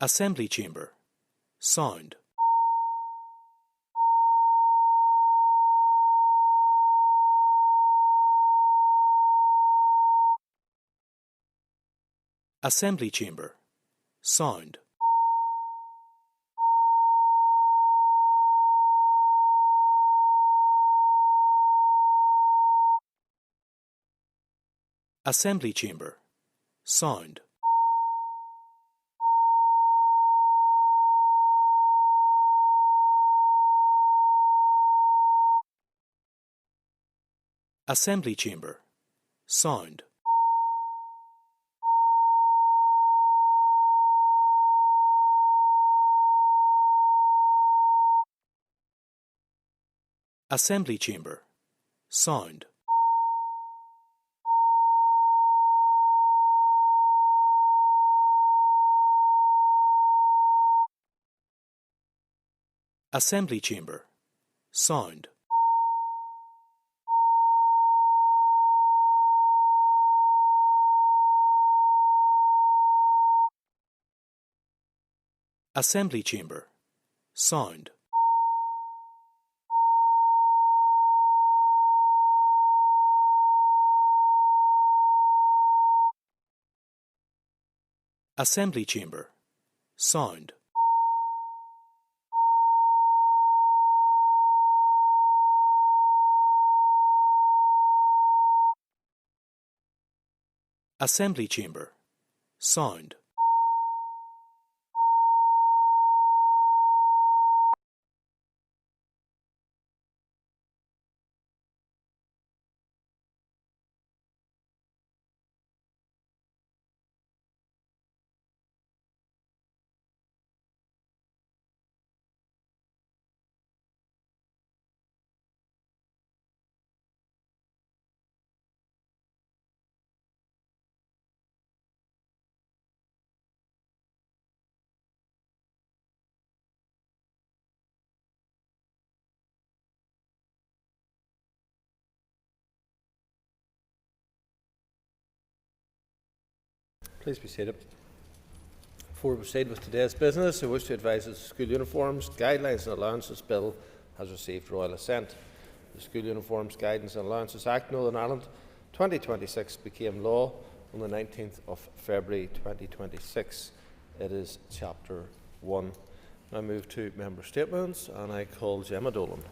Assembly Chamber. Sound. Assembly Chamber. Sound. Assembly Chamber. Sound. Assembly Chamber. Sound. Assembly Chamber. Sound. Assembly Chamber. Sound. Assembly Chamber. Sound. Assembly Chamber. Sound. Assembly Chamber. Sound. Please be seated. Before we proceed with today's business, I wish to advise that the School Uniforms, Guidelines and Allowances Bill has received royal assent. The School Uniforms, Guidance and Allowances Act Northern Ireland 2026 became law on the 19th of February 2026. It is Chapter 1. I move to member statements and I call Gemma Dolan.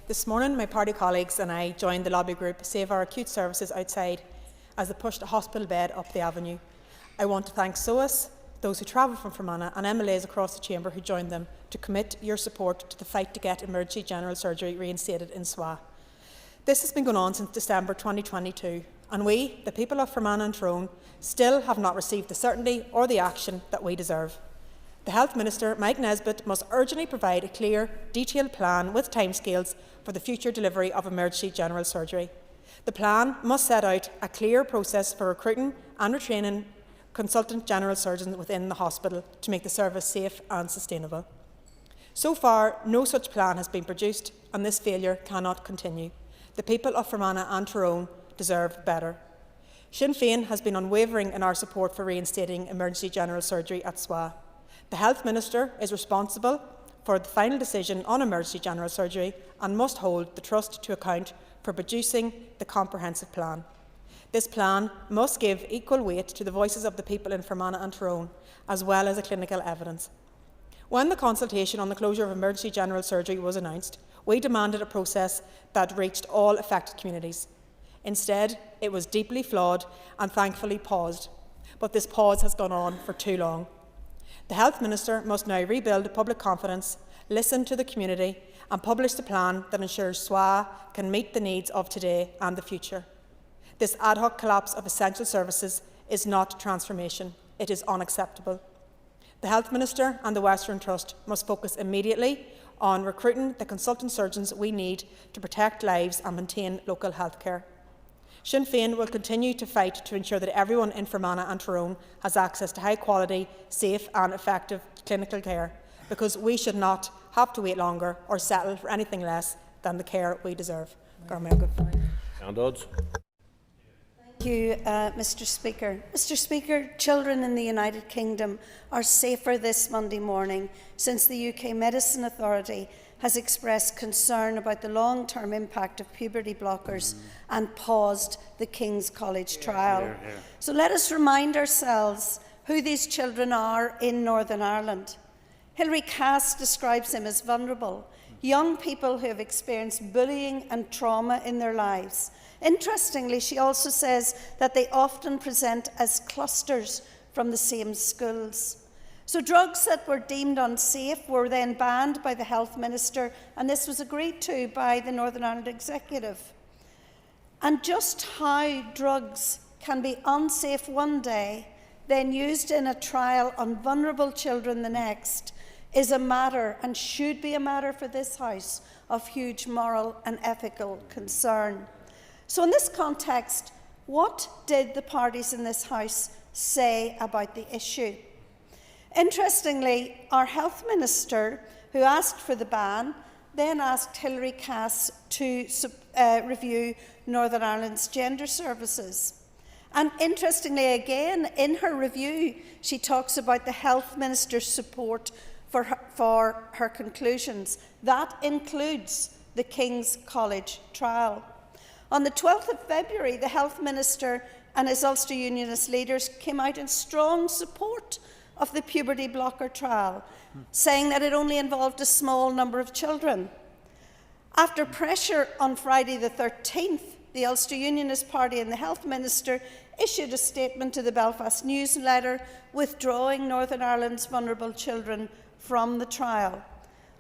This morning, my party colleagues and I joined the lobby group Save Our Acute Services outside as they pushed a hospital bed up the avenue. I want to thank SOAS, those who travel from Fermanagh and MLAs across the chamber who joined them to commit your support to the fight to get emergency general surgery reinstated in SWA. This has been going on since December 2022 and we, the people of Fermanagh and Tyrone, still have not received the certainty or the action that we deserve. The Health Minister, Mike Nesbitt, must urgently provide a clear, detailed plan with timescales for the future delivery of emergency general surgery. The plan must set out a clear process for recruiting and retraining consultant general surgeons within the hospital to make the service safe and sustainable. So far, no such plan has been produced and this failure cannot continue. The people of Fermanagh and Tyrone deserve better. Sinn Féin has been unwavering in our support for reinstating emergency general surgery at SWA. The Health Minister is responsible for the final decision on emergency general surgery and must hold the Trust to account for producing the comprehensive plan. This plan must give equal weight to the voices of the people in Fermanagh and Tyrone, as well as the clinical evidence. When the consultation on the closure of emergency general surgery was announced, we demanded a process that reached all affected communities. Instead, it was deeply flawed and thankfully paused, but this pause has gone on for too long. The Health Minister must now rebuild public confidence, listen to the community and publish the plan that ensures SWA can meet the needs of today and the future. This ad hoc collapse of essential services is not transformation. It is unacceptable. The Health Minister and the Western Trust must focus immediately on recruiting the consultant surgeons we need to protect lives and maintain local health care. Sinn Féin will continue to fight to ensure that everyone in Fermanagh and Tyrone has access to high quality, safe and effective clinical care, because we should not have to wait longer or settle for anything less than the care we deserve. And Dodds. Thank you, Mr. Speaker. Mr. Speaker, children in the United Kingdom are safer this Monday morning since the UK Medicine Authority has expressed concern about the long-term impact of puberty blockers and paused the King's College trial. So let us remind ourselves who these children are in Northern Ireland. Hilary Cass describes them as vulnerable, young people who have experienced bullying and trauma in their lives. Interestingly, she also says that they often present as clusters from the same schools. So drugs that were deemed unsafe were then banned by the Health Minister, and this was agreed to by the Northern Ireland Executive. And just how drugs can be unsafe one day, then used in a trial on vulnerable children the next, is a matter, and should be a matter for this House, of huge moral and ethical concern. So in this context, what did the parties in this House say about the issue? Interestingly, our Health Minister, who asked for the ban, then asked Hilary Cass to review Northern Ireland's gender services. And interestingly, again, in her review, she talks about the Health Minister's support for her conclusions. That includes the King's College trial. On the 12th of February, the Health Minister and his Ulster Unionist leaders came out in strong support of the puberty blocker trial, saying that it only involved a small number of children. After pressure on Friday the 13th, the Ulster Unionist Party and the Health Minister issued a statement to the Belfast Newsletter withdrawing Northern Ireland's vulnerable children from the trial.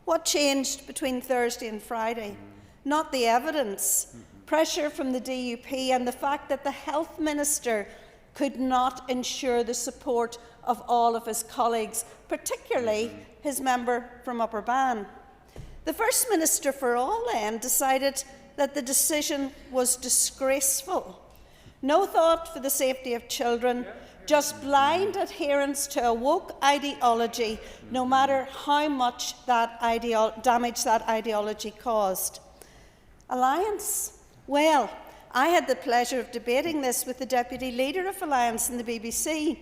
What changed between Thursday and Friday? Not the evidence. Pressure from the DUP and the fact that the Health Minister could not ensure the support of all of his colleagues, particularly his member from Upper Bann. The First Minister for all then decided that the decision was disgraceful. No thought for the safety of children, just blind adherence to a woke ideology, no matter how much that damage that ideology caused. Alliance? Well, I had the pleasure of debating this with the Deputy Leader of Alliance in the BBC,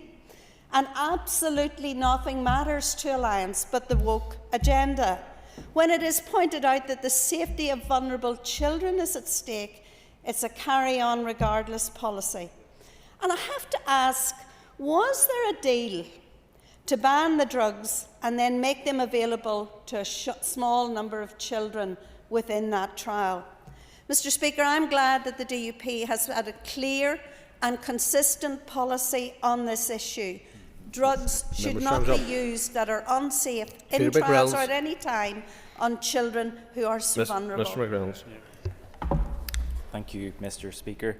and absolutely nothing matters to Alliance but the woke agenda. When it is pointed out that the safety of vulnerable children is at stake, it's a carry-on regardless policy. And I have to ask, was there a deal to ban the drugs and then make them available to a small number of children within that trial? Mr. Speaker, I'm glad that the DUP has had a clear and consistent policy on this issue. Drugs should not be used that are unsafe in trials or at any time on children who are so vulnerable. Mr. McReynolds. Thank you, Mr. Speaker.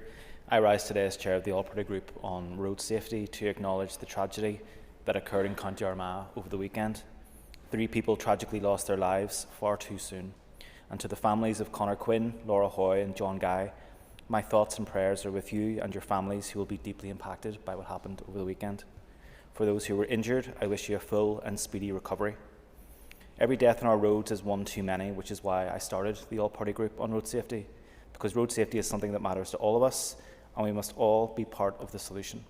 I rise today as Chair of the All-Party Group on Road Safety to acknowledge the tragedy that occurred in County Armagh over the weekend. 3 people tragically lost their lives far too soon. And to the families of Conor Quinn, Laura Hoy and John Guy, my thoughts and prayers are with you and your families who will be deeply impacted by what happened over the weekend. For those who were injured, I wish you a full and speedy recovery. Every death on our roads is one too many, which is why I started the All-Party Group on Road Safety, because road safety is something that matters to all of us, and we must all be part of the solution.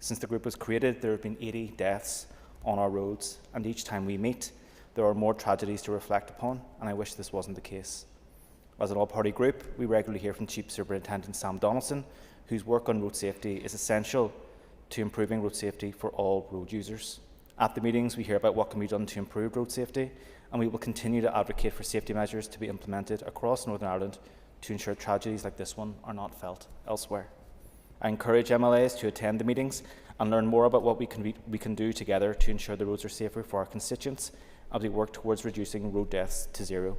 Since the group was created, there have been 80 deaths on our roads, and each time we meet, there are more tragedies to reflect upon, and I wish this wasn't the case. As an all-party group, we regularly hear from Chief Superintendent Sam Donaldson, whose work on road safety is essential to improving road safety for all road users. At the meetings, we hear about what can be done to improve road safety, and we will continue to advocate for safety measures to be implemented across Northern Ireland to ensure tragedies like this one are not felt elsewhere. I encourage MLAs to attend the meetings and learn more about what we can do together to ensure the roads are safer for our constituents as we work towards reducing road deaths to 0.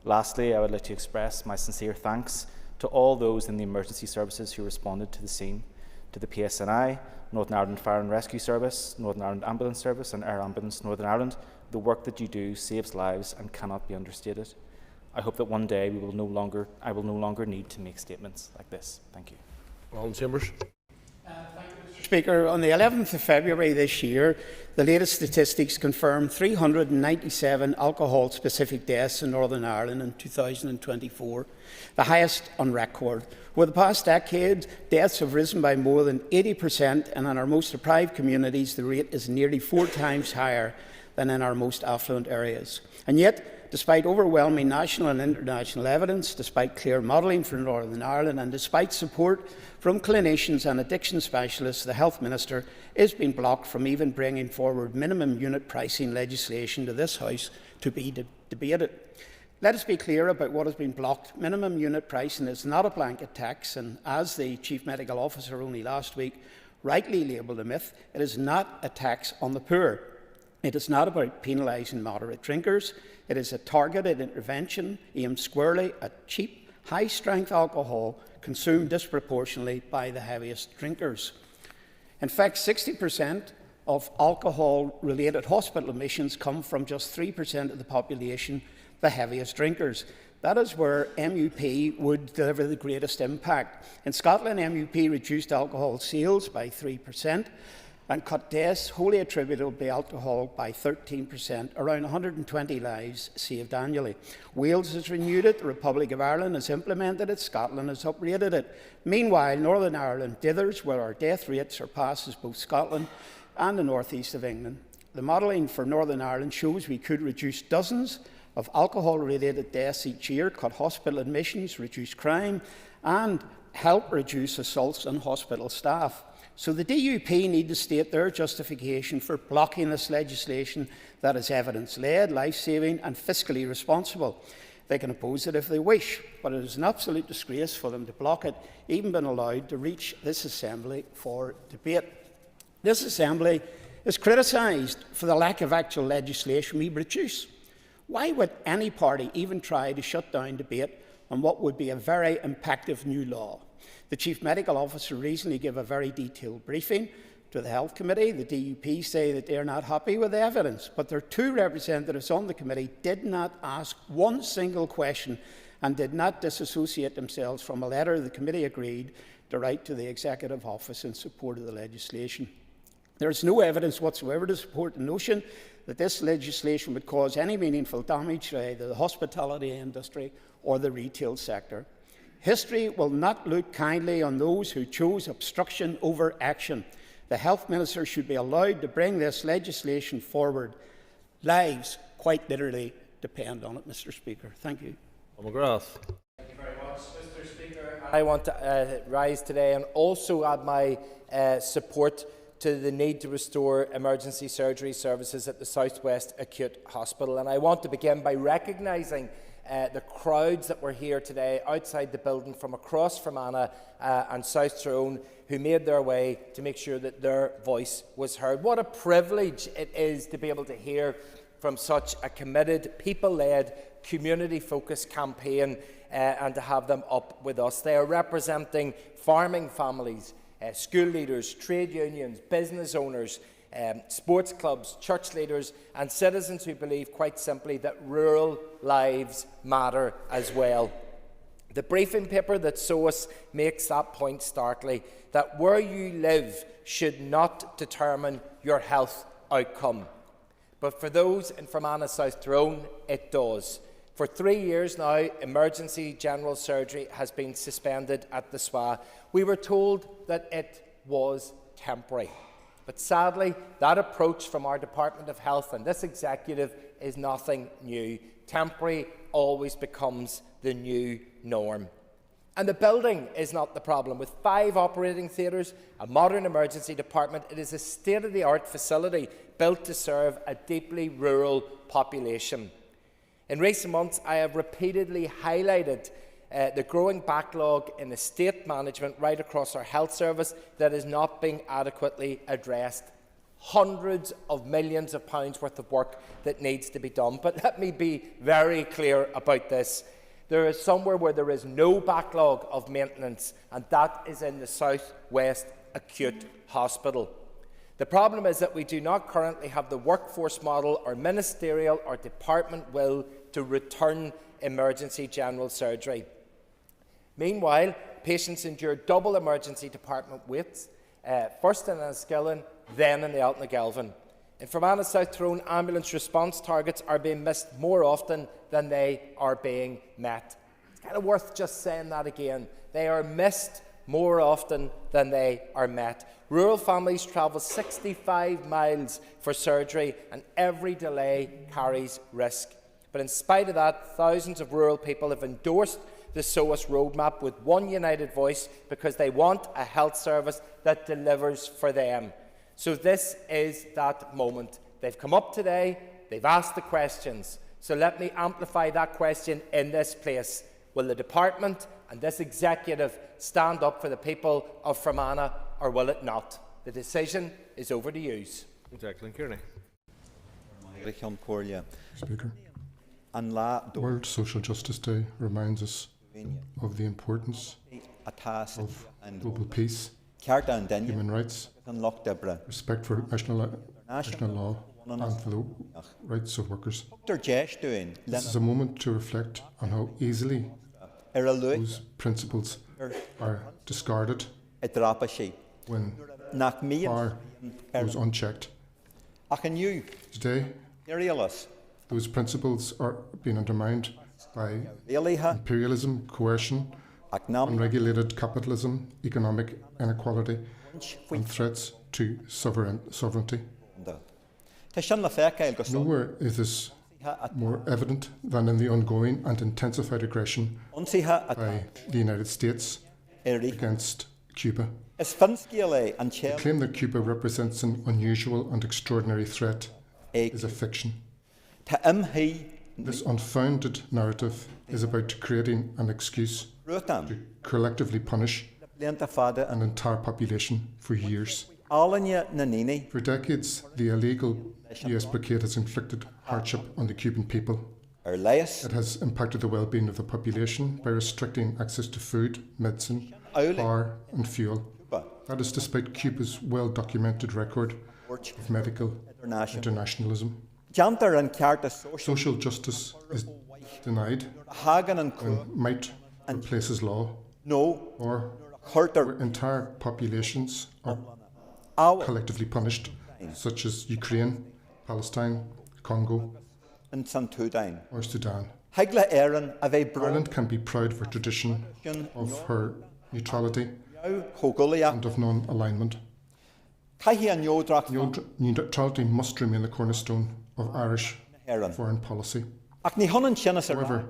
Lastly, I would like to express my sincere thanks to all those in the emergency services who responded to the scene, to the PSNI, Northern Ireland Fire and Rescue Service, Northern Ireland Ambulance Service and Air Ambulance Northern Ireland. The work that you do saves lives and cannot be understated. I hope that one day I will no longer need to make statements like this. Thank you. Alan Chambers. Thank you, Mr. Speaker, on the 11th of February this year, the latest statistics confirm 397 alcohol-specific deaths in Northern Ireland in 2024, the highest on record. Over the past decade, deaths have risen by more than 80%, and in our most deprived communities, the rate is nearly 4 times higher than in our most affluent areas. And yet, despite overwhelming national and international evidence, despite clear modelling for Northern Ireland, and despite support from clinicians and addiction specialists, the Health Minister is being blocked from even bringing forward minimum unit pricing legislation to this House to be debated. Let us be clear about what has been blocked. Minimum unit pricing is not a blanket tax, and as the Chief Medical Officer only last week rightly labelled a myth, it is not a tax on the poor. It is not about penalising moderate drinkers. It is a targeted intervention aimed squarely at cheap, high-strength alcohol consumed disproportionately by the heaviest drinkers. In fact, 60% of alcohol-related hospital admissions come from just 3% of the population, the heaviest drinkers. That is where MUP would deliver the greatest impact. In Scotland, MUP reduced alcohol sales by 3% and cut deaths wholly attributable to alcohol by 13%, around 120 lives saved annually. Wales has renewed it, the Republic of Ireland has implemented it, Scotland has uprated it. Meanwhile, Northern Ireland dithers, where our death rate surpasses both Scotland and the north east of England. The modelling for Northern Ireland shows we could reduce dozens of alcohol-related deaths each year, cut hospital admissions, reduce crime, and help reduce assaults on hospital staff. So the DUP need to state their justification for blocking this legislation that is evidence-led, life-saving and fiscally responsible. They can oppose it if they wish, but it is an absolute disgrace for them to block it, even been allowed to reach this Assembly for debate. This Assembly is criticised for the lack of actual legislation we produce. Why would any party even try to shut down debate on what would be a very impactful new law? The Chief Medical Officer recently gave a very detailed briefing to the Health Committee. The DUP say that they are not happy with the evidence, but their 2 representatives on the committee did not ask one single question and did not disassociate themselves from a letter the committee agreed to write to the Executive Office in support of the legislation. There is no evidence whatsoever to support the notion that this legislation would cause any meaningful damage to either the hospitality industry or the retail sector. History will not look kindly on those who chose obstruction over action. The Health Minister should be allowed to bring this legislation forward. Lives, quite literally, depend on it, Mr. Speaker. Thank you. McGrath. Thank you very much, Mr. Speaker. I want to rise today and also add my support to the need to restore emergency surgery services at the South West Acute Hospital. And I want to begin by recognising the crowds that were here today outside the building from across Fermanagh and South Tyrone who made their way to make sure that their voice was heard. What a privilege it is to be able to hear from such a committed, people-led, community-focused campaign and to have them up with us. They are representing farming families, school leaders, trade unions, business owners, sports clubs, church leaders and citizens who believe quite simply that rural lives matter as well. The briefing paper that SOAS makes that point starkly, that where you live should not determine your health outcome. But for those in Fermanagh South Tyrone, it does. For 3 years now, emergency general surgery has been suspended at the SWA. We were told that it was temporary. But sadly, that approach from our Department of Health and this executive is nothing new. Temporary always becomes the new norm. And the building is not the problem. With 5 operating theatres, a modern emergency department, it is a state-of-the-art facility built to serve a deeply rural population. In recent months, I have repeatedly highlighted the growing backlog in estate management right across our health service that is not being adequately addressed. Hundreds of millions of pounds worth of work that needs to be done. But let me be very clear about this. There is somewhere where there is no backlog of maintenance, and that is in the South West Acute Hospital. The problem is that we do not currently have the workforce model or ministerial or department will to return emergency general surgery. Meanwhile, patients endure double emergency department waits, first in Enniskillen, then in the Altnagelvin. In Fermanagh South Tyrone, ambulance response targets are being missed more often than they are being met. It's kind of worth just saying that again. They are missed more often than they are met. Rural families travel 65 miles for surgery, and every delay carries risk. But in spite of that, thousands of rural people have endorsed the SOAS roadmap with one united voice because they want a health service that delivers for them. So this is that moment. They've come up today, they've asked the questions. So let me amplify that question in this place. Will the department and this executive stand up for the people of Fermanagh, or will it not? The decision is over to you. Jacqueline Kearney. Speaker. World Social Justice Day reminds us of the importance of global peace, human rights, respect for national law, and for the rights of workers. This is a moment to reflect on how easily those principles are discarded when power goes unchecked. Today, those principles are being undermined by imperialism, coercion, unregulated capitalism, economic inequality, and threats to sovereignty. Nowhere is this more evident than in the ongoing and intensified aggression by the United States against Cuba. The claim that Cuba represents an unusual and extraordinary threat is a fiction. This unfounded narrative is about creating an excuse to collectively punish an entire population for years. For decades, the illegal US blockade has inflicted hardship on the Cuban people. It has impacted the well-being of the population by restricting access to food, medicine, power and fuel. That is despite Cuba's well-documented record of medical internationalism. Social justice is denied when might replaces law, or where entire populations are collectively punished, such as Ukraine, Palestine, Congo, or Sudan. Ireland can be proud of her tradition of her neutrality and of non-alignment. Neutrality must remain the cornerstone of Irish foreign policy. However,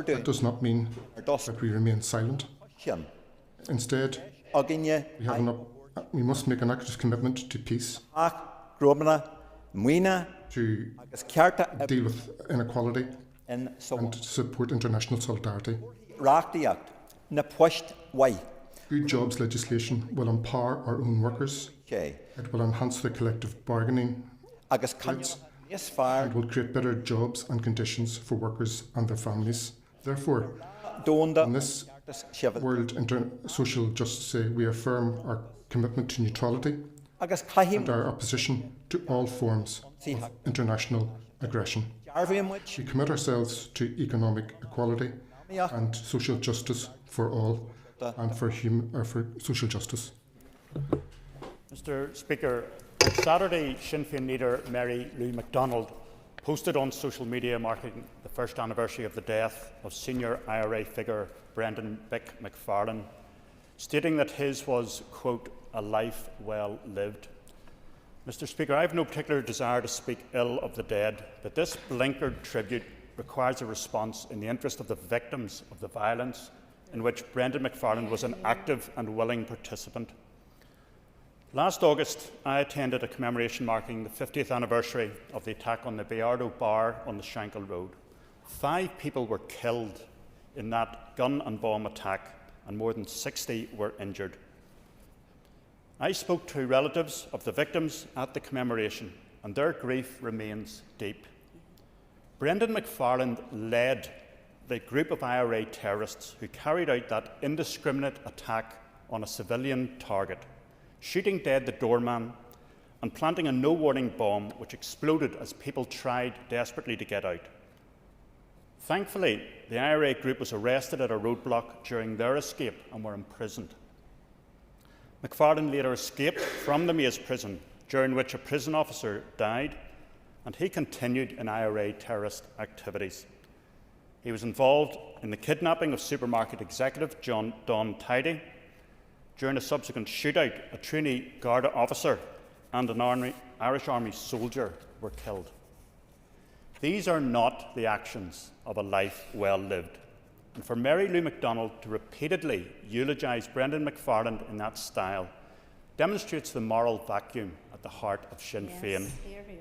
that does not mean that we remain silent. Instead, we must make an active commitment to peace, to deal with inequality, and to support international solidarity. Good jobs legislation will empower our own workers. It will enhance the collective bargaining rights. It will create better jobs and conditions for workers and their families. Therefore, on this World Social Justice Day, we affirm our commitment to neutrality and our opposition to all forms of international aggression. We commit ourselves to economic equality and social justice for all, and for social justice. Mr. Speaker, on Saturday, Sinn Féin leader Mary Lou MacDonald posted on social media marking the first anniversary of the death of senior IRA figure Brendan Bick McFarlane, stating that his was, quote, a life well lived. Mr. Speaker, I have no particular desire to speak ill of the dead, but this blinkered tribute requires a response in the interest of the victims of the violence in which Brendan McFarlane was an active and willing participant. Last August, I attended a commemoration marking the 50th anniversary of the attack on the Bayardo Bar on the Shankill Road. 5 people were killed in that gun and bomb attack, and more than 60 were injured. I spoke to relatives of the victims at the commemoration, and their grief remains deep. Brendan McFarlane led the group of IRA terrorists who carried out that indiscriminate attack on a civilian target, shooting dead the doorman and planting a no-warning bomb which exploded as people tried desperately to get out. Thankfully, the IRA group was arrested at a roadblock during their escape and were imprisoned. McFarlane later escaped from the Maze prison, during which a prison officer died, and he continued in IRA terrorist activities. He was involved in the kidnapping of supermarket executive Don Tidy. During a subsequent shootout, a trainee Garda officer and an Irish Army soldier were killed. These are not the actions of a life well lived. And for Mary Lou McDonald to repeatedly eulogise Brendan McFarlane in that style demonstrates the moral vacuum at the heart of Sinn Féin. Hear, hear.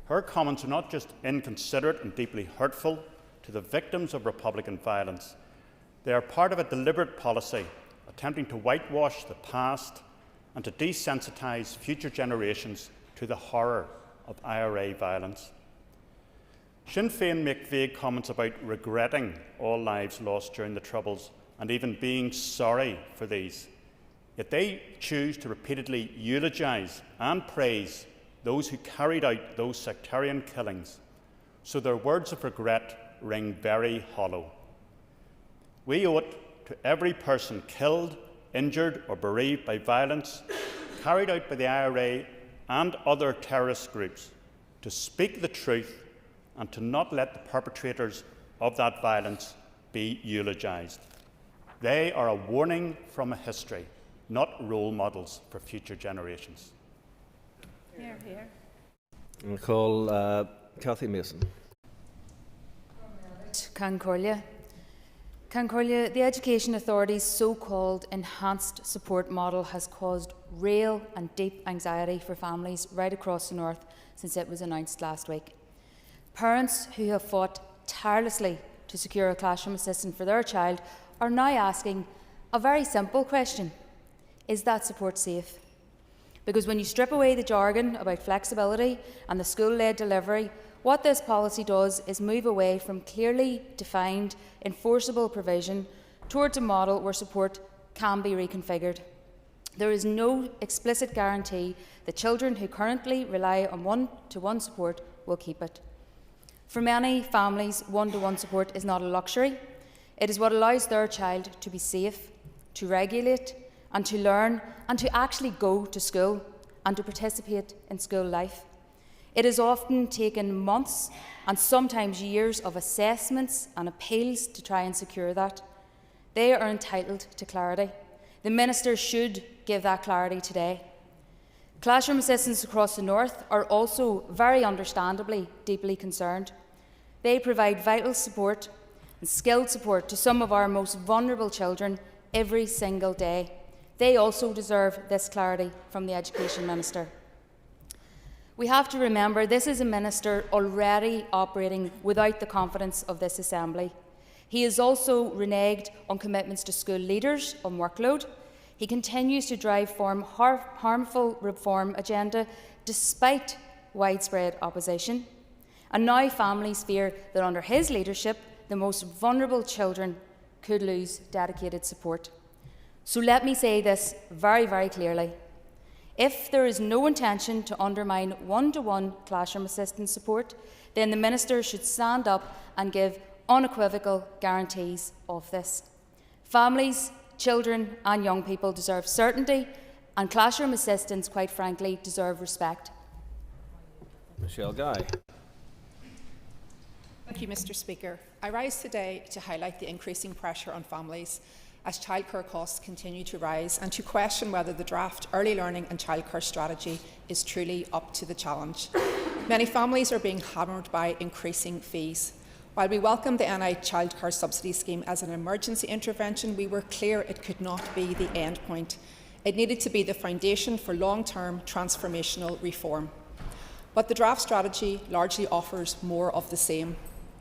Her comments are not just inconsiderate and deeply hurtful to the victims of Republican violence, they are part of a deliberate policy attempting to whitewash the past and to desensitise future generations to the horror of IRA violence. Sinn Féin make vague comments about regretting all lives lost during the Troubles and even being sorry for these. Yet they choose to repeatedly eulogise and praise those who carried out those sectarian killings, so their words of regret ring very hollow. We owe it to every person killed, injured or bereaved by violence carried out by the IRA and other terrorist groups to speak the truth and to not let the perpetrators of that violence be eulogised. They are a warning from a history, not role models for future generations. Hear, hear. I'll call Cathy Mason. Concordia. The Education Authority's so-called enhanced support model has caused real and deep anxiety for families right across the north since it was announced last week. Parents who have fought tirelessly to secure a classroom assistant for their child are now asking a very simple question: is that support safe? Because when you strip away the jargon about flexibility and the school-led delivery, what this policy does is move away from clearly defined, enforceable provision towards a model where support can be reconfigured. There is no explicit guarantee that children who currently rely on one-to-one support will keep it. For many families, one-to-one support is not a luxury. It is what allows their child to be safe, to regulate, and to learn, and to actually go to school and to participate in school life. It has often taken months and sometimes years of assessments and appeals to try and secure that. They are entitled to clarity. The Minister should give that clarity today. Classroom assistants across the north are also very understandably deeply concerned. They provide vital support and skilled support to some of our most vulnerable children every single day. They also deserve this clarity from the Education Minister. We have to remember this is a minister already operating without the confidence of this Assembly. He has also reneged on commitments to school leaders on workload. He continues to drive harmful reform agenda despite widespread opposition. And now families fear that under his leadership, the most vulnerable children could lose dedicated support. So let me say this very, very clearly. If there is no intention to undermine one-to-one classroom assistance support, then the Minister should stand up and give unequivocal guarantees of this. Families, children and young people deserve certainty, and classroom assistants, quite frankly, deserve respect. Michelle Guy. Thank you, Mr. Speaker. I rise today to highlight the increasing pressure on families as childcare costs continue to rise and to question whether the draft early learning and childcare strategy is truly up to the challenge. Many families are being hammered by increasing fees. While we welcome the NI childcare subsidy scheme as an emergency intervention, we were clear it could not be the end point. It needed to be the foundation for long-term transformational reform. But the draft strategy largely offers more of the same.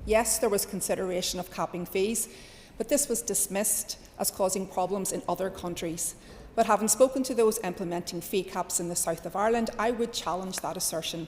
Yes, there was consideration of capping fees, but this was dismissed as causing problems in other countries. But having spoken to those implementing fee caps in the south of Ireland, I would challenge that assertion.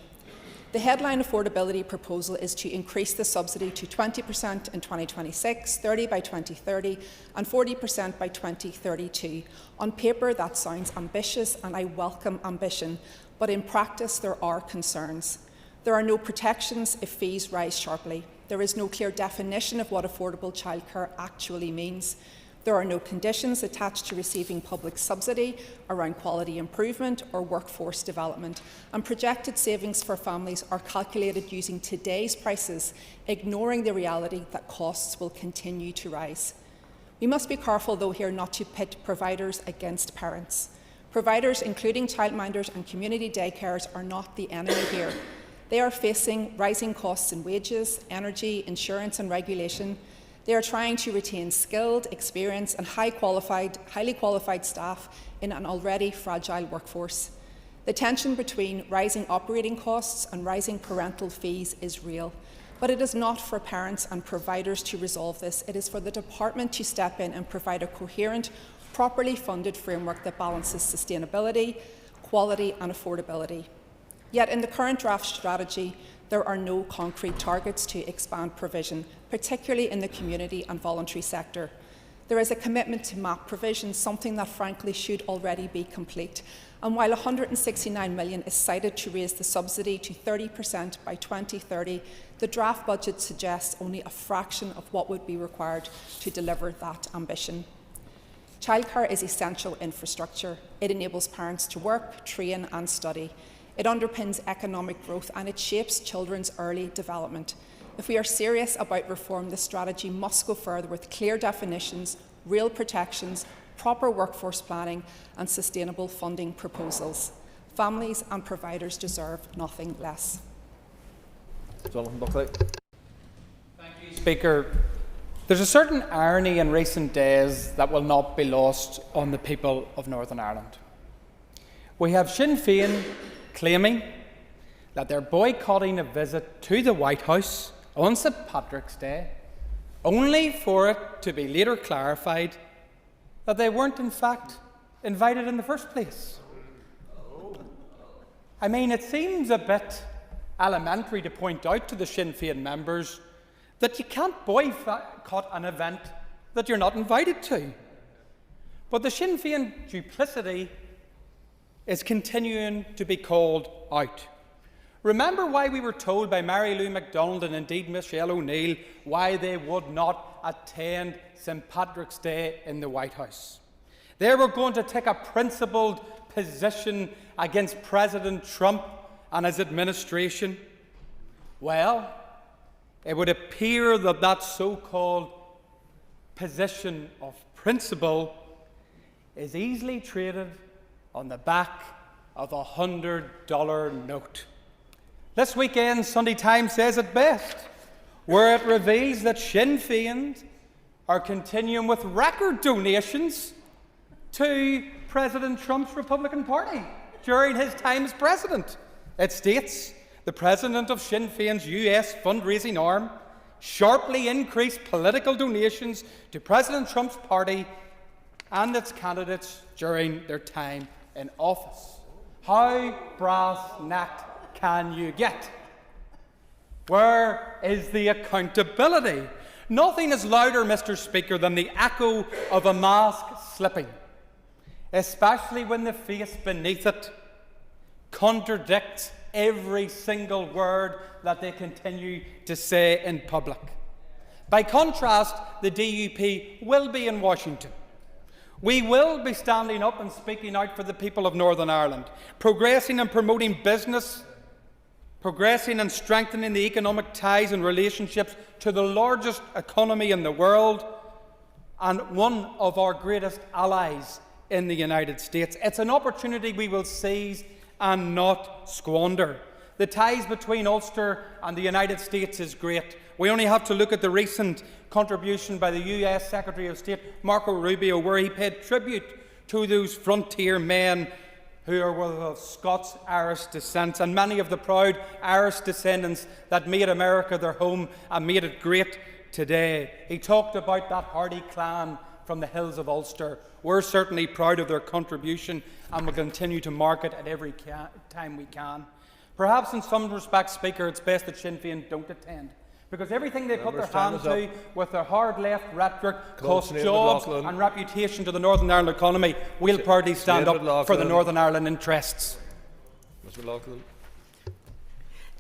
The headline affordability proposal is to increase the subsidy to 20% in 2026, 30% by 2030 and 40% by 2032. On paper, that sounds ambitious, and I welcome ambition, but in practice there are concerns. There are no protections if fees rise sharply. There is no clear definition of what affordable childcare actually means. There are no conditions attached to receiving public subsidy around quality improvement or workforce development, and projected savings for families are calculated using today's prices, ignoring the reality that costs will continue to rise. We must be careful, though, here not to pit providers against parents. Providers, including childminders and community daycares, are not the enemy here. They are facing rising costs in wages, energy, insurance and regulation. They are trying to retain skilled, experienced and highly qualified staff in an already fragile workforce. The tension between rising operating costs and rising parental fees is real, but it is not for parents and providers to resolve this. It is for the department to step in and provide a coherent, properly funded framework that balances sustainability, quality and affordability. Yet in the current draft strategy, there are no concrete targets to expand provision, particularly in the community and voluntary sector. There is a commitment to map provision, something that frankly should already be complete. And while $169 million is cited to raise the subsidy to 30% by 2030, the draft budget suggests only a fraction of what would be required to deliver that ambition. Childcare is essential infrastructure. It enables parents to work, train and study. It underpins economic growth and it shapes children's early development. If we are serious about reform, this strategy must go further with clear definitions, real protections, proper workforce planning and sustainable funding proposals. Families and providers deserve nothing less. Jonathan Buckley. Thank you, Speaker. There's a certain irony in recent days that will not be lost on the people of Northern Ireland. We have Sinn Féin claiming that they're boycotting a visit to the White House on St Patrick's Day, only for it to be later clarified that they weren't in fact invited in the first place. I mean, it seems a bit elementary to point out to the Sinn Féin members that you can't boycott an event that you're not invited to. But the Sinn Féin duplicity is continuing to be called out. Remember why we were told by Mary Lou MacDonald and indeed Michelle O'Neill why they would not attend St Patrick's Day in the White House. They were going to take a principled position against President Trump and his administration. Well, it would appear that that so-called position of principle is easily traded on the back of a $100 note. This weekend, Sunday Times says it best, where it reveals that Sinn Féin are continuing with record donations to President Trump's Republican Party during his time as president. It states, the president of Sinn Féin's US fundraising arm sharply increased political donations to President Trump's party and its candidates during their time in office. How brass-necked can you get? Where is the accountability? Nothing is louder, Mr. Speaker, than the echo of a mask slipping, especially when the face beneath it contradicts every single word that they continue to say in public. By contrast, the DUP will be in Washington. We will be standing up and speaking out for the people of Northern Ireland, progressing and promoting business, progressing and strengthening the economic ties and relationships to the largest economy in the world and one of our greatest allies in the United States. It's an opportunity we will seize and not squander. The ties between Ulster and the United States is great. We only have to look at the recent contribution by the US Secretary of State, Marco Rubio, where he paid tribute to those frontier men who are of Scots-Irish descent, and many of the proud Irish descendants that made America their home and made it great today. He talked about that hardy clan from the hills of Ulster. We're certainly proud of their contribution and will continue to mark it at every time we can. Perhaps in some respects, Speaker, it's best that Sinn Féin don't attend, because everything they put their hand to with their hard left rhetoric costs jobs and reputation to the Northern Ireland economy. We'll proudly stand up for the Northern Ireland interests. Mr. Loughlin.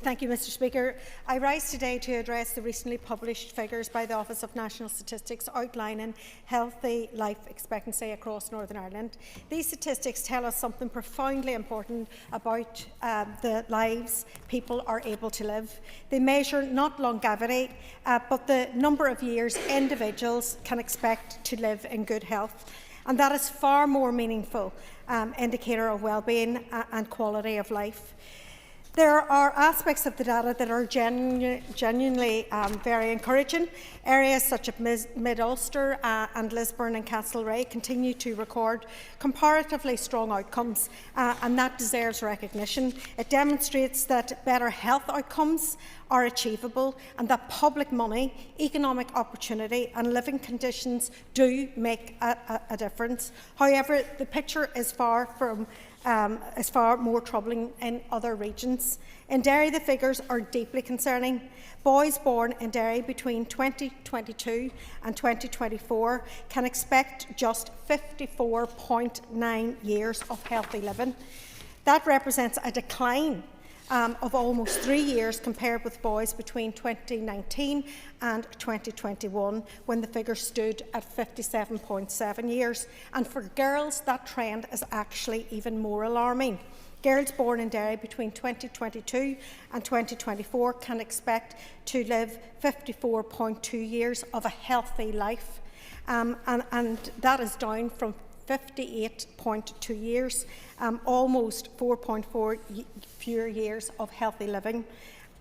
Thank you, Mr. Speaker. I rise today to address the recently published figures by the Office of National Statistics outlining healthy life expectancy across Northern Ireland. These statistics tell us something profoundly important about the lives people are able to live. They measure not longevity, but the number of years individuals can expect to live in good health. And that is far more meaningful indicator of well-being and quality of life. There are aspects of the data that are genuinely very encouraging. Areas such as Mid-Ulster and Lisburn and Castlereagh continue to record comparatively strong outcomes, and that deserves recognition. It demonstrates that better health outcomes are achievable and that public money, economic opportunity and living conditions do make a difference. However, the picture is far more troubling in other regions. In Derry, the figures are deeply concerning. Boys born in Derry between 2022 and 2024 can expect just 54.9 years of healthy living. That represents a decline of almost 3 years compared with boys between 2019 and 2021, when the figure stood at 57.7 years. And for girls, that trend is actually even more alarming. Girls born in Derry between 2022 and 2024 can expect to live 54.2 years of a healthy life, and that is down from 58.2 years, almost 4.4 fewer years of healthy living.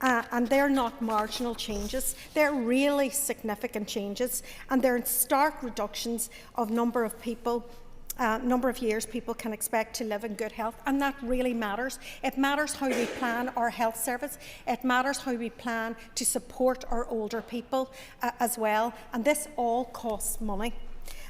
And they're not marginal changes, they're really significant changes, and they're in stark reductions of number of years people can expect to live in good health, and that really matters. It matters how we plan our health service, it matters how we plan to support our older people as well, and this all costs money.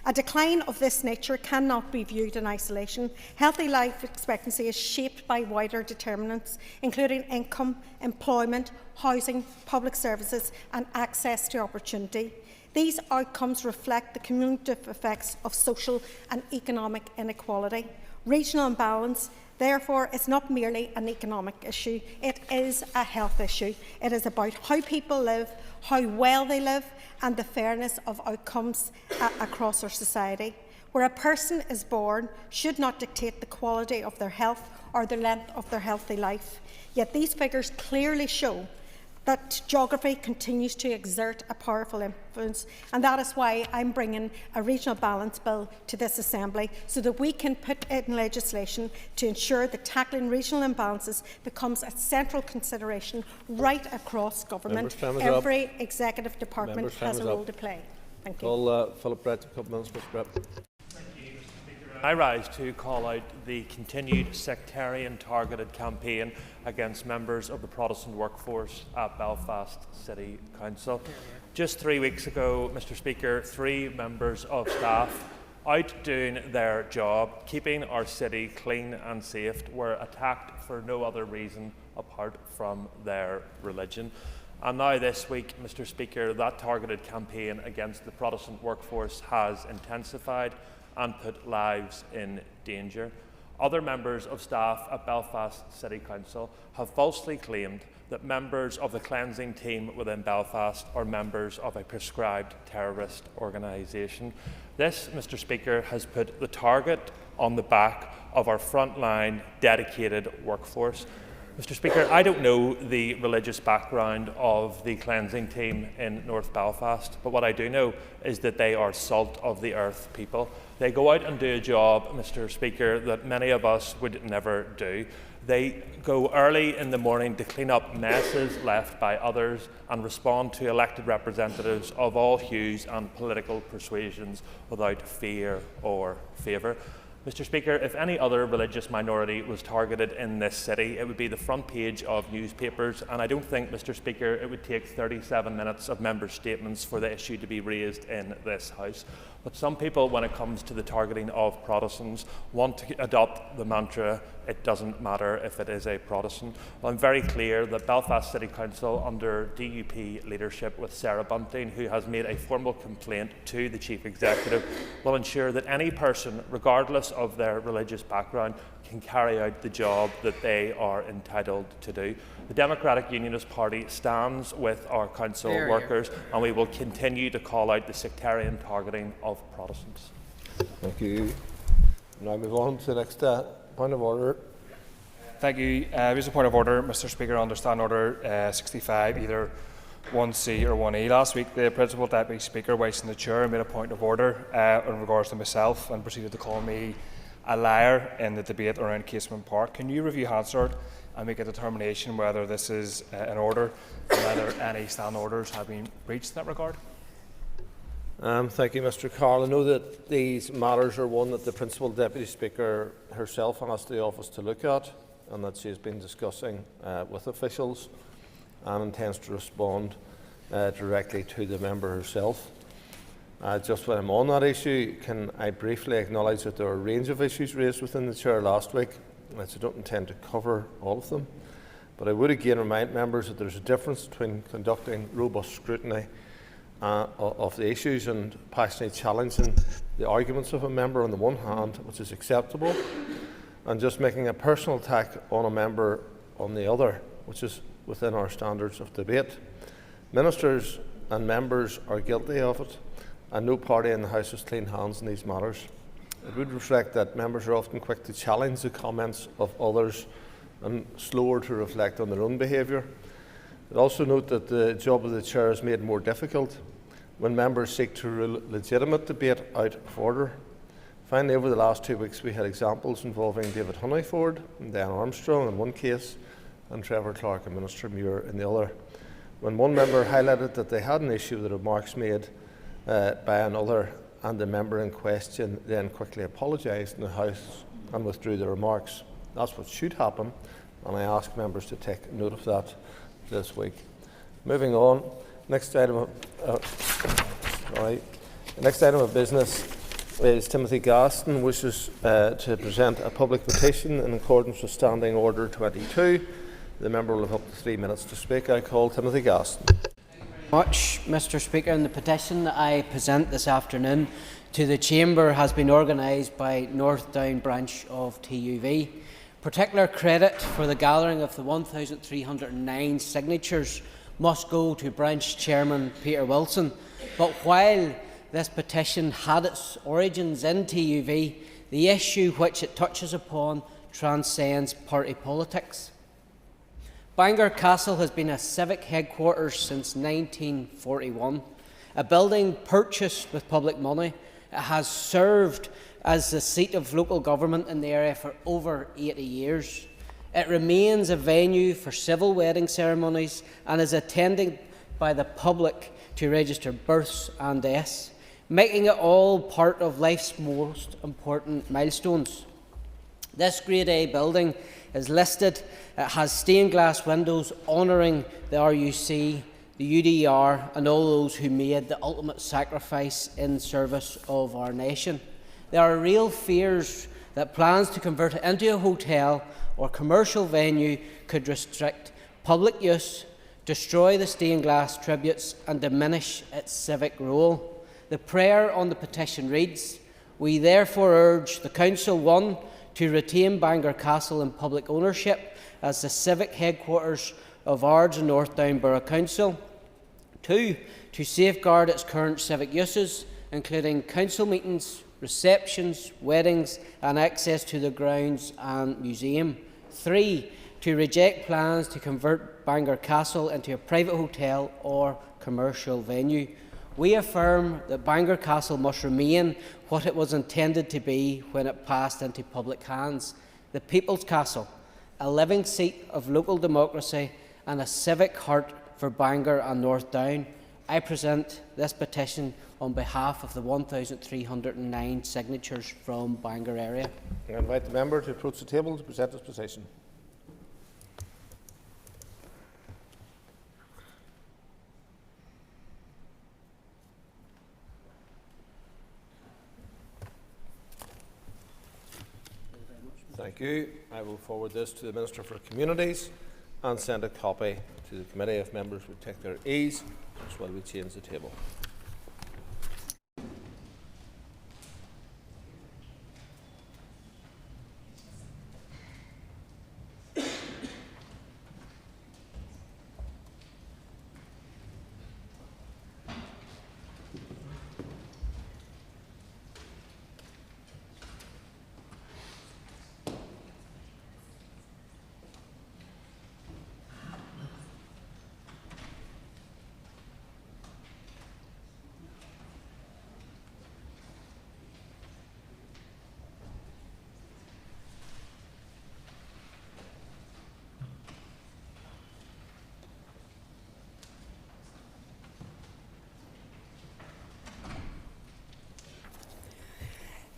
A decline of this nature cannot be viewed in isolation. Healthy life expectancy is shaped by wider determinants, including income, employment, housing, public services and access to opportunity. These outcomes reflect the cumulative effects of social and economic inequality. Regional imbalance, therefore, is not merely an economic issue, it is a health issue. It is about how people live, how well they live, and the fairness of outcomes across our society. Where a person is born should not dictate the quality of their health or the length of their healthy life. Yet these figures clearly show that geography continues to exert a powerful influence, and that is why I'm bringing a regional balance bill to this Assembly, so that we can put in legislation to ensure that tackling regional imbalances becomes a central consideration right across government. Every executive department has a role to play. Thank you. Philip Brett, a couple minutes, Mr. Brett. I rise to call out the continued sectarian targeted campaign against members of the Protestant workforce at Belfast City Council. Just 3 weeks ago, Mr. Speaker, 3 members of staff out doing their job, keeping our city clean and safe, were attacked for no other reason apart from their religion. And now this week, Mr. Speaker, that targeted campaign against the Protestant workforce has intensified and put lives in danger. Other members of staff at Belfast City Council have falsely claimed that members of the cleansing team within Belfast are members of a prescribed terrorist organisation. This, Mr. Speaker, has put the target on the back of our frontline dedicated workforce. Mr. Speaker, I don't know the religious background of the cleansing team in North Belfast, but what I do know is that they are salt of the earth people. They go out and do a job, Mr. Speaker, that many of us would never do. They go early in the morning to clean up messes left by others and respond to elected representatives of all hues and political persuasions without fear or favour. Mr. Speaker, if any other religious minority was targeted in this city, it would be the front page of newspapers, and I don't think, Mr. Speaker, it would take 37 minutes of member statements for the issue to be raised in this House. But some people, when it comes to the targeting of Protestants, want to adopt the mantra, it doesn't matter if it is a Protestant. Well, I'm very clear that Belfast City Council, under DUP leadership with Sarah Bunting, who has made a formal complaint to the Chief Executive, will ensure that any person, regardless of their religious background, can carry out the job that they are entitled to do. The Democratic Unionist Party stands with our council workers, and we will continue to call out the sectarian targeting of Protestants. Thank you. Now move on to the next point of order. Thank you. Here's a point of order, Mr. Speaker, under Stand Order 65, either 1C or 1E. Last week, the Principal Deputy Speaker, Vice the Chair, made a point of order in regards to myself and proceeded to call me a liar in the debate around Casement Park. Can you review Hansard and make a determination whether this is in order and whether any stand orders have been breached in that regard? Thank you, Mr. Carroll. I know that these matters are one that the Principal Deputy Speaker herself asked the office to look at, and that she has been discussing with officials and intends to respond directly to the member herself. Just when I'm on that issue, can I briefly acknowledge that there are a range of issues raised within the Chair last week, and I don't intend to cover all of them. But I would again remind members that there's a difference between conducting robust scrutiny of the issues and passionately challenging the arguments of a member on the one hand, which is acceptable, and just making a personal attack on a member on the other, which is within our standards of debate. Ministers and members are guilty of it, and no party in the House has clean hands in these matters. It would reflect that members are often quick to challenge the comments of others and slower to reflect on their own behaviour. I'd also note that the job of the Chair is made more difficult when members seek to rule legitimate debate out of order. Finally, over the last 2 weeks, we had examples involving David Honeyford and Diane Armstrong in one case and Trevor Clark and Minister Muir in the other. When one member highlighted that they had an issue with the remarks made by another, and the member in question then quickly apologised in the House and withdrew the remarks. That's what should happen, and I ask members to take note of that this week. Moving on, next item of business is Timothy Gaston wishes to present a public petition in accordance with Standing Order 22. The member will have up to 3 minutes to speak. I call Timothy Gaston. Much, Mr. Speaker, and the petition that I present this afternoon to the Chamber has been organised by North Down branch of TUV. Particular credit for the gathering of the 1,309 signatures must go to branch chairman Peter Wilson. But while this petition had its origins in TUV, the issue which it touches upon transcends party politics. Bangor Castle has been a civic headquarters since 1941, a building purchased with public money. It has served as the seat of local government in the area for over 80 years. It remains a venue for civil wedding ceremonies and is attended by the public to register births and deaths, making it all part of life's most important milestones. This Grade A building is listed. It has stained glass windows honouring the RUC, the UDR and all those who made the ultimate sacrifice in service of our nation. There are real fears that plans to convert it into a hotel or commercial venue could restrict public use, destroy the stained glass tributes and diminish its civic role. The prayer on the petition reads, "We therefore urge the Council 1 to retain Bangor Castle in public ownership as the civic headquarters of Ards and North Down Borough Council. 2. To safeguard its current civic uses, including council meetings, receptions, weddings and access to the grounds and museum. 3. To reject plans to convert Bangor Castle into a private hotel or commercial venue. We affirm that Bangor Castle must remain what it was intended to be when it passed into public hands, the People's Castle, a living seat of local democracy and a civic heart for Bangor and North Down. I present this petition on behalf of the 1,309 signatures from Bangor area. I invite the member to approach the table to present his petition. Thank you. I will forward this to the Minister for Communities and send a copy to the committee if members would take their ease while we change the table.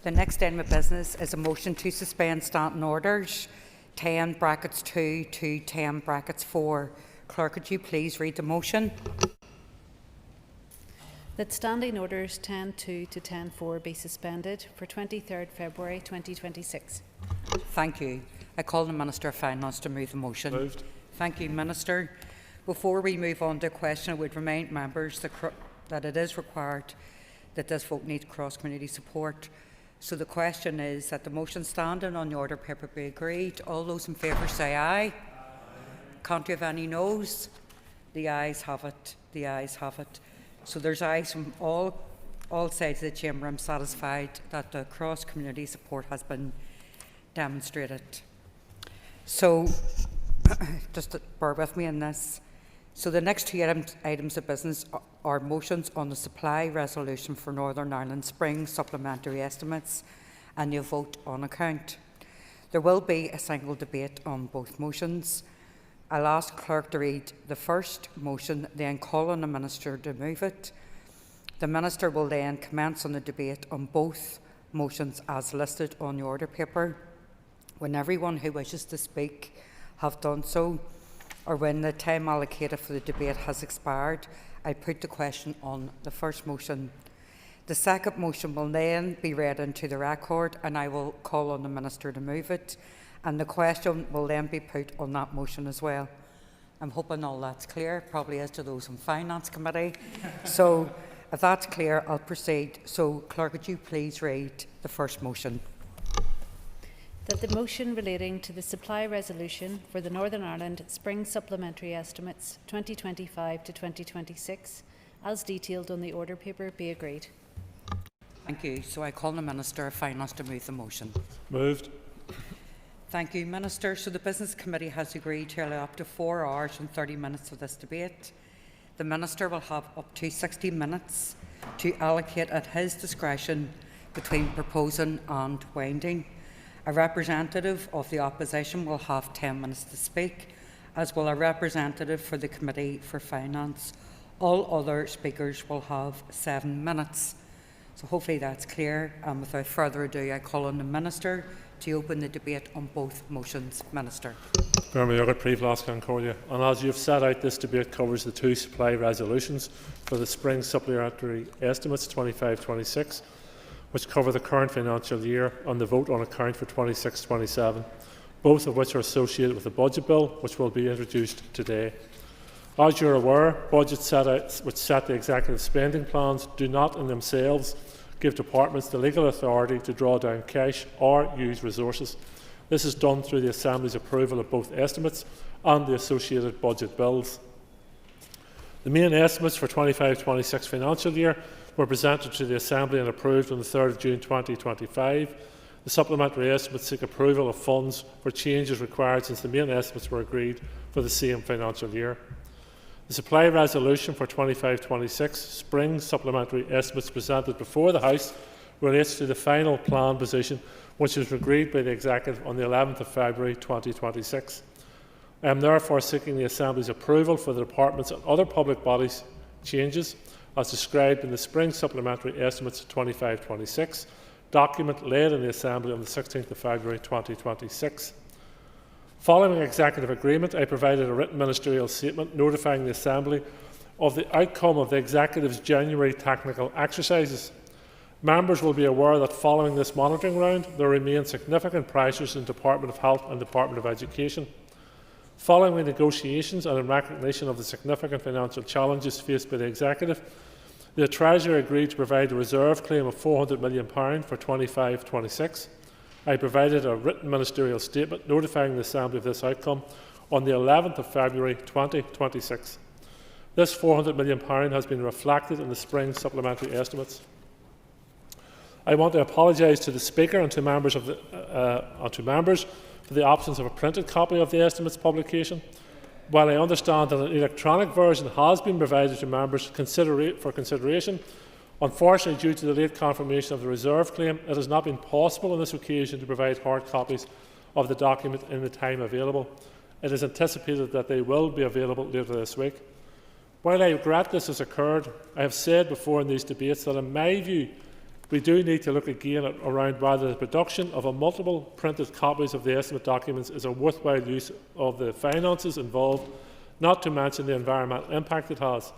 The next item of business is a motion to suspend standing orders 10(2) to 10(4). Clerk, could you please read the motion? That standing orders 10(2) to 10(4) be suspended for 23rd February 2026. Thank you. I call the Minister of Finance to move the motion. Moved. Thank you, Minister. Before we move on to a question, I would remind members that it is required that this vote needs cross-community support. So the question is that the motion standing on the order paper be agreed. All those in favour say aye. Can't you have any noes? The ayes have it. The ayes have it. So there's ayes from all sides of the chamber. I'm satisfied that the cross-community support has been demonstrated. So just bear with me on this. So the next two items of business are motions on the supply resolution for Northern Ireland Spring Supplementary Estimates and your vote on account. There will be a single debate on both motions. I'll ask Clerk to read the first motion, then call on the Minister to move it. The Minister will then commence on the debate on both motions as listed on the order paper. When everyone who wishes to speak have done so, or when the time allocated for the debate has expired, I put the question on the first motion. The second motion will then be read into the record and I will call on the Minister to move it, and the question will then be put on that motion as well. I'm hoping all that's clear, probably as to those in Finance Committee. So if that's clear, I'll proceed. So Clerk, would you please read the first motion? That the motion relating to the supply resolution for the Northern Ireland Spring Supplementary Estimates 2025 to 2026, as detailed on the order paper, be agreed. Thank you. So I call the Minister of Finance to move the motion. Moved. Thank you, Minister. So the Business Committee has agreed to allow up to 4 hours and 30 minutes of this debate. The Minister will have up to 60 minutes to allocate at his discretion between proposing and winding. A representative of the opposition will have 10 minutes to speak, as will a representative for the Committee for Finance. All other speakers will have 7 minutes. So hopefully that's clear. And without further ado, I call on the Minister to open the debate on both motions. Minister. And as you have set out, this debate covers the two supply resolutions for the Spring Supplementary Estimates 25-26, which cover the current financial year, and the vote on account for 26-27, both of which are associated with the budget bill, which will be introduced today. As you are aware, budgets which set the executive spending plans do not in themselves give departments the legal authority to draw down cash or use resources. This is done through the Assembly's approval of both estimates and the associated budget bills. The main estimates for 25-26 financial year were presented to the Assembly and approved on the 3rd of June 2025. The supplementary estimates seek approval of funds for changes required since the main estimates were agreed for the same financial year. The supply resolution for 25-26 spring supplementary estimates presented before the House relates to the final plan position, which was agreed by the Executive on the 11th of February 2026. I am therefore seeking the Assembly's approval for the departments and other public bodies changes as described in the Spring Supplementary Estimates 25-26 document laid in the Assembly on the 16th of February 2026. Following executive agreement, I provided a written ministerial statement notifying the Assembly of the outcome of the Executive's January technical exercises. Members will be aware that following this monitoring round, there remain significant pressures in the Department of Health and Department of Education. Following the negotiations and in recognition of the significant financial challenges faced by the Executive, the Treasury agreed to provide a reserve claim of £400 million for 25-26. I provided a written ministerial statement notifying the Assembly of this outcome on the 11th of February 2026. This £400 million has been reflected in the spring supplementary estimates. I want to apologise to the Speaker and to members for the absence of a printed copy of the estimates publication. While I understand that an electronic version has been provided to members for consideration, unfortunately, due to the late confirmation of the reserve claim, it has not been possible on this occasion to provide hard copies of the document in the time available. It is anticipated that they will be available later this week. While I regret this has occurred, I have said before in these debates that in my view, we do need to look again around whether the production of a multiple printed copies of the estimate documents is a worthwhile use of the finances involved, not to mention the environmental impact it has.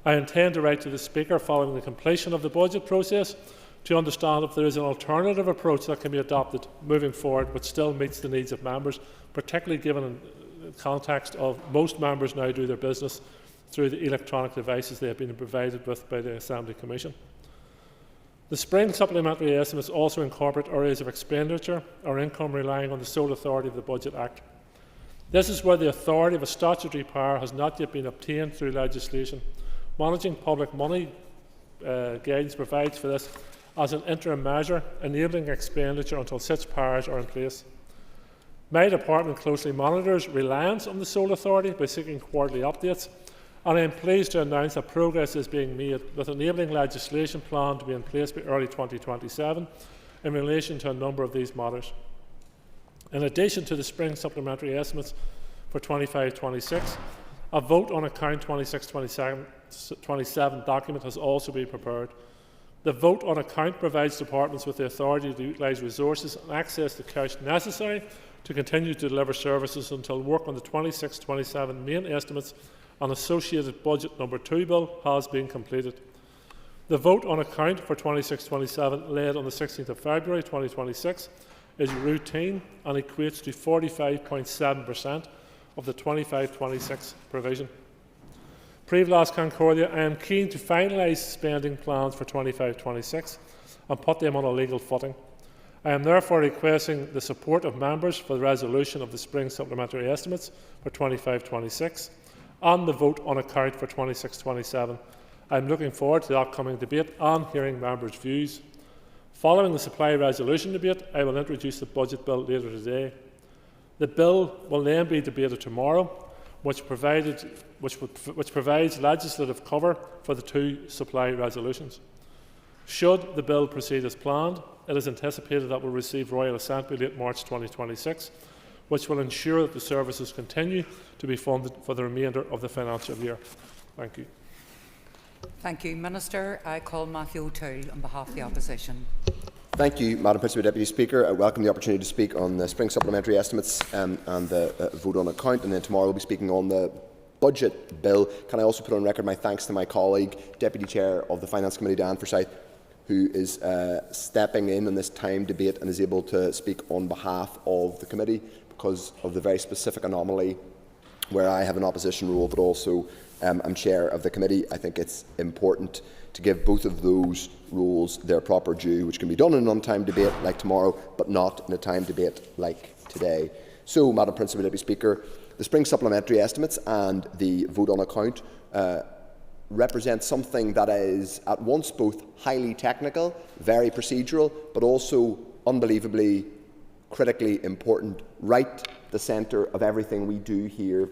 I intend to write to the Speaker following the completion of the budget process to understand if there is an alternative approach that can be adopted moving forward which still meets the needs of members, particularly given the context of most members now do their business through the electronic devices they have been provided with by the Assembly Commission. The spring supplementary estimates also incorporate areas of expenditure or income relying on the sole authority of the Budget Act. This is where the authority of a statutory power has not yet been obtained through legislation. Managing public money guidance provides for this as an interim measure, enabling expenditure until such powers are in place. My department closely monitors reliance on the sole authority by seeking quarterly updates, and I am pleased to announce that progress is being made with enabling legislation planned to be in place by early 2027 in relation to a number of these matters. In addition to the spring supplementary estimates for 25-26, a vote on account 26-27 document has also been prepared. The vote on account provides departments with the authority to utilise resources and access the cash necessary to continue to deliver services until work on the 26-27 main estimates and associated budget number 2 bill has been completed. The vote on account for 26-27 laid on the 16th of February 2026 is routine and equates to 45.7% of the 25-26 provision. Pre-Vlas Concordia, I am keen to finalise spending plans for 25-26 and put them on a legal footing. I am therefore requesting the support of members for the resolution of the spring supplementary estimates for 25-26 and the vote on account for 26-27. I am looking forward to the upcoming debate and hearing members' views. Following the supply resolution debate, I will introduce the budget bill later today. The bill will then be debated tomorrow, which provides legislative cover for the 2 supply resolutions. Should the bill proceed as planned, it is anticipated that it will receive Royal Assent by late March 2026, which will ensure that the services continue to be funded for the remainder of the financial year. Thank you. Thank you. Minister, I call Matthew O'Toole on behalf of the Opposition. Thank you, Madam Principal Deputy Speaker. I welcome the opportunity to speak on the spring supplementary estimates and the vote on account, and then tomorrow we'll be speaking on the budget bill. Can I also put on record my thanks to my colleague, Deputy Chair of the Finance Committee, Dan Forsyth, who is stepping in this time debate and is able to speak on behalf of the committee because of the very specific anomaly where I have an opposition role but also I'm chair of the committee. I think it's important to give both of those roles their proper due, which can be done in an on-time debate like tomorrow, but not in a time debate like today. So, Madam Principal Deputy Speaker, the spring supplementary estimates and the vote on account represent something that is at once both highly technical, very procedural, but also unbelievably critically important, right the centre of everything we do here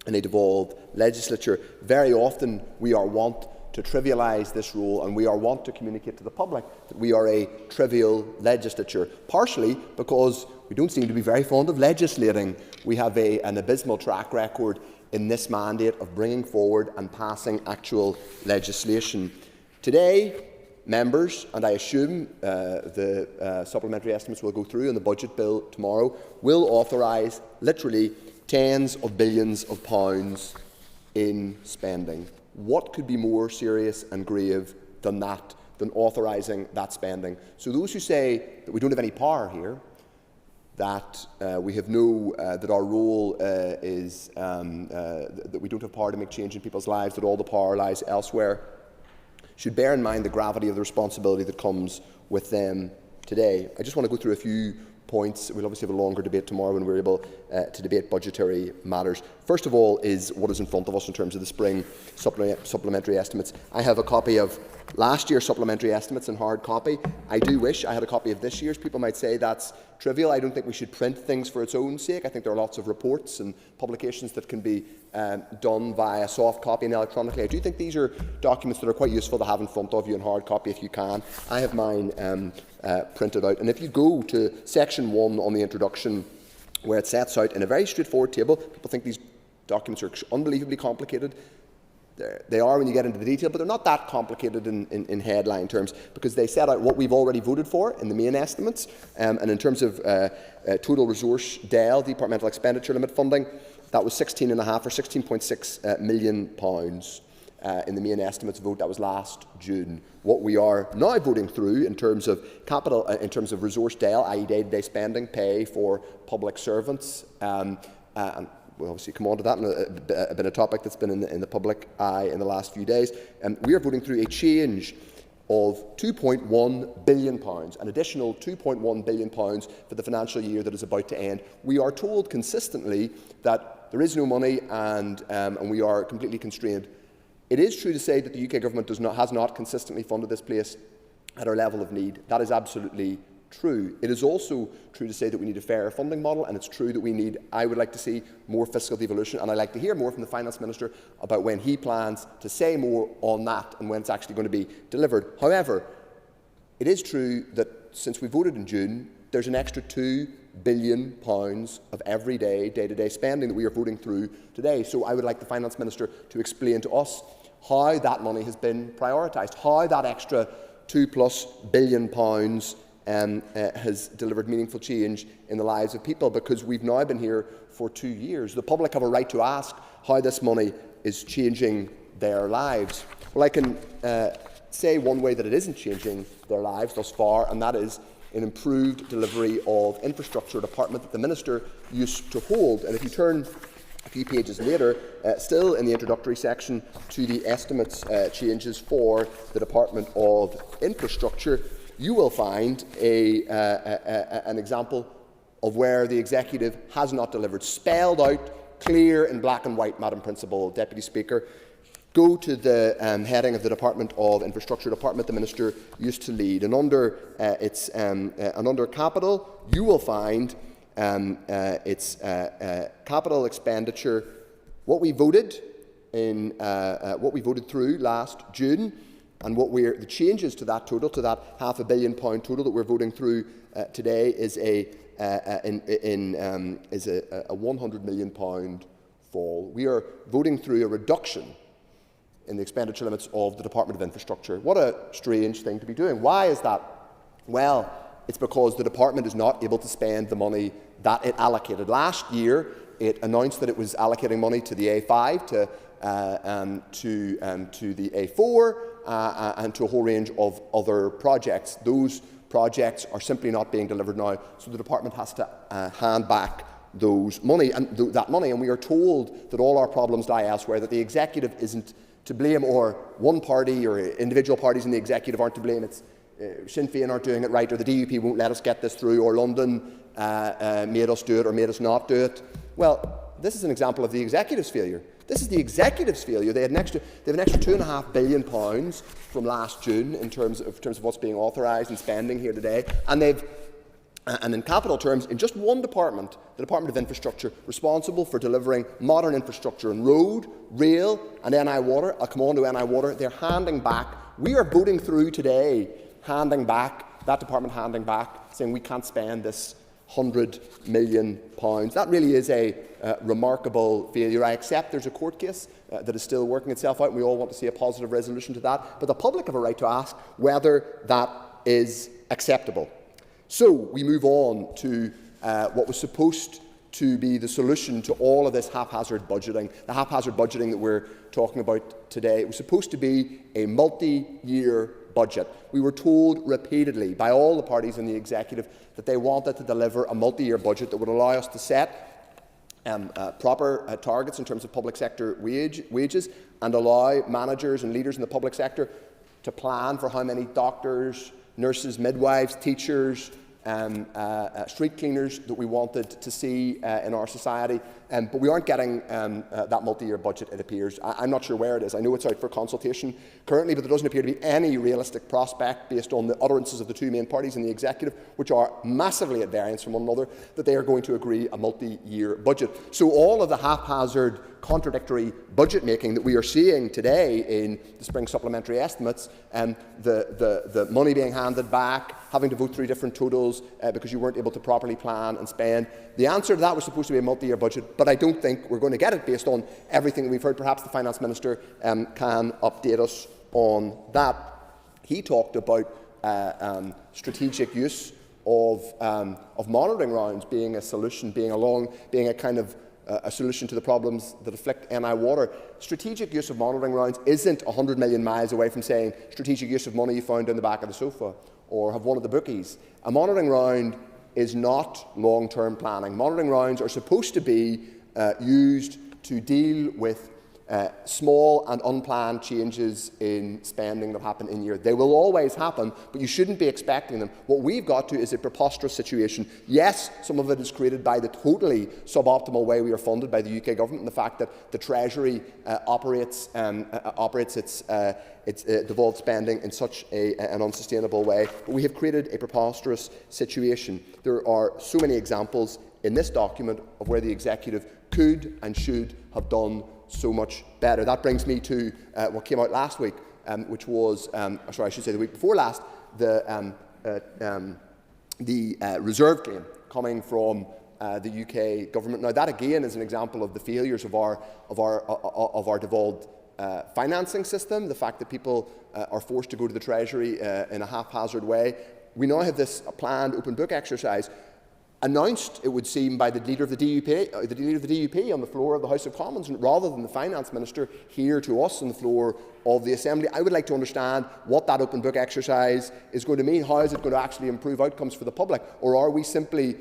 in a devolved legislature. Very often we are wont to trivialise this role, and we are wont to communicate to the public that we are a trivial legislature, partially because we don't seem to be very fond of legislating. We have an abysmal track record in this mandate of bringing forward and passing actual legislation. Today, members, and I assume the supplementary estimates will go through and the budget bill tomorrow, will authorise literally tens of billions of pounds in spending. What could be more serious and grave than that, than authorising that spending? So those who say that we don't have any power here, that we have that our role is that we don't have power to make change in people's lives, that all the power lies elsewhere, should bear in mind the gravity of the responsibility that comes with them today. I just want to go through a few points. We'll obviously have a longer debate tomorrow when we're able to debate budgetary matters. First of all is what is in front of us in terms of the spring supplementary estimates. I have a copy of last year's supplementary estimates in hard copy. I do wish I had a copy of this year's. People might say that's trivial. I don't think we should print things for its own sake. I think there are lots of reports and publications that can be done via soft copy and electronically. I do think these are documents that are quite useful to have in front of you in hard copy if you can. I have mine printed out. And if you go to section 1 on the introduction, where it sets out in a very straightforward table, people think these documents are unbelievably complicated. they are when you get into the detail, but they're not that complicated in headline terms, because they set out what we've already voted for in the main estimates, and in terms of total resource DEL, departmental expenditure limit funding, that was 16.5 or 16.6 million pounds in the main estimates vote. That was last June. What we are now voting through in terms of capital, in terms of resource DEL, i.e. day-to-day spending, pay for public servants, and we'll obviously come on to that, and been a topic that's been in the public eye in the last few days. We are voting through a change of £2.1 billion, an additional £2.1 billion for the financial year that is about to end. We are told consistently that there is no money and we are completely constrained. It is true to say that the UK government has not consistently funded this place at our level of need. That is absolutely true. It is also true to say that we need a fairer funding model, and it's true that we need, I would like to see, more fiscal devolution, and I'd like to hear more from the Finance Minister about when he plans to say more on that and when it's actually going to be delivered. However, it is true that since we voted in June, there's an extra £2 billion of everyday, day-to-day spending that we are voting through today. So I would like the Finance Minister to explain to us how that money has been prioritised, how that extra £2+ billion has delivered meaningful change in the lives of people, because we've now been here for 2 years. The public have a right to ask how this money is changing their lives. Well, I can say one way that it isn't changing their lives thus far, and that is an improved delivery of infrastructure, a department that the Minister used to hold. And if you turn a few pages later, still in the introductory section, to the estimates changes for the Department of Infrastructure, you will find an example of where the Executive has not delivered, spelled out, clear in black and white, Madam Principal Deputy Speaker. Go to the heading of the Department of Infrastructure, department the Minister used to lead, and under under capital, you will find its capital expenditure. What we voted through last June, and the changes to that total, to that £500 million total that we're voting through today, is a £100 million fall. We are voting through a reduction in the expenditure limits of the Department of Infrastructure. What a strange thing to be doing. Why is that? Well, it's because the department is not able to spend the money that it allocated. Last year, it announced that it was allocating money to the A5, to the A4, and to a whole range of other projects. Those projects are simply not being delivered now, so the department has to hand back that money, and we are told that all our problems lie elsewhere, that the Executive isn't to blame, or one party or individual parties in the Executive aren't to blame. It's Sinn Féin aren't doing it right, or the DUP won't let us get this through, or London made us do it or made us not do it. Well, this is an example of the Executive's failure. This is the Executive's failure. They have an extra £2.5 billion from last June in terms of what's being authorised and spending here today, and in capital terms, in just one department, the Department of Infrastructure, responsible for delivering modern infrastructure in road, rail and NI Water. I'll come on to NI Water. They're handing back. We are voting through today, handing back, saying we can't spend this £100 million. That really is a remarkable failure. I accept there's a court case that is still working itself out, and we all want to see a positive resolution to that, but the public have a right to ask whether that is acceptable. So we move on to what was supposed to be the solution to all of this haphazard budgeting, the haphazard budgeting that we're talking about today. It was supposed to be a multi-year budget. We were told repeatedly by all the parties in the Executive that they wanted to deliver a multi-year budget that would allow us to set proper targets in terms of public sector wages, and allow managers and leaders in the public sector to plan for how many doctors, nurses, midwives, teachers, street cleaners that we wanted to see in our society. But we aren't getting that multi-year budget, it appears. I'm not sure where it is. I know it's out for consultation currently, but there doesn't appear to be any realistic prospect, based on the utterances of the two main parties in the Executive, which are massively at variance from one another, that they are going to agree a multi-year budget. So all of the haphazard contradictory budget making that we are seeing today in the spring supplementary estimates, the money being handed back, having to vote through different totals because you weren't able to properly plan and spend. The answer to that was supposed to be a multi-year budget, but I don't think we're going to get it based on everything that we've heard. Perhaps the Finance Minister can update us on that. He talked about strategic use of monitoring rounds being a solution, being a kind of a solution to the problems that afflict NI water. Strategic use of monitoring rounds isn't 100 million miles away from saying strategic use of money you found in the back of the sofa or have one of the bookies. A monitoring round is not long-term planning. Monitoring rounds are supposed to be used to deal with small and unplanned changes in spending that happen in year. They will always happen, but you shouldn't be expecting them. What we've got to is a preposterous situation. Yes, some of it is created by the totally suboptimal way we are funded by the UK government and the fact that the Treasury operates its devolved spending in such an unsustainable way. But we have created a preposterous situation. There are so many examples in this document of where the executive could and should have done so much better. That brings me to what came out last week, which was, sorry, I should say the week before last, the reserve claim coming from the UK government. Now, that again is an example of the failures of our devolved financing system. The fact that people are forced to go to the Treasury in a haphazard way. We now have this planned open book exercise, announced, it would seem, by the leader of the DUP on the floor of the House of Commons, rather than the Finance Minister here to us on the floor of the Assembly. I would like to understand what that open book exercise is going to mean. How is it going to actually improve outcomes for the public? Or are we simply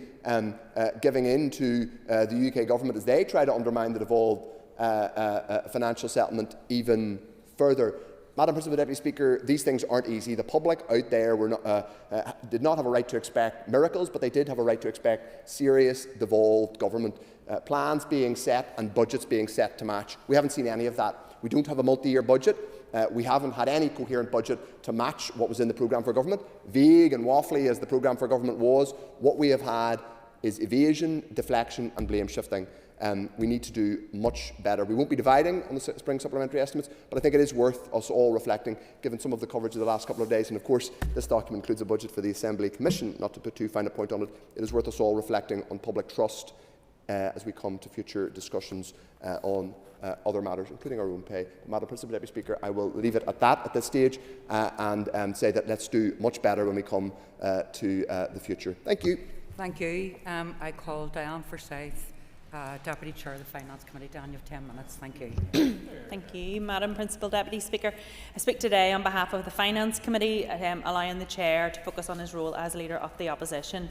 giving in to the UK government as they try to undermine the devolved financial settlement even further? Madam Principal Deputy Speaker, these things aren't easy. The public out there did not have a right to expect miracles, but they did have a right to expect serious devolved government plans being set and budgets being set to match. We haven't seen any of that. We don't have a multi-year budget. We haven't had any coherent budget to match what was in the programme for government. Vague and waffly as the programme for government was, what we have had is evasion, deflection and blame shifting. We need to do much better. We won't be dividing on the spring supplementary estimates, but I think it is worth us all reflecting, given some of the coverage of the last couple of days. And of course, this document includes a budget for the Assembly Commission, not to put too fine a point on it. It is worth us all reflecting on public trust as we come to future discussions on other matters, including our own pay. Madam Principal Deputy Speaker, I will leave it at that at this stage and say that let's do much better when we come to the future. Thank you. Thank you. I call Diane Forsyth, Deputy Chair of the Finance Committee. Dan, you have 10 minutes. Thank you. Thank you, Madam Principal Deputy Speaker. I speak today on behalf of the Finance Committee, allowing the Chair to focus on his role as Leader of the Opposition.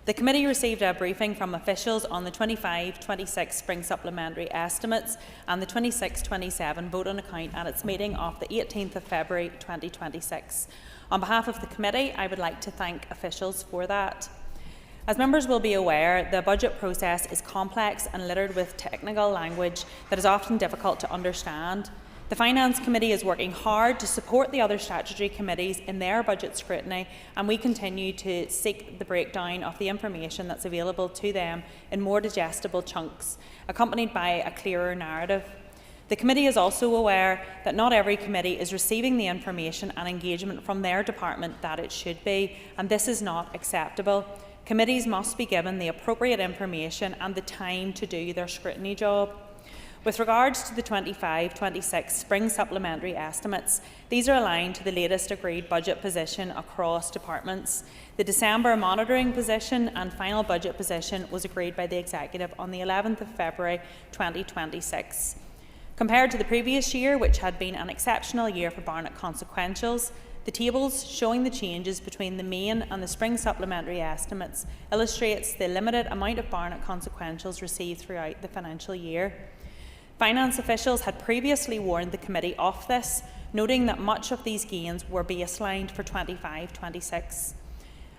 The committee received a briefing from officials on the 25-26 spring supplementary estimates and the 26-27 vote on account at its meeting of the 18th of February 2026. On behalf of the committee, I would like to thank officials for that. As members will be aware, the budget process is complex and littered with technical language that is often difficult to understand. The Finance Committee is working hard to support the other statutory committees in their budget scrutiny, and we continue to seek the breakdown of the information that's available to them in more digestible chunks, accompanied by a clearer narrative. The committee is also aware that not every committee is receiving the information and engagement from their department that it should be, and this is not acceptable. Committees must be given the appropriate information and the time to do their scrutiny job. With regards to the 25-26 spring supplementary estimates, these are aligned to the latest agreed budget position across departments. The December monitoring position and final budget position was agreed by the Executive on the 11th of February 2026. Compared to the previous year, which had been an exceptional year for Barnett consequentials, the tables showing the changes between the main and the spring supplementary estimates illustrates the limited amount of Barnett consequentials received throughout the financial year. Finance officials had previously warned the committee of this, noting that much of these gains were baselined for 25-26.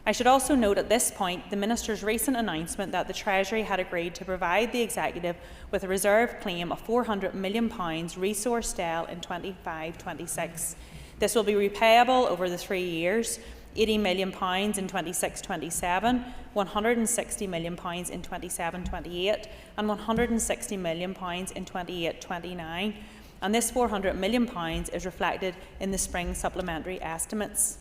I should also note at this point the Minister's recent announcement that the Treasury had agreed to provide the Executive with a reserve claim of £400 million resource DEL in 25-26. This will be repayable over the 3 years. £80 million in 26-27, £160 million in 27-28 and £160 million in 28-29. And this £400 million is reflected in the spring supplementary estimates.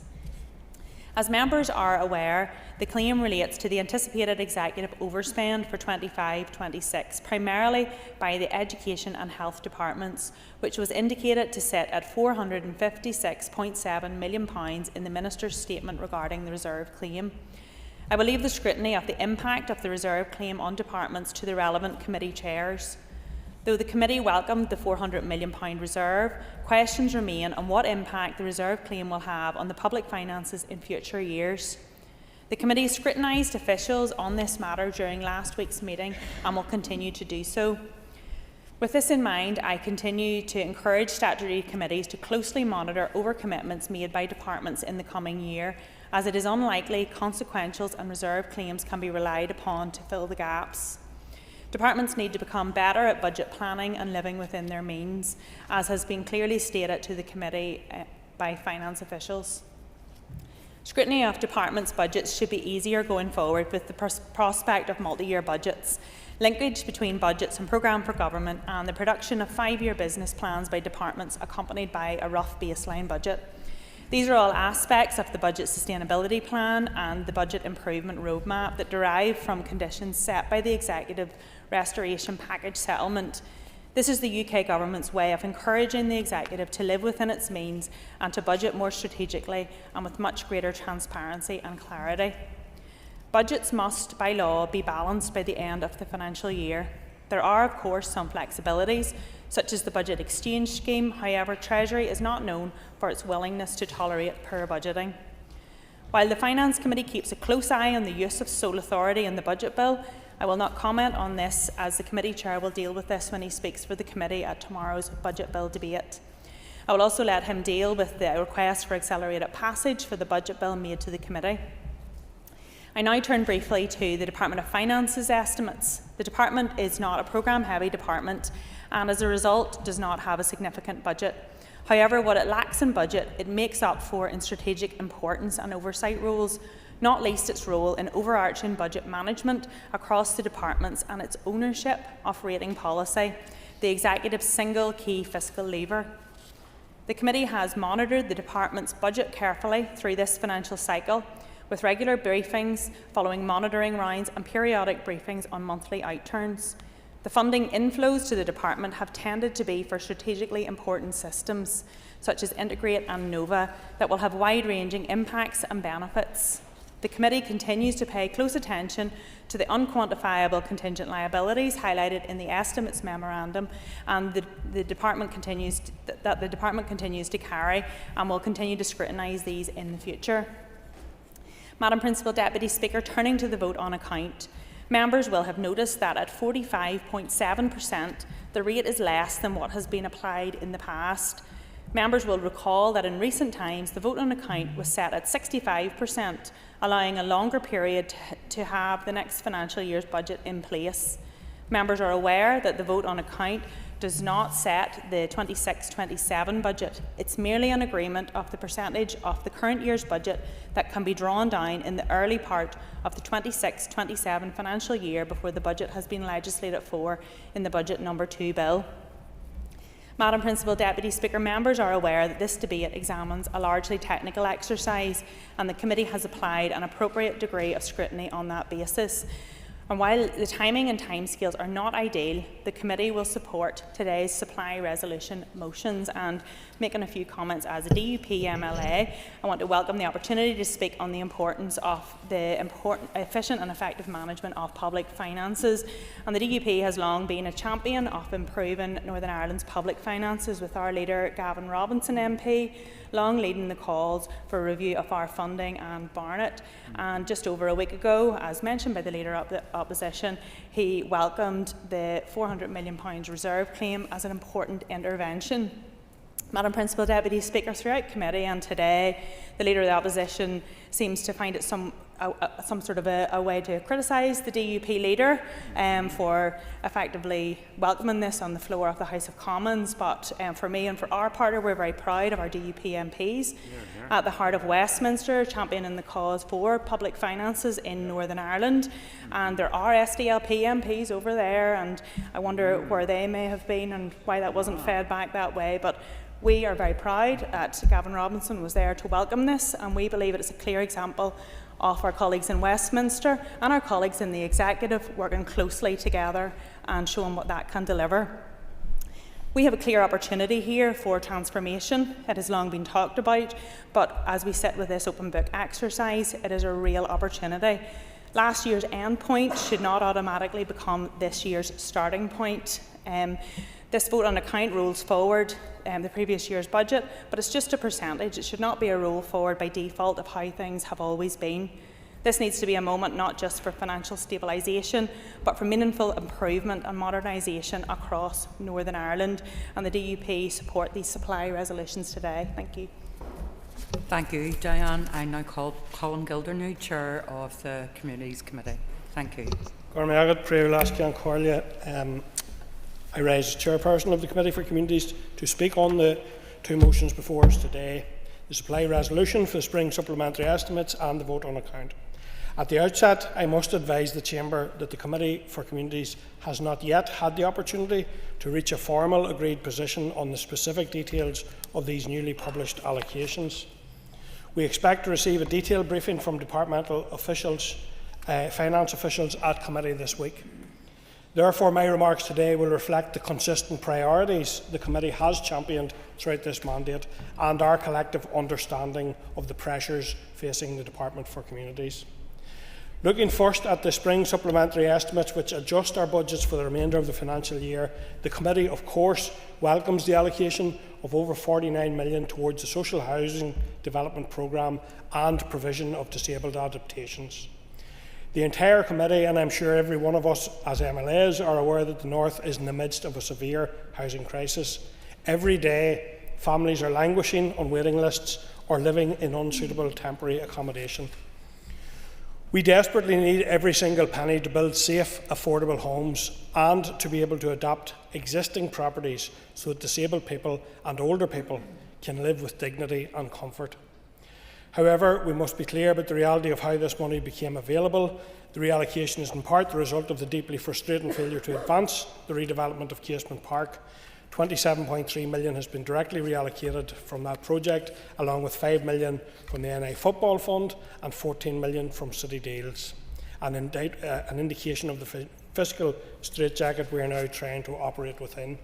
As members are aware, the claim relates to the anticipated executive overspend for 25-26, primarily by the Education and Health departments, which was indicated to sit at £456.7 million in the Minister's statement regarding the reserve claim. I will leave the scrutiny of the impact of the reserve claim on departments to the relevant committee chairs. Though the committee welcomed the £400 million reserve, questions remain on what impact the reserve claim will have on the public finances in future years. The committee scrutinised officials on this matter during last week's meeting and will continue to do so. With this in mind, I continue to encourage statutory committees to closely monitor overcommitments made by departments in the coming year, as it is unlikely consequentials and reserve claims can be relied upon to fill the gaps. Departments need to become better at budget planning and living within their means, as has been clearly stated to the committee by finance officials. Scrutiny of departments' budgets should be easier going forward with the prospect of multi-year budgets, linkage between budgets and programme for government, and the production of 5-year business plans by departments accompanied by a rough baseline budget. These are all aspects of the Budget Sustainability Plan and the Budget Improvement Roadmap that derive from conditions set by the Executive Restoration Package settlement. This is the UK Government's way of encouraging the Executive to live within its means and to budget more strategically and with much greater transparency and clarity. Budgets must, by law, be balanced by the end of the financial year. There are, of course, some flexibilities, such as the budget exchange scheme. However, Treasury is not known for its willingness to tolerate poor budgeting. While the Finance Committee keeps a close eye on the use of sole authority in the budget bill, I will not comment on this, as the committee chair will deal with this when he speaks for the committee at tomorrow's budget bill debate. I will also let him deal with the request for accelerated passage for the budget bill made to the committee. I now turn briefly to the Department of Finance's estimates. The department is not a programme-heavy department and as a result does not have a significant budget. However, what it lacks in budget, it makes up for in strategic importance and oversight roles, not least its role in overarching budget management across the departments and its ownership of rating policy, the Executive's single key fiscal lever. The committee has monitored the department's budget carefully through this financial cycle, with regular briefings following monitoring rounds and periodic briefings on monthly outturns. The funding inflows to the department have tended to be for strategically important systems, such as Integrate and Nova, that will have wide-ranging impacts and benefits. The committee continues to pay close attention to the unquantifiable contingent liabilities highlighted in the estimates memorandum, and the department continues to carry and will continue to scrutinise these in the future. Madam Principal Deputy Speaker, turning to the vote on account, members will have noticed that at 45.7%, the rate is less than what has been applied in the past. Members will recall that in recent times, the vote on account was set at 65%, allowing a longer period to have the next financial year's budget in place. Members are aware that the vote on account does not set the 26-27 budget. It's merely an agreement of the percentage of the current year's budget that can be drawn down in the early part of the 26-27 financial year before the budget has been legislated for in the Budget No. 2 bill. Madam Principal Deputy Speaker, members are aware that this debate examines a largely technical exercise, and the committee has applied an appropriate degree of scrutiny on that basis. And while the timing and timescales are not ideal, the committee will support today's supply resolution motions. And making a few comments as a DUP MLA, I want to welcome the opportunity to speak on the importance of efficient and effective management of public finances. And the DUP has long been a champion of improving Northern Ireland's public finances, with our leader Gavin Robinson MP long leading the calls for a review of our funding and Barnett. And just over a week ago, as mentioned by the Leader of the Opposition, he welcomed the £400 million reserve claim as an important intervention. Madam Principal Deputy Speaker, throughout committee and today, the Leader of the Opposition seems to find it some sort of a way to criticise the DUP leader for effectively welcoming this on the floor of the House of Commons. But for me and for our party, we're very proud of our DUP MPs at the heart of Westminster, championing the cause for public finances in Northern Ireland. And there are SDLP MPs over there, and I wonder where they may have been and why that wasn't fed back that way. But we are very proud that Gavin Robinson was there to welcome this, and we believe it is a clear example of our colleagues in Westminster and our colleagues in the executive working closely together and showing what that can deliver. We have a clear opportunity here for transformation. It has long been talked about, but as we sit with this open book exercise, it is a real opportunity. Last year's end point should not automatically become this year's starting point. This vote on account rolls forward the previous year's budget, but it's just a percentage. It should not be a roll forward by default of how things have always been. This needs to be a moment not just for financial stabilisation, but for meaningful improvement and modernisation across Northern Ireland, and the DUP support these supply resolutions today. Thank you. Thank you, Diane. I now call Colin Gildernew, Chair of the Communities Committee. Thank you. I rise as chairperson of the Committee for Communities to speak on the two motions before us today, the supply resolution for the spring supplementary estimates and the vote on account. At the outset, I must advise the Chamber that the Committee for Communities has not yet had the opportunity to reach a formal agreed position on the specific details of these newly published allocations. We expect to receive a detailed briefing from departmental officials, finance officials at Committee this week. Therefore, my remarks today will reflect the consistent priorities the Committee has championed throughout this mandate and our collective understanding of the pressures facing the Department for Communities. Looking first at the spring supplementary estimates, which adjust our budgets for the remainder of the financial year, the Committee, of course, welcomes the allocation of over £49 million towards the social housing development programme and provision of disabled adaptations. The entire Committee, and I'm sure every one of us as MLAs, are aware that the North is in the midst of a severe housing crisis. Every day, families are languishing on waiting lists or living in unsuitable temporary accommodation. We desperately need every single penny to build safe, affordable homes and to be able to adapt existing properties so that disabled people and older people can live with dignity and comfort. However, we must be clear about the reality of how this money became available. The reallocation is in part the result of the deeply frustrating failure to advance the redevelopment of Casement Park. £27.3 million has been directly reallocated from that project, along with £5 million from the NI Football Fund and £14 million from City Deals, an indication of the fiscal straitjacket we are now trying to operate within.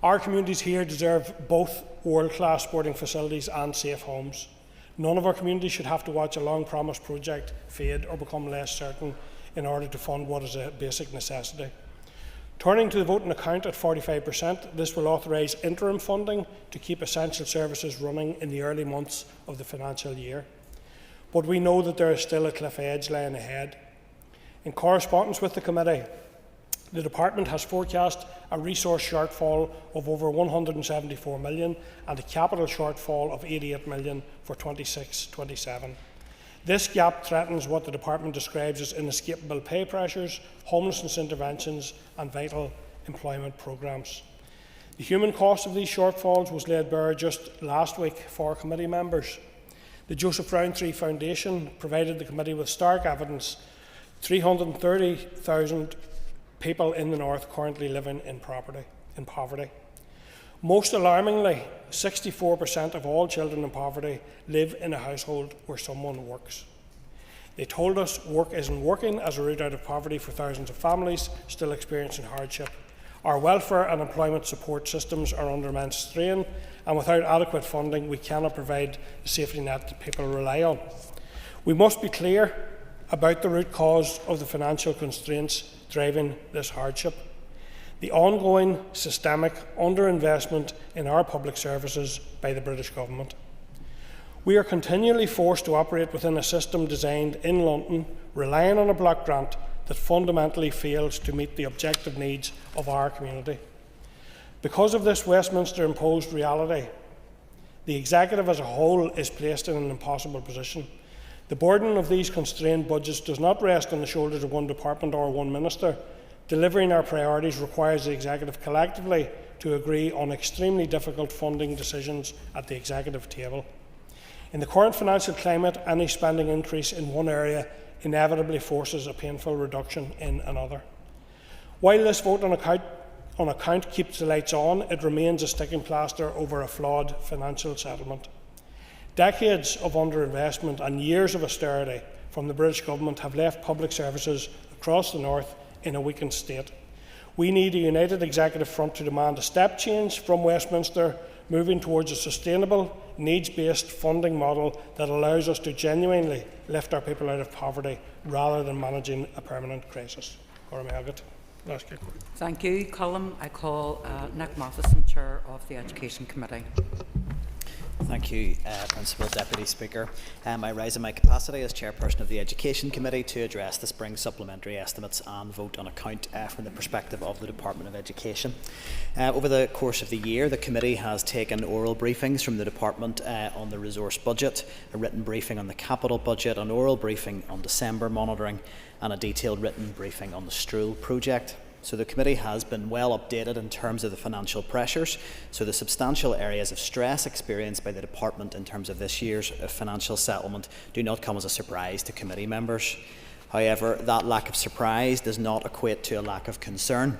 Our communities here deserve both world-class sporting facilities and safe homes. None of our communities should have to watch a long-promised project fade or become less certain in order to fund what is a basic necessity. Turning to the vote on account at 45%, this will authorise interim funding to keep essential services running in the early months of the financial year. But we know that there is still a cliff edge lying ahead. In correspondence with the Committee, the Department has forecast a resource shortfall of over £174 million and a capital shortfall of £88 million for 26-27. This gap threatens what the Department describes as inescapable pay pressures, homelessness interventions and vital employment programmes. The human cost of these shortfalls was laid bare just last week for Committee members. The Joseph Rowntree Foundation provided the Committee with stark evidence: 330,000 people in the North currently living in poverty. Most alarmingly, 64% of all children in poverty live in a household where someone works. They told us work isn't working as a route out of poverty for thousands of families still experiencing hardship. Our welfare and employment support systems are under immense strain, and without adequate funding, we cannot provide the safety net that people rely on. We must be clear about the root cause of the financial constraints driving this hardship: the ongoing systemic underinvestment in our public services by the British Government. We are continually forced to operate within a system designed in London, relying on a block grant that fundamentally fails to meet the objective needs of our community. Because of this Westminster-imposed reality, the Executive as a whole is placed in an impossible position. The burden of these constrained budgets does not rest on the shoulders of one department or one minister. Delivering our priorities requires the Executive collectively to agree on extremely difficult funding decisions at the Executive table. In the current financial climate, any spending increase in one area inevitably forces a painful reduction in another. While this vote on account keeps the lights on, it remains a sticking plaster over a flawed financial settlement. Decades of underinvestment and years of austerity from the British Government have left public services across the North in a weakened state. We need a united Executive front to demand a step change from Westminster, moving towards a sustainable, needs-based funding model that allows us to genuinely lift our people out of poverty rather than managing a permanent crisis. Thank you, Colin. I call Nick Matheson, Chair of the Education Committee. Thank you, Principal Deputy Speaker. I rise in my capacity as Chairperson of the Education Committee to address the spring supplementary estimates and vote on account from the perspective of the Department of Education. Over the course of the year, the Committee has taken oral briefings from the Department on the resource budget, a written briefing on the capital budget, an oral briefing on December monitoring, and a detailed written briefing on the Stroll project. So the Committee has been well updated in terms of the financial pressures, so the substantial areas of stress experienced by the Department in terms of this year's financial settlement do not come as a surprise to Committee members. However, that lack of surprise does not equate to a lack of concern,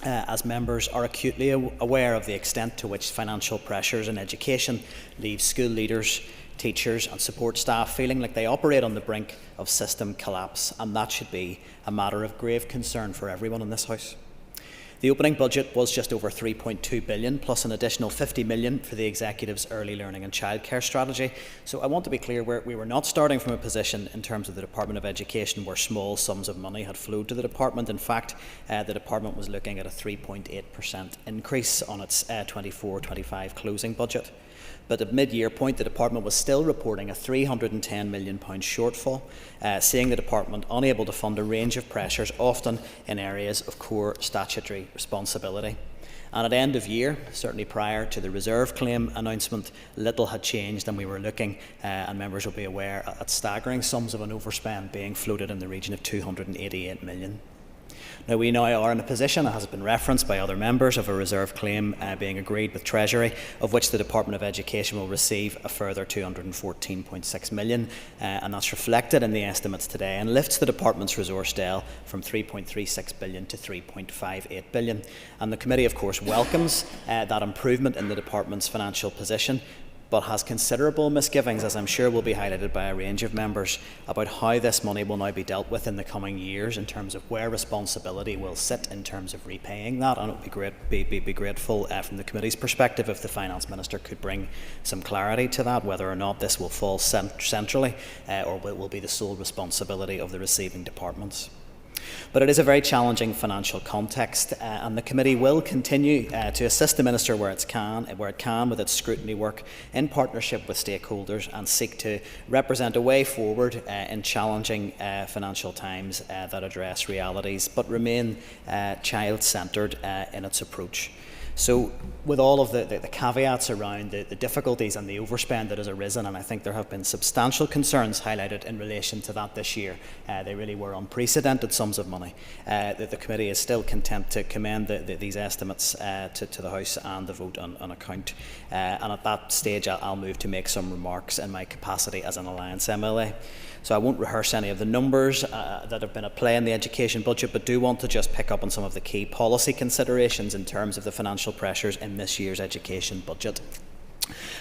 as members are acutely aware of the extent to which financial pressures in education leave school leaders, teachers and support staff feeling like they operate on the brink of system collapse, and that should be a matter of grave concern for everyone in this House. The opening budget was just over £3.2 billion, plus an additional £50 million for the Executive's early learning and childcare strategy. So I want to be clear, we were not starting from a position in terms of the Department of Education where small sums of money had flowed to the Department. In fact, the Department was looking at a 3.8% increase on its 24-25 closing budget. But at mid-year point, the Department was still reporting a £310 million shortfall, seeing the Department unable to fund a range of pressures, often in areas of core statutory responsibility. And at end of year, certainly prior to the reserve claim announcement, little had changed, and we were looking, and members will be aware, at staggering sums of an overspend being floated in the region of £288 million. Now, we now are in a position, as has been referenced by other members, of a reserve claim being agreed with Treasury, of which the Department of Education will receive a further £214.6 million, and that's reflected in the estimates today and lifts the Department's resource DEL from £3.36 billion to £3.58 billion. And the Committee, of course, welcomes that improvement in the Department's financial position, but has considerable misgivings, as I'm sure will be highlighted by a range of members, about how this money will now be dealt with in the coming years in terms of where responsibility will sit in terms of repaying that. And it would be grateful from the Committee's perspective if the Finance Minister could bring some clarity to that, whether or not this will fall centrally or will be the sole responsibility of the receiving departments. But it is a very challenging financial context, and the Committee will continue to assist the Minister where it can with its scrutiny work in partnership with stakeholders, and seek to represent a way forward in challenging financial times that address realities but remain child-centred in its approach. So with all of the caveats around the difficulties and the overspend that has arisen, and I think there have been substantial concerns highlighted in relation to that this year, they really were unprecedented sums of money, that the Committee is still content to commend these estimates to the House and the vote on account. And at that stage I'll move to make some remarks in my capacity as an Alliance MLA. So I won't rehearse any of the numbers that have been at play in the education budget, but do want to just pick up on some of the key policy considerations in terms of the financial pressures in this year's education budget.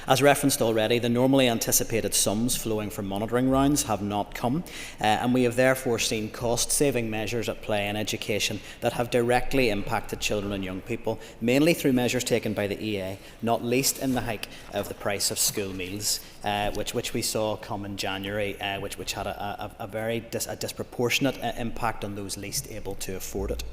As referenced already, the normally anticipated sums flowing from monitoring rounds have not come, and we have therefore seen cost-saving measures at play in education that have directly impacted children and young people, mainly through measures taken by the EA, not least in the hike of the price of school meals, which we saw come in January, which had a disproportionate impact on those least able to afford it.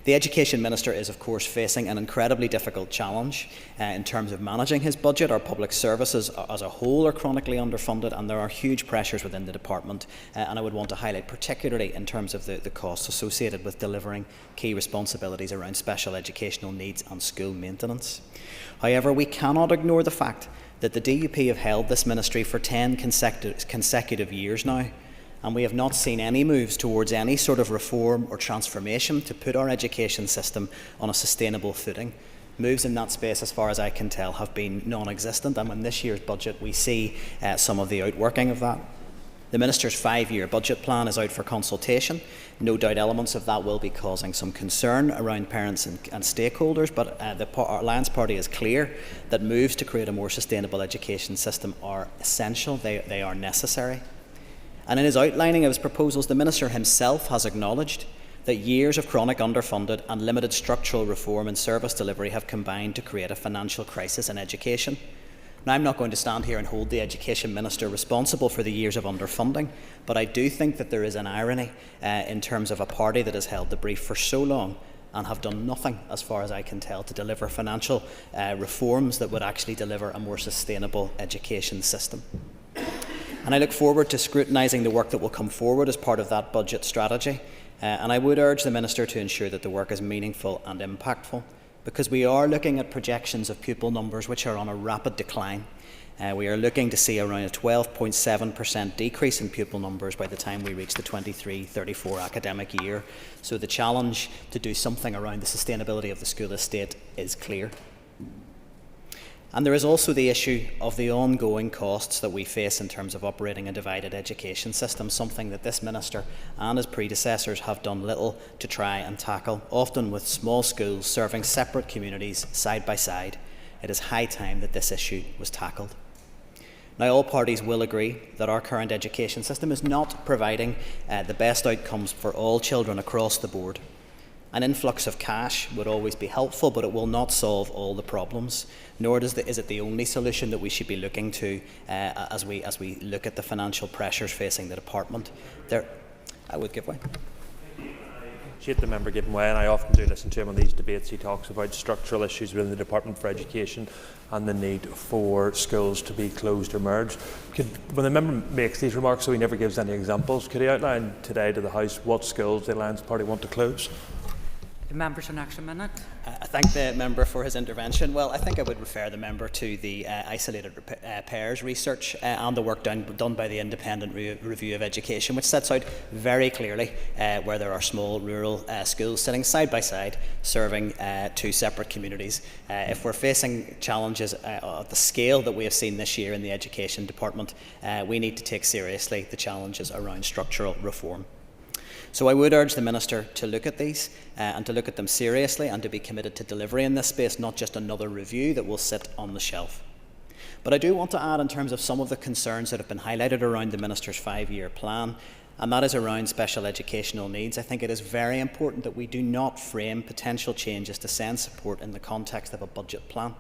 The Education Minister is, of course, facing an incredibly difficult challenge in terms of managing his budget. Our public services as a whole are chronically underfunded, and there are huge pressures within the department, and I would want to highlight particularly in terms of the costs associated with delivering key responsibilities around special educational needs and school maintenance. However, we cannot ignore the fact that the DUP have held this ministry for 10 consecutive years now, and we have not seen any moves towards any sort of reform or transformation to put our education system on a sustainable footing. Moves in that space, as far as I can tell, have been non-existent, and in this year's budget we see some of the outworking of that. The Minister's 5-year budget plan is out for consultation. No doubt elements of that will be causing some concern around parents and stakeholders, but the Alliance Party is clear that moves to create a more sustainable education system are essential, they are necessary. And in his outlining of his proposals, the Minister himself has acknowledged that years of chronic underfunded and limited structural reform and service delivery have combined to create a financial crisis in education. Now, I'm not going to stand here and hold the Education Minister responsible for the years of underfunding, but I do think that there is an irony in terms of a party that has held the brief for so long and have done nothing, as far as I can tell, to deliver financial reforms that would actually deliver a more sustainable education system. And I look forward to scrutinising the work that will come forward as part of that budget strategy. And I would urge the Minister to ensure that the work is meaningful and impactful, because we are looking at projections of pupil numbers which are on a rapid decline. We are looking to see around a 12.7% decrease in pupil numbers by the time we reach the 23-34 academic year. So the challenge to do something around the sustainability of the school estate is clear. And there is also the issue of the ongoing costs that we face in terms of operating a divided education system, something that this Minister and his predecessors have done little to try and tackle, often with small schools serving separate communities side by side. It is high time that this issue was tackled. Now, all parties will agree that our current education system is not providing the best outcomes for all children across the board. An influx of cash would always be helpful, but it will not solve all the problems, nor is it the only solution that we should be looking to as we look at the financial pressures facing the department. I would give way. I appreciate the member giving way, and I often do listen to him on these debates. He talks about structural issues within the Department for Education and the need for schools to be closed or merged. When the member makes these remarks, so he never gives any examples, could he outline today to the House what schools the Alliance Party want to close? The member's an extra minute. I thank the member for his intervention. Well, I think I would refer the member to the isolated pairs research and the work done by the Independent Review of Education, which sets out very clearly where there are small rural schools sitting side by side serving two separate communities. If we're facing challenges at the scale that we have seen this year in the Education Department, we need to take seriously the challenges around structural reform. So I would urge the Minister to look at these and to look at them seriously and to be committed to delivery in this space, not just another review that will sit on the shelf. But I do want to add in terms of some of the concerns that have been highlighted around the Minister's 5-year plan, and that is around special educational needs. I think it is very important that we do not frame potential changes to SEND support in the context of a budget plan.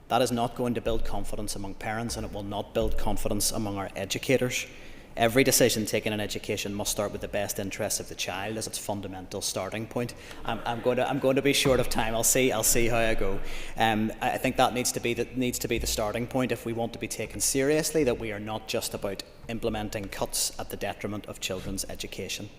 That is not going to build confidence among parents, and it will not build confidence among our educators. Every decision taken in education must start with the best interests of the child as its fundamental starting point. I'm going to be short of time. I'll see how I go. I think that needs to be the starting point if we want to be taken seriously. That we are not just about implementing cuts at the detriment of children's education.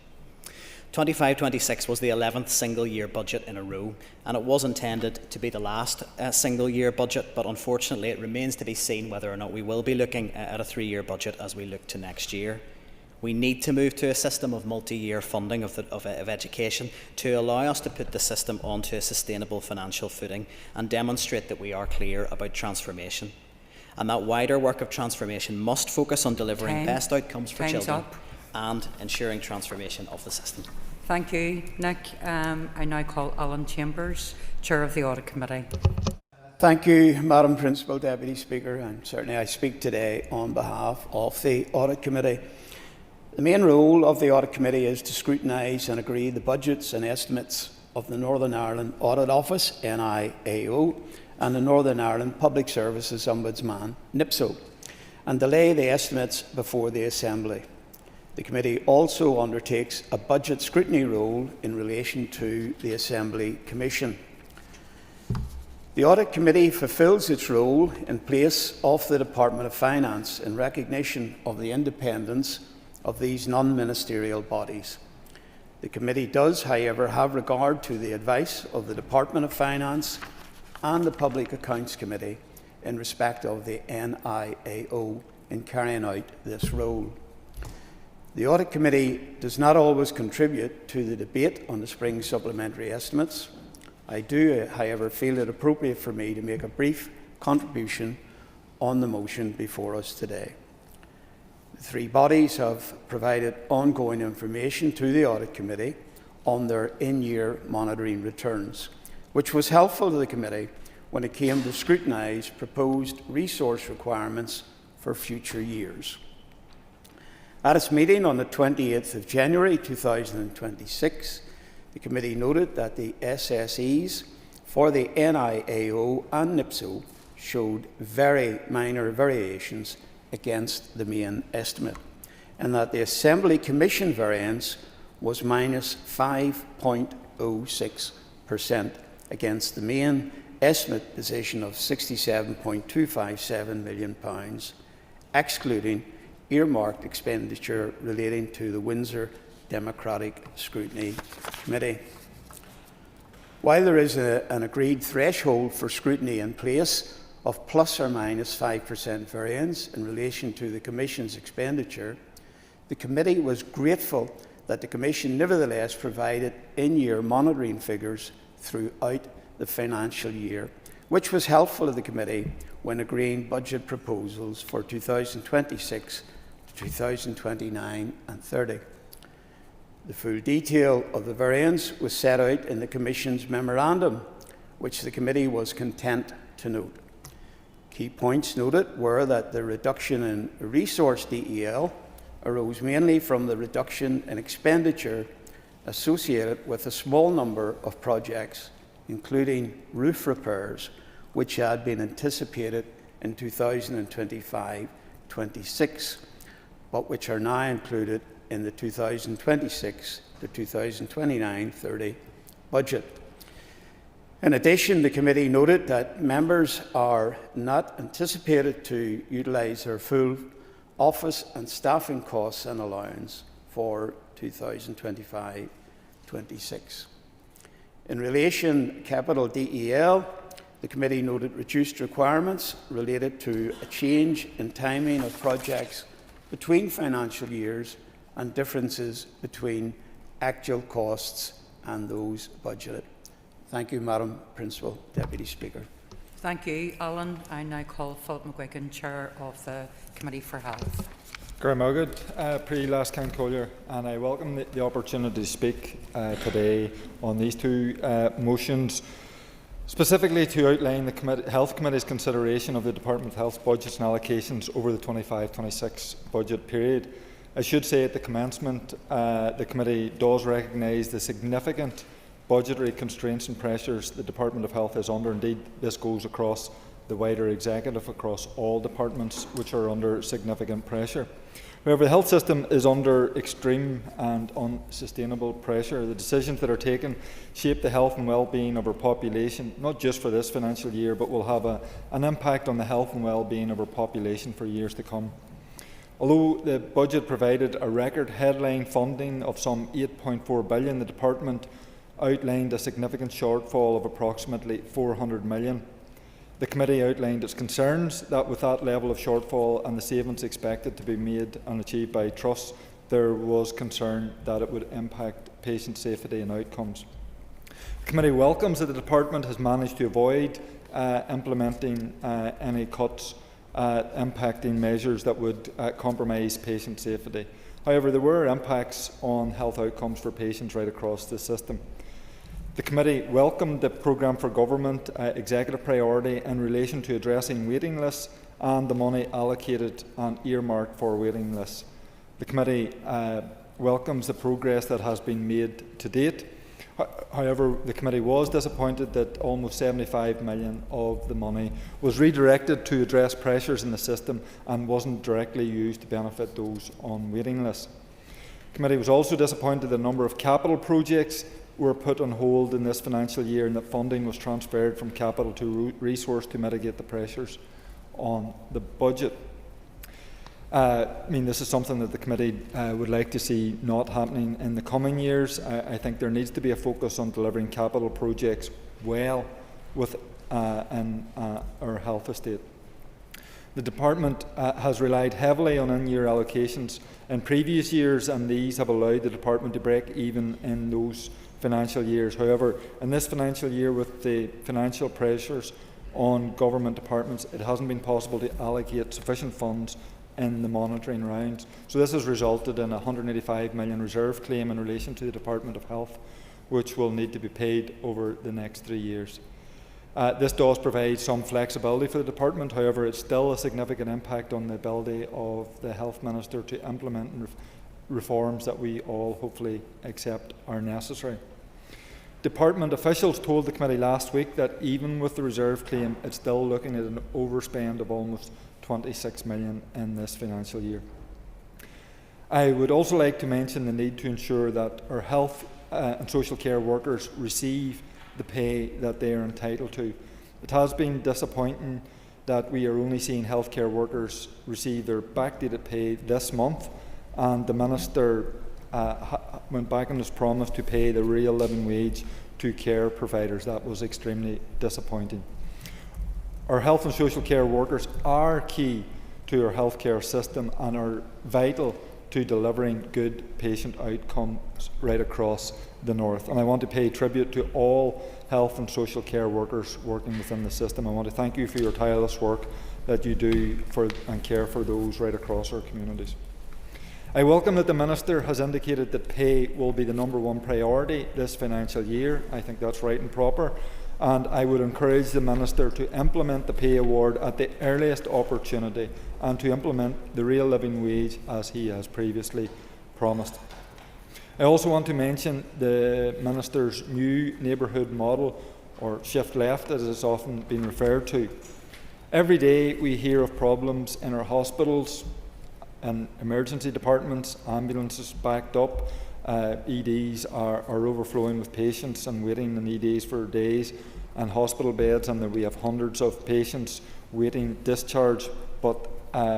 25-26 was the 11th single-year budget in a row, and it was intended to be the last single-year budget, but unfortunately it remains to be seen whether or not we will be looking at a 3-year budget as we look to next year. We need to move to a system of multi-year funding of education to allow us to put the system onto a sustainable financial footing and demonstrate that we are clear about transformation. And that wider work of transformation must focus on delivering best outcomes for children and ensuring transformation of the system. Thank you, Nick. I now call Alan Chambers, Chair of the Audit Committee. Thank you, Madam Principal Deputy Speaker, and certainly I speak today on behalf of the Audit Committee. The main role of the Audit Committee is to scrutinise and agree the budgets and estimates of the Northern Ireland Audit Office, NIAO, and the Northern Ireland Public Services Ombudsman, NIPSO, and to lay the estimates before the Assembly. The committee also undertakes a budget scrutiny role in relation to the Assembly Commission. The Audit Committee fulfils its role in place of the Department of Finance in recognition of the independence of these non-ministerial bodies. The committee does, however, have regard to the advice of the Department of Finance and the Public Accounts Committee in respect of the NIAO in carrying out this role. The Audit Committee does not always contribute to the debate on the spring supplementary estimates. I do, however, feel it appropriate for me to make a brief contribution on the motion before us today. The three bodies have provided ongoing information to the Audit Committee on their in-year monitoring returns, which was helpful to the committee when it came to scrutinise proposed resource requirements for future years. At its meeting on the 28th of January 2026, the committee noted that the SSEs for the NIAO and NIPSO showed very minor variations against the main estimate, and that the Assembly Commission variance was minus 5.06% against the main estimate position of £67.257 million, excluding earmarked expenditure relating to the Windsor Democratic Scrutiny Committee. While there is an agreed threshold for scrutiny in place of plus or minus 5% variance in relation to the Commission's expenditure, the committee was grateful that the Commission nevertheless provided in-year monitoring figures throughout the financial year, which was helpful to the committee when agreeing budget proposals for 2026 to 2029 and 30. The full detail of the variance was set out in the Commission's memorandum, which the committee was content to note. Key points noted were that the reduction in resource DEL arose mainly from the reduction in expenditure associated with a small number of projects, including roof repairs, which had been anticipated in 2025-26, but which are now included in the 2026 to 2029-30 budget. In addition, the committee noted that members are not anticipated to utilise their full office and staffing costs and allowance for 2025-26. In relation to capital DEL, the committee noted reduced requirements related to a change in timing of projects between financial years and differences between actual costs and those budgeted. Thank you, Madam Principal Deputy Speaker. Thank you, Alan. I now call Philip McGuigan, Chair of the Committee for Health. Gurmagad, pre-last Count Collier, and I welcome the opportunity to speak today on these two motions, specifically to outline the Health Committee's consideration of the Department of Health's budgets and allocations over the 25-26 budget period. I should say at the commencement, the committee does recognise the significant budgetary constraints and pressures the Department of Health is under. Indeed, this goes across the wider executive, across all departments which are under significant pressure. However, the health system is under extreme and unsustainable pressure. The decisions that are taken shape the health and well-being of our population, not just for this financial year, but will have an impact on the health and well-being of our population for years to come. Although the budget provided a record headline funding of some $8.4 billion, the Department outlined a significant shortfall of approximately $400 million. The committee outlined its concerns that with that level of shortfall and the savings expected to be made and achieved by trusts, there was concern that it would impact patient safety and outcomes. The committee welcomes that the Department has managed to avoid implementing any cuts impacting measures that would compromise patient safety. However, there were impacts on health outcomes for patients right across the system. The committee welcomed the programme for government executive priority in relation to addressing waiting lists and the money allocated and earmarked for waiting lists. The committee welcomes the progress that has been made to date. However, the committee was disappointed that almost $75 million of the money was redirected to address pressures in the system and wasn't directly used to benefit those on waiting lists. committee was also disappointed that a number of capital projects were put on hold in this financial year and that funding was transferred from capital to resource to mitigate the pressures on the budget. This is something that the committee would like to see not happening in the coming years. I think there needs to be a focus on delivering capital projects well within our health estate. The department has relied heavily on in-year allocations in previous years, and these have allowed the department to break even in those financial years. However, in this financial year, with the financial pressures on government departments, it hasn't been possible to allocate sufficient funds in the monitoring rounds. So this has resulted in a £185 million reserve claim in relation to the Department of Health, which will need to be paid over the next 3 years. This does provide some flexibility for the department. However, it's still a significant impact on the ability of the Health Minister to implement reforms that we all hopefully accept are necessary. Department officials told the committee last week that even with the reserve claim, it's still looking at an overspend of almost £26 million in this financial year. I would also like to mention the need to ensure that our health and social care workers receive the pay that they are entitled to. It has been disappointing that we are only seeing healthcare workers receive their backdated pay this month, and the Minister went back on his promise to pay the real living wage to care providers. That was extremely disappointing. Our health and social care workers are key to our healthcare system and are vital to delivering good patient outcomes right across the North. And I want to pay tribute to all health and social care workers working within the system. I want to thank you for your tireless work that you do and care for those right across our communities. I welcome that the Minister has indicated that pay will be the #1 priority this financial year. I think that's right and proper. And I would encourage the Minister to implement the pay award at the earliest opportunity and to implement the real living wage as he has previously promised. I also want to mention the Minister's new neighbourhood model, or shift left as it has often been referred to. Every day we hear of problems in our hospitals and emergency departments, ambulances backed up, EDs are overflowing with patients and waiting in EDs for days, and hospital beds, and that we have hundreds of patients waiting discharge but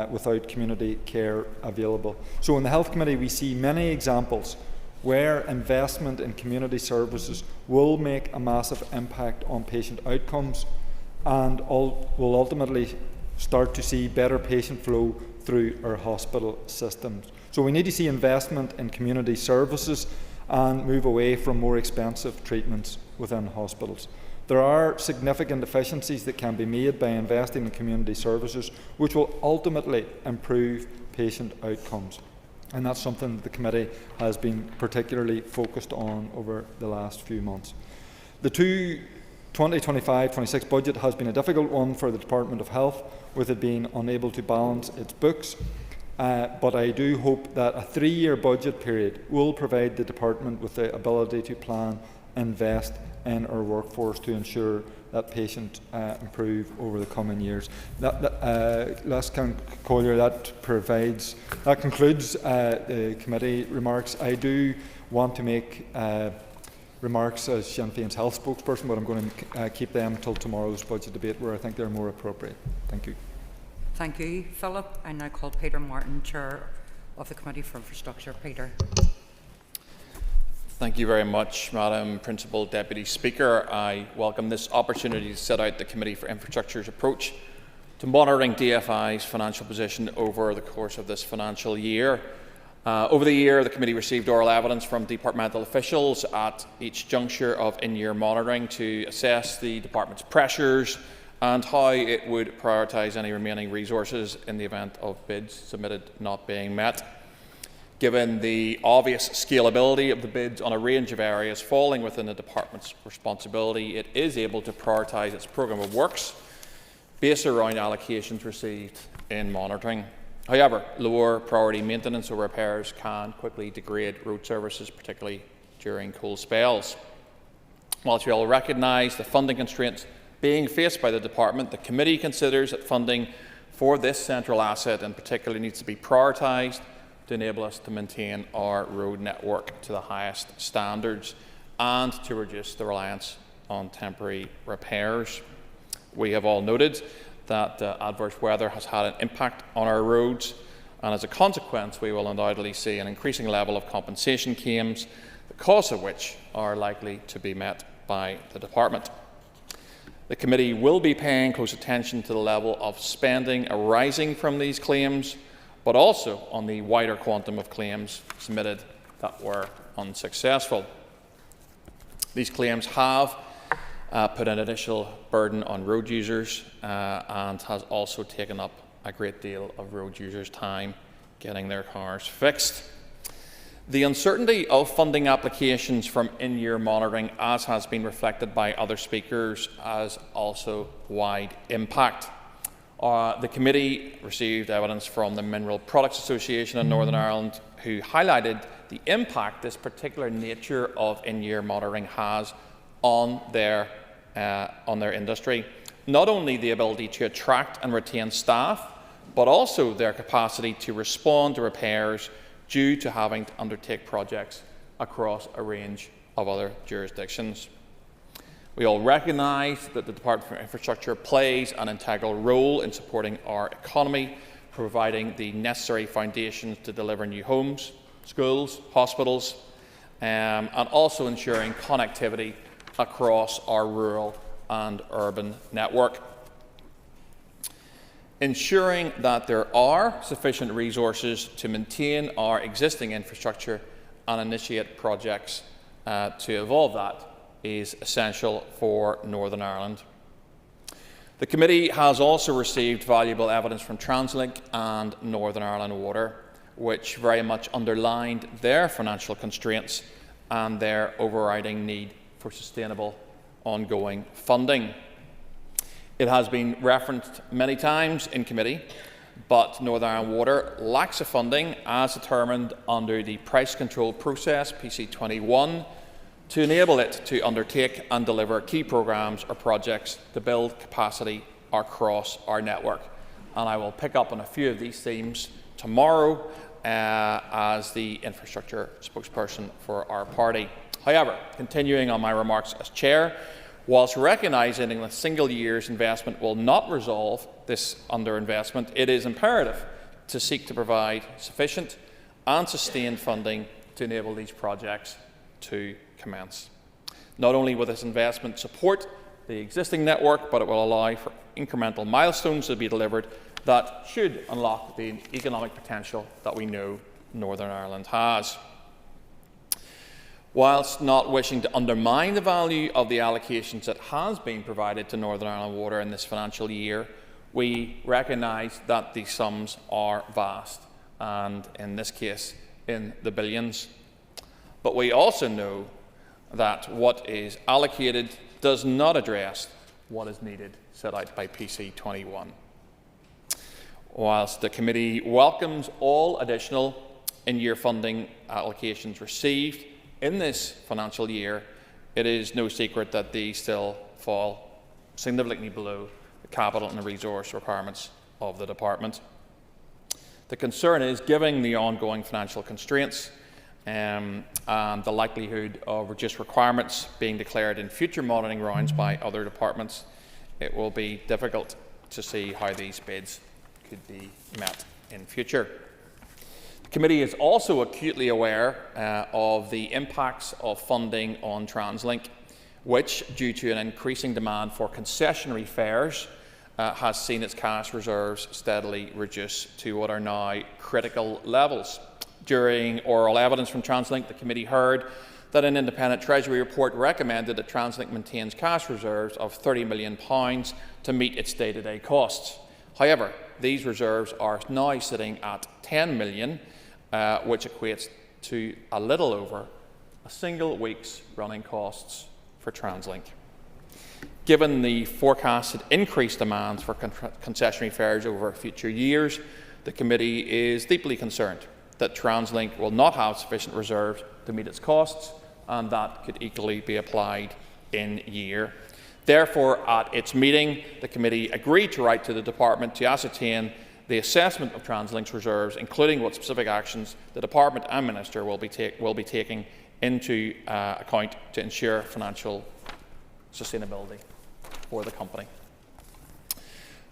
without community care available. So in the Health Committee we see many examples where investment in community services will make a massive impact on patient outcomes and will ultimately start to see better patient flow through our hospital systems. So we need to see investment in community services and move away from more expensive treatments within hospitals. There are significant efficiencies that can be made by investing in community services, which will ultimately improve patient outcomes. And that's something that the committee has been particularly focused on over the last few months. The 2025-26 budget has been a difficult one for the Department of Health, with it being unable to balance its books. But I do hope that a 3-year budget period will provide the department with the ability to plan, invest in our workforce to ensure that patients improve over the coming years. That concludes the committee remarks. I do want to make remarks as Sinn Féin's health spokesperson, but I'm going to keep them until tomorrow's budget debate, where I think they're more appropriate. Thank you. Thank you, Philip. I now call Peter Martin, Chair of the Committee for Infrastructure. Peter. Thank you very much, Madam Principal Deputy Speaker. I welcome this opportunity to set out the Committee for Infrastructure's approach to monitoring DFI's financial position over the course of this financial year. Over the year, the Committee received oral evidence from departmental officials at each juncture of in-year monitoring to assess the Department's pressures and how it would prioritise any remaining resources in the event of bids submitted not being met. Given the obvious scalability of the bids on a range of areas falling within the Department's responsibility, it is able to prioritise its programme of works based around allocations received in monitoring. However, lower priority maintenance or repairs can quickly degrade road services, particularly during cold spells. Whilst we all recognise the funding constraints being faced by the Department, the Committee considers that funding for this central asset in particular needs to be prioritised to enable us to maintain our road network to the highest standards and to reduce the reliance on temporary repairs. We have all noted that adverse weather has had an impact on our roads, and as a consequence we will undoubtedly see an increasing level of compensation claims, the costs of which are likely to be met by the Department. The Committee will be paying close attention to the level of spending arising from these claims, but also on the wider quantum of claims submitted that were unsuccessful. These claims have put an additional burden on road users and has also taken up a great deal of road users' time getting their cars fixed. The uncertainty of funding applications from in-year monitoring, as has been reflected by other speakers, has also wide impact. The Committee received evidence from the Mineral Products Association in Northern Ireland, who highlighted the impact this particular nature of in-year monitoring has on their industry. Not only the ability to attract and retain staff, but also their capacity to respond to repairs due to having to undertake projects across a range of other jurisdictions. We all recognise that the Department for Infrastructure plays an integral role in supporting our economy, providing the necessary foundations to deliver new homes, schools, hospitals, and also ensuring connectivity across our rural and urban network. Ensuring that there are sufficient resources to maintain our existing infrastructure and initiate projects to evolve that is essential for Northern Ireland. The Committee has also received valuable evidence from TransLink and Northern Ireland Water, which very much underlined their financial constraints and their overriding need for sustainable ongoing funding. It has been referenced many times in committee, but Northern Ireland Water lacks the funding as determined under the price control process, PC21, to enable it to undertake and deliver key programmes or projects to build capacity across our network. And I will pick up on a few of these themes tomorrow as the infrastructure spokesperson for our party. However, continuing on my remarks as Chair, whilst recognising that a single year's investment will not resolve this underinvestment, it is imperative to seek to provide sufficient and sustained funding to enable these projects to commence. Not only will this investment support the existing network, but it will allow for incremental milestones to be delivered that should unlock the economic potential that we know Northern Ireland has. Whilst not wishing to undermine the value of the allocations that has been provided to Northern Ireland Water in this financial year, we recognise that the sums are vast, and in this case, in the billions. But we also know that what is allocated does not address what is needed set out by PC21. Whilst the Committee welcomes all additional in-year funding allocations received in this financial year, it is no secret that these still fall significantly below the capital and the resource requirements of the Department. The concern is, given the ongoing financial constraints and the likelihood of reduced requirements being declared in future monitoring rounds by other departments, it will be difficult to see how these bids could be met in future. The Committee is also acutely aware of the impacts of funding on TransLink, which, due to an increasing demand for concessionary fares, has seen its cash reserves steadily reduce to what are now critical levels. During oral evidence from TransLink, the Committee heard that an independent Treasury report recommended that TransLink maintains cash reserves of £30 million to meet its day-to-day costs. However, these reserves are now sitting at £10 million, which equates to a little over a single week's running costs for TransLink. Given the forecasted increased demands for concessionary fares over future years, the Committee is deeply concerned that TransLink will not have sufficient reserves to meet its costs, and that could equally be applied in year. Therefore, at its meeting, the Committee agreed to write to the Department to ascertain the assessment of TransLink's reserves, including what specific actions the Department and Minister will be taking into account to ensure financial sustainability for the company.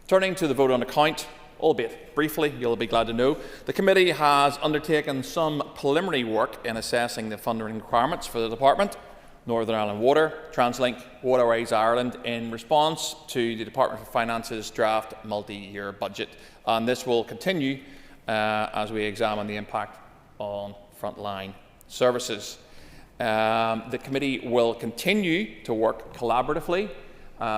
Turning to the vote on account, albeit briefly, you'll be glad to know, the committee has undertaken some preliminary work in assessing the funding requirements for the Department, Northern Ireland Water, TransLink, Waterways Ireland, in response to the Department of Finance's draft multi-year budget. And this will continue as we examine the impact on frontline services. The committee will continue to work collaboratively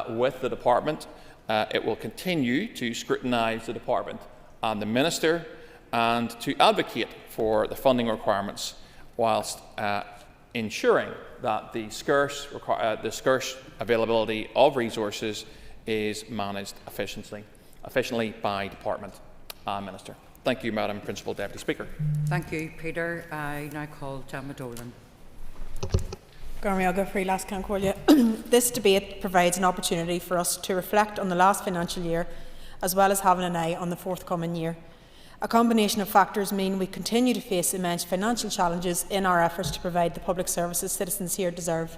with the Department. It will continue to scrutinise the Department and the Minister and to advocate for the funding requirements whilst ensuring that the scarce availability of resources is managed efficiently by Department and Minister. Thank you, Madam Principal Deputy Speaker. Thank you, Peter. I now call Gemma Dolan. This debate provides an opportunity for us to reflect on the last financial year as well as having an eye on the forthcoming year. A combination of factors mean we continue to face immense financial challenges in our efforts to provide the public services citizens here deserve.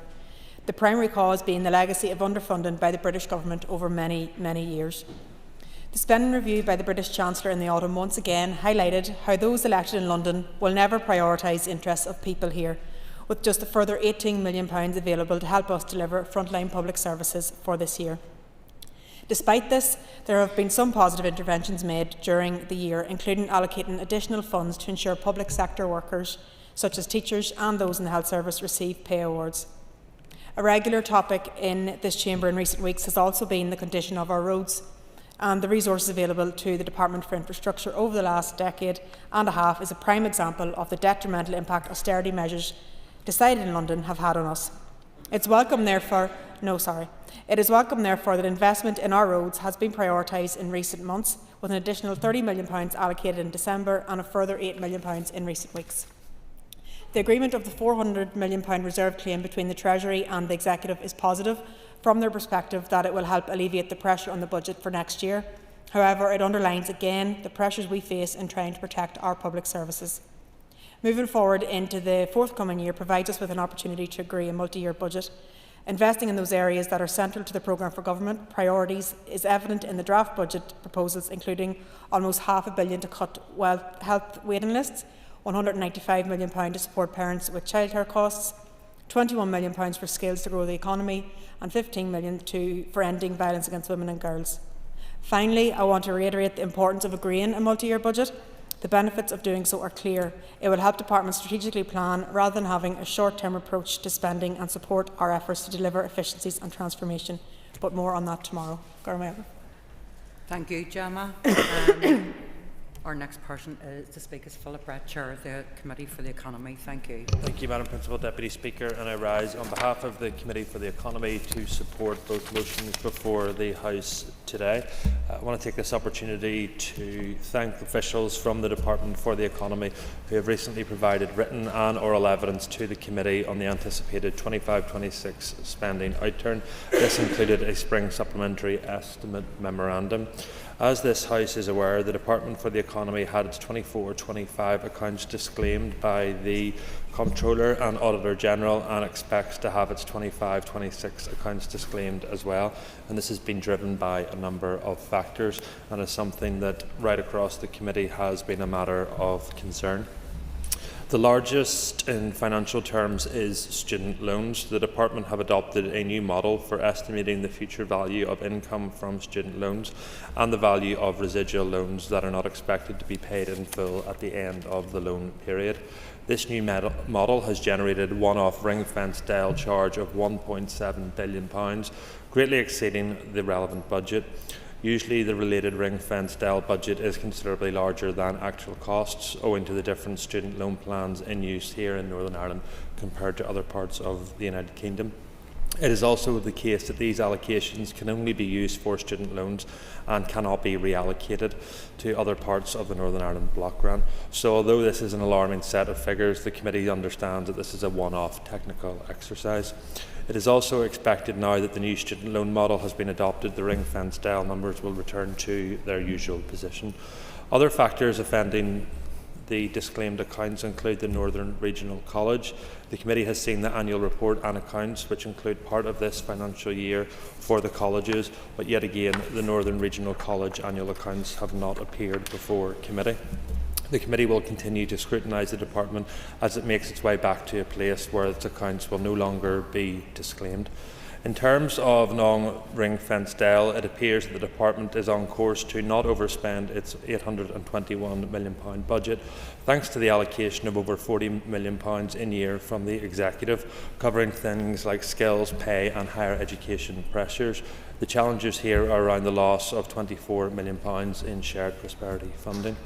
The primary cause being the legacy of underfunding by the British Government over many, many years. The spending review by the British Chancellor in the autumn once again highlighted how those elected in London will never prioritise the interests of people here, with just a further £18 million available to help us deliver frontline public services for this year. Despite this, there have been some positive interventions made during the year, including allocating additional funds to ensure public sector workers, such as teachers and those in the health service, receive pay awards. A regular topic in this chamber in recent weeks has also been the condition of our roads, and the resources available to the Department for Infrastructure over the last decade and a half is a prime example of the detrimental impact austerity measures decided in London have had on us. It is welcome, therefore, that investment in our roads has been prioritised in recent months, with an additional £30 million allocated in December and a further £8 million in recent weeks. The agreement of the £400 million reserve claim between the Treasury and the Executive is positive from their perspective that it will help alleviate the pressure on the budget for next year. However, it underlines again the pressures we face in trying to protect our public services. Moving forward into the forthcoming year provides us with an opportunity to agree a multi-year budget. Investing in those areas that are central to the programme for government priorities is evident in the draft budget proposals, including almost £500 million to cut health waiting lists, £195 million to support parents with childcare costs, £21 million for skills to grow the economy, and £15 million for ending violence against women and girls. Finally, I want to reiterate the importance of agreeing a multi-year budget. The benefits of doing so are clear. It will help departments strategically plan rather than having a short-term approach to spending and support our efforts to deliver efficiencies and transformation. But more on that tomorrow. Thank you, Gemma. Our next person to speak is Philip Brett, Chair of the Committee for the Economy. Thank you. Thank you, Madam Principal Deputy Speaker, and I rise on behalf of the Committee for the Economy to support both motions before the House today. I want to take this opportunity to thank officials from the Department for the Economy who have recently provided written and oral evidence to the Committee on the anticipated 25-26 spending outturn. This included a spring supplementary estimate memorandum. As this House is aware, the Department for the Economy had its 24-25 accounts disclaimed by the Comptroller and Auditor General and expects to have its 25-26 accounts disclaimed as well. And this has been driven by a number of factors and is something that right across the committee has been a matter of concern. The largest in financial terms is student loans. The Department have adopted a new model for estimating the future value of income from student loans and the value of residual loans that are not expected to be paid in full at the end of the loan period. This new model has generated one-off ring-fence style charge of £1.7 billion, greatly exceeding the relevant budget. Usually the related ring-fence style budget is considerably larger than actual costs, owing to the different student loan plans in use here in Northern Ireland compared to other parts of the United Kingdom. It is also the case that these allocations can only be used for student loans and cannot be reallocated to other parts of the Northern Ireland block grant. So although this is an alarming set of figures, the committee understands that this is a one-off technical exercise. It is also expected now that the new student loan model has been adopted, the ring-fence style numbers will return to their usual position. Other factors affecting the disclaimed accounts include the Northern Regional College. The committee has seen the annual report and accounts, which include part of this financial year for the colleges, but yet again the Northern Regional College annual accounts have not appeared before committee. The committee will continue to scrutinise the department as it makes its way back to a place where its accounts will no longer be disclaimed. In terms of non-ring-fence style, it appears that the department is on course to not overspend its £821 million budget, thanks to the allocation of over £40 million in year from the executive, covering things like skills, pay and higher education pressures. The challenges here are around the loss of £24 million in shared prosperity funding.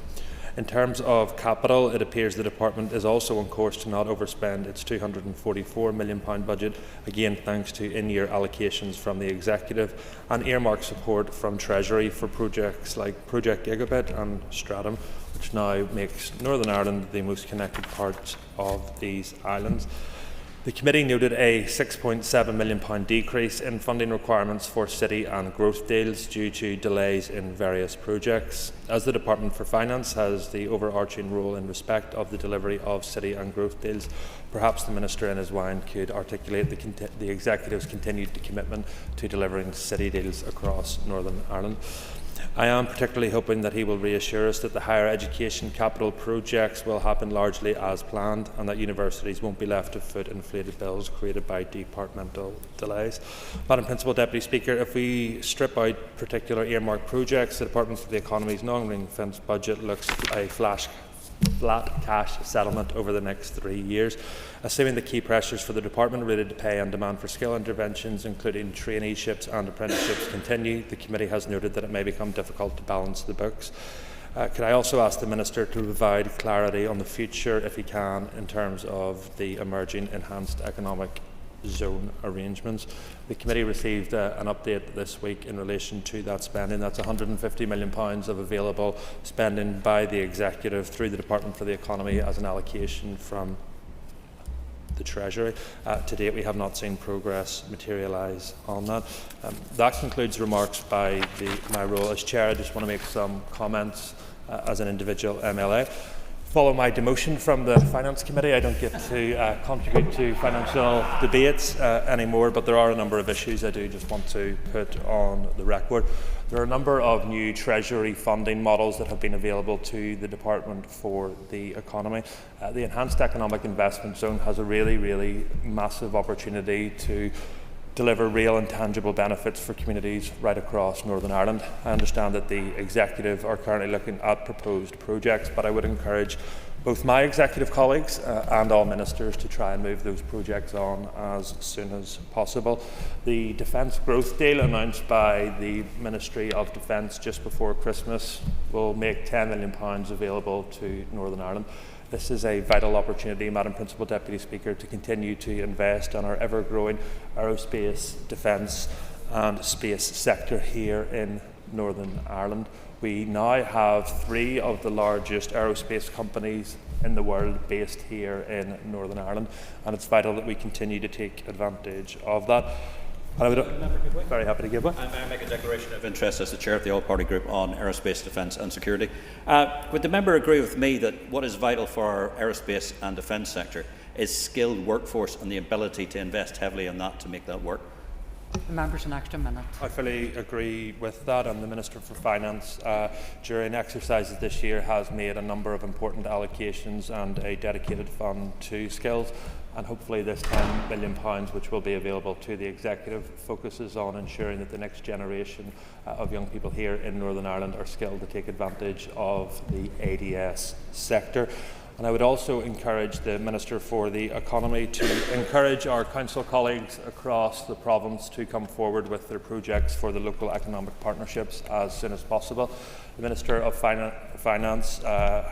In terms of capital, it appears the department is also on course to not overspend its £244 million budget, again thanks to in-year allocations from the executive and earmark support from Treasury for projects like Project Gigabit and Stratum, which now makes Northern Ireland the most connected part of these islands. The committee noted a £6.7 million decrease in funding requirements for city and growth deals due to delays in various projects. As the Department for Finance has the overarching role in respect of the delivery of city and growth deals, perhaps the Minister in his wine could articulate the Executive's continued commitment to delivering city deals across Northern Ireland. I am particularly hoping that he will reassure us that the higher education capital projects will happen largely as planned and that universities won't be left to foot inflated bills created by departmental delays. Madam Principal Deputy Speaker, if we strip out particular earmarked projects, the Department for the Economy's non-ring-fence budget looks a flat cash settlement over the next 3 years. Assuming the key pressures for the department related to pay and demand for skill interventions, including traineeships and apprenticeships, continue, the committee has noted that it may become difficult to balance the books. Could I also ask the Minister to provide clarity on the future, if he can, in terms of the emerging enhanced economic zone arrangements? The committee received an update this week in relation to that spending. That's £150 million of available spending by the Executive through the Department for the Economy as an allocation from the Treasury. To date, we have not seen progress materialise on that. That concludes remarks by my role as Chair. I just want to make some comments as an individual MLA. Follow my demotion from the Finance Committee. I don't get to contribute to financial debates anymore, but there are a number of issues I do just want to put on the record. There are a number of new Treasury funding models that have been available to the Department for the Economy. The Enhanced Economic Investment Zone has a really massive opportunity to deliver real and tangible benefits for communities right across Northern Ireland. I understand that the Executive are currently looking at proposed projects, but I would encourage both my Executive colleagues and all Ministers to try and move those projects on as soon as possible. The Defence Growth Deal announced by the Ministry of Defence just before Christmas will make £10 million available to Northern Ireland. This is a vital opportunity, Madam Principal Deputy Speaker, to continue to invest in our ever-growing aerospace, defence and space sector here in Northern Ireland. We now have 3 of the largest aerospace companies in the world based here in Northern Ireland, and it's vital that we continue to take advantage of that. I would very happy to give one. May I make a declaration of interest as the Chair of the All-Party Group on aerospace, defence and security? Would the member agree with me that what is vital for our aerospace and defence sector is skilled workforce and the ability to invest heavily in that to make that work? The member's an extra minute. I fully agree with that, and the Minister for Finance during exercises this year has made a number of important allocations and a dedicated fund to skills. And hopefully this £10 million, which will be available to the Executive, focuses on ensuring that the next generation of young people here in Northern Ireland are skilled to take advantage of the ADS sector. And I would also encourage the Minister for the Economy to encourage our Council colleagues across the province to come forward with their projects for the local economic partnerships as soon as possible. The Minister of Finance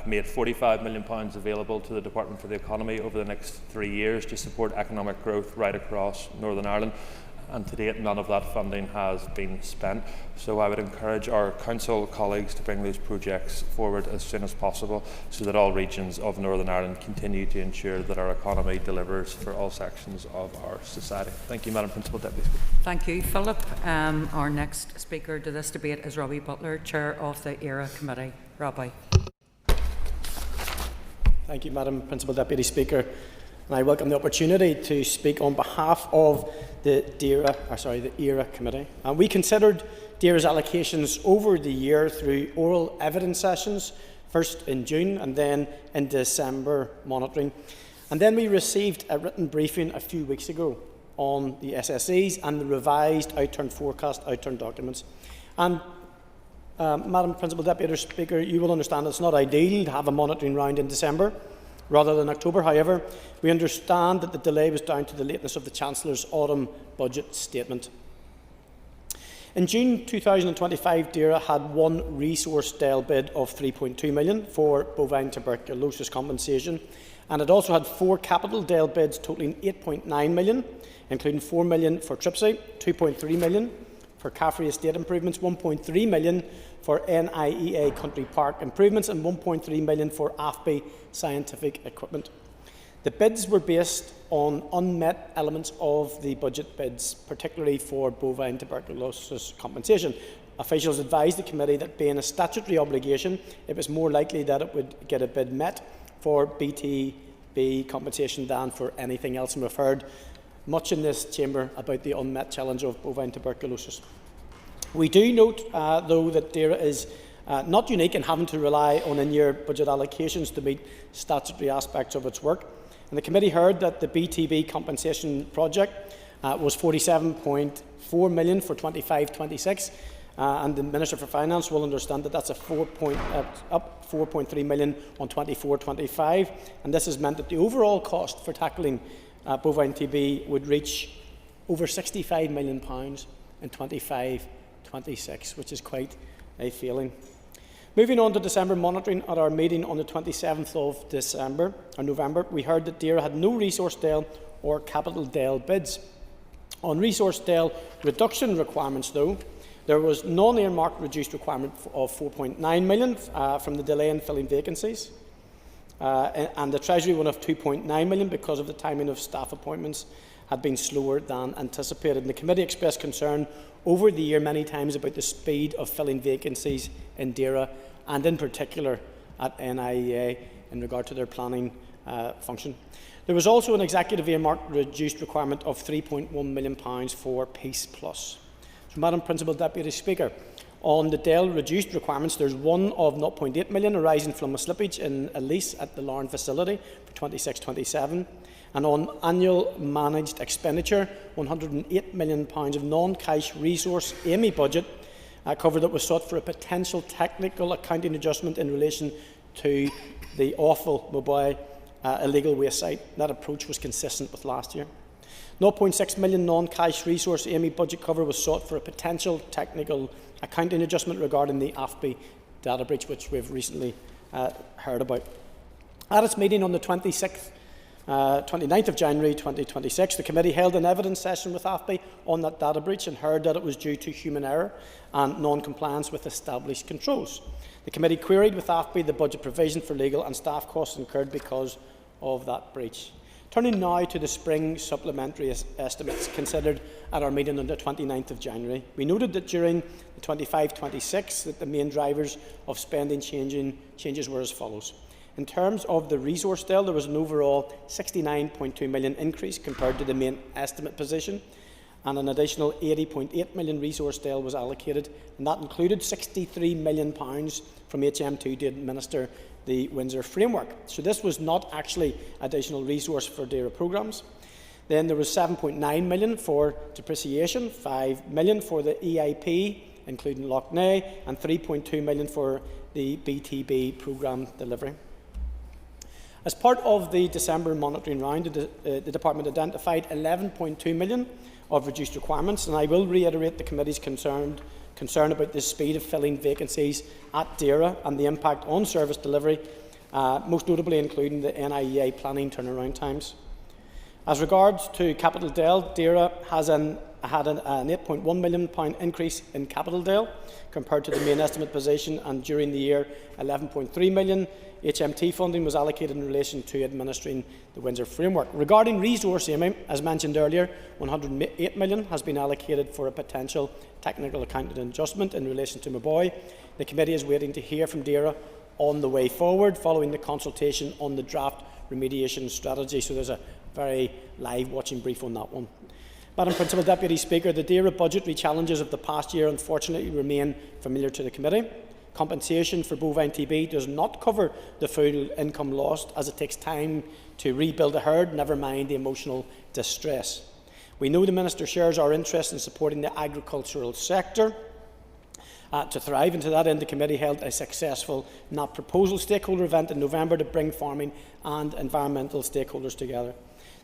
made £45 million available to the Department for the Economy over the next 3 years to support economic growth right across Northern Ireland. and to date none of that funding has been spent. So I would encourage our council colleagues to bring those projects forward as soon as possible so that all regions of Northern Ireland continue to ensure that our economy delivers for all sections of our society. Thank you, Madam Principal Deputy Speaker. Thank you, Philip. Our next speaker to this debate is Robbie Butler, Chair of the ERA Committee. Robbie. Thank you, Madam Principal Deputy Speaker. And I welcome the opportunity to speak on behalf of the ERA Committee. And we considered DERA's allocations over the year through oral evidence sessions, first in June and then in December monitoring. And then we received a written briefing a few weeks ago on the SSEs and the revised outturn forecast, outturn documents. And Madam Principal Deputy Speaker, you will understand it's not ideal to have a monitoring round in December rather than October. However, we understand that the delay was down to the lateness of the Chancellor's autumn budget statement. In June 2025, DERA had one resource DEL bid of £3.2 million for bovine tuberculosis compensation, and it also had 4 capital DEL bids totalling £8.9 million, including £4 million for TRIPSI, £2.3 million for Caffrey estate improvements, £1.3 million for NIEA country park improvements and £1.3 million for AFBI scientific equipment. The bids were based on unmet elements of the budget bids, particularly for bovine tuberculosis compensation. Officials advised the committee that being a statutory obligation, it was more likely that it would get a bid met for BTB compensation than for anything else, and we've heard much in this chamber about the unmet challenge of bovine tuberculosis. We do note, though, that DERA is not unique in having to rely on in-year budget allocations to meet statutory aspects of its work. And the committee heard that the BTB compensation project was £47.4 million for 25-26, and the Minister for Finance will understand that that's a up £4.3 million on 24-25, and this has meant that the overall cost for tackling bovine TB would reach over £65 million in 25-26, which is quite a feeling. Moving on to December monitoring, at our meeting on the 27th of November, we heard that DERA had no resource DEL or capital DEL bids. On resource DEL reduction requirements, though, there was non-earmarked reduced requirement of £4.9 million from the delay in filling vacancies, and the Treasury one of £2.9 million because of the timing of staff appointments had been slower than anticipated. And the committee expressed concern over the year many times about the speed of filling vacancies in DERA and in particular at NIEA in regard to their planning function. There was also an executive earmarked reduced requirement of £3.1 million for Peace Plus. So, Madam Principal Deputy Speaker, on the DEL reduced requirements, there's one of £0.8 million arising from a slippage in a lease at the Larne facility for 26-27. And on annual managed expenditure, £108 million of non-cash resource AMI budget cover that was sought for a potential technical accounting adjustment in relation to the awful mobile illegal waste site. That approach was consistent with last year. £0.6 million non-cash resource AMI budget cover was sought for a potential technical accounting adjustment regarding the AFBI data breach, which we've recently heard about. At its meeting on the 29th of January 2026, the committee held an evidence session with AFBI on that data breach and heard that it was due to human error and non-compliance with established controls. The committee queried with AFBI the budget provision for legal and staff costs incurred because of that breach. Turning now to the spring supplementary estimates considered at our meeting on the 29th of January, we noted that during the 25-26 that the main drivers of spending changes were as follows. In terms of the resource DEL, there was an overall £69.2 million increase compared to the main estimate position, and an additional £80.8 million resource DEL was allocated, and that included £63 million from HM2 to administer the Windsor framework. So this was not actually additional resource for DERA programmes. Then there was £7.9 million for depreciation, £5 million for the EIP, including Lough Neagh, and £3.2 million for the BTB programme delivery. As part of the December monitoring round, the Department identified £11.2 million of reduced requirements, and I will reiterate the committee's concern about the speed of filling vacancies at DERA and the impact on service delivery, most notably including the NIEA planning turnaround times. As regards to Capital Dale, DAERA has had an £8.1 million increase in Capital Dale compared to the main estimate position, and during the year £11.3 million HMT funding was allocated in relation to administering the Windsor framework. Regarding resource aiming, as mentioned earlier, £108 million has been allocated for a potential technical accounting adjustment in relation to Maboy. The committee is waiting to hear from DAERA on the way forward following the consultation on the draft remediation strategy, so there's a very live watching brief on that one. Madam Principal Deputy Speaker, the DAERA budgetary challenges of the past year unfortunately remain familiar to the committee. Compensation for bovine TB does not cover the full income lost, as it takes time to rebuild a herd, never mind the emotional distress. We know the Minister shares our interest in supporting the agricultural sector to thrive, and to that end the committee held a successful NAP proposal stakeholder event in November to bring farming and environmental stakeholders together.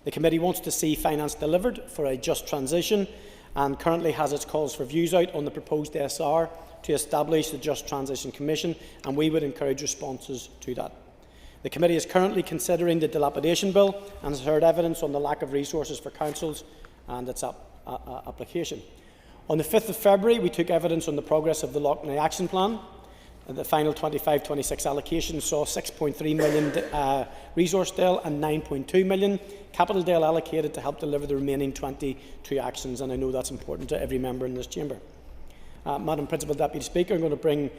The committee wants to see finance delivered for a just transition and currently has its calls for views out on the proposed SR to establish the Just Transition Commission, and we would encourage responses to that. The committee is currently considering the dilapidation bill and has heard evidence on the lack of resources for councils and its application. On the 5th of February, we took evidence on the progress of the Loughney Action Plan. The final 25-26 allocation saw £6.3 million resource Dale and £9.2 million Capital Dale allocated to help deliver the remaining 22 actions, and I know that's important to every member in this chamber. Madam Principal Deputy Speaker, I'm going to bring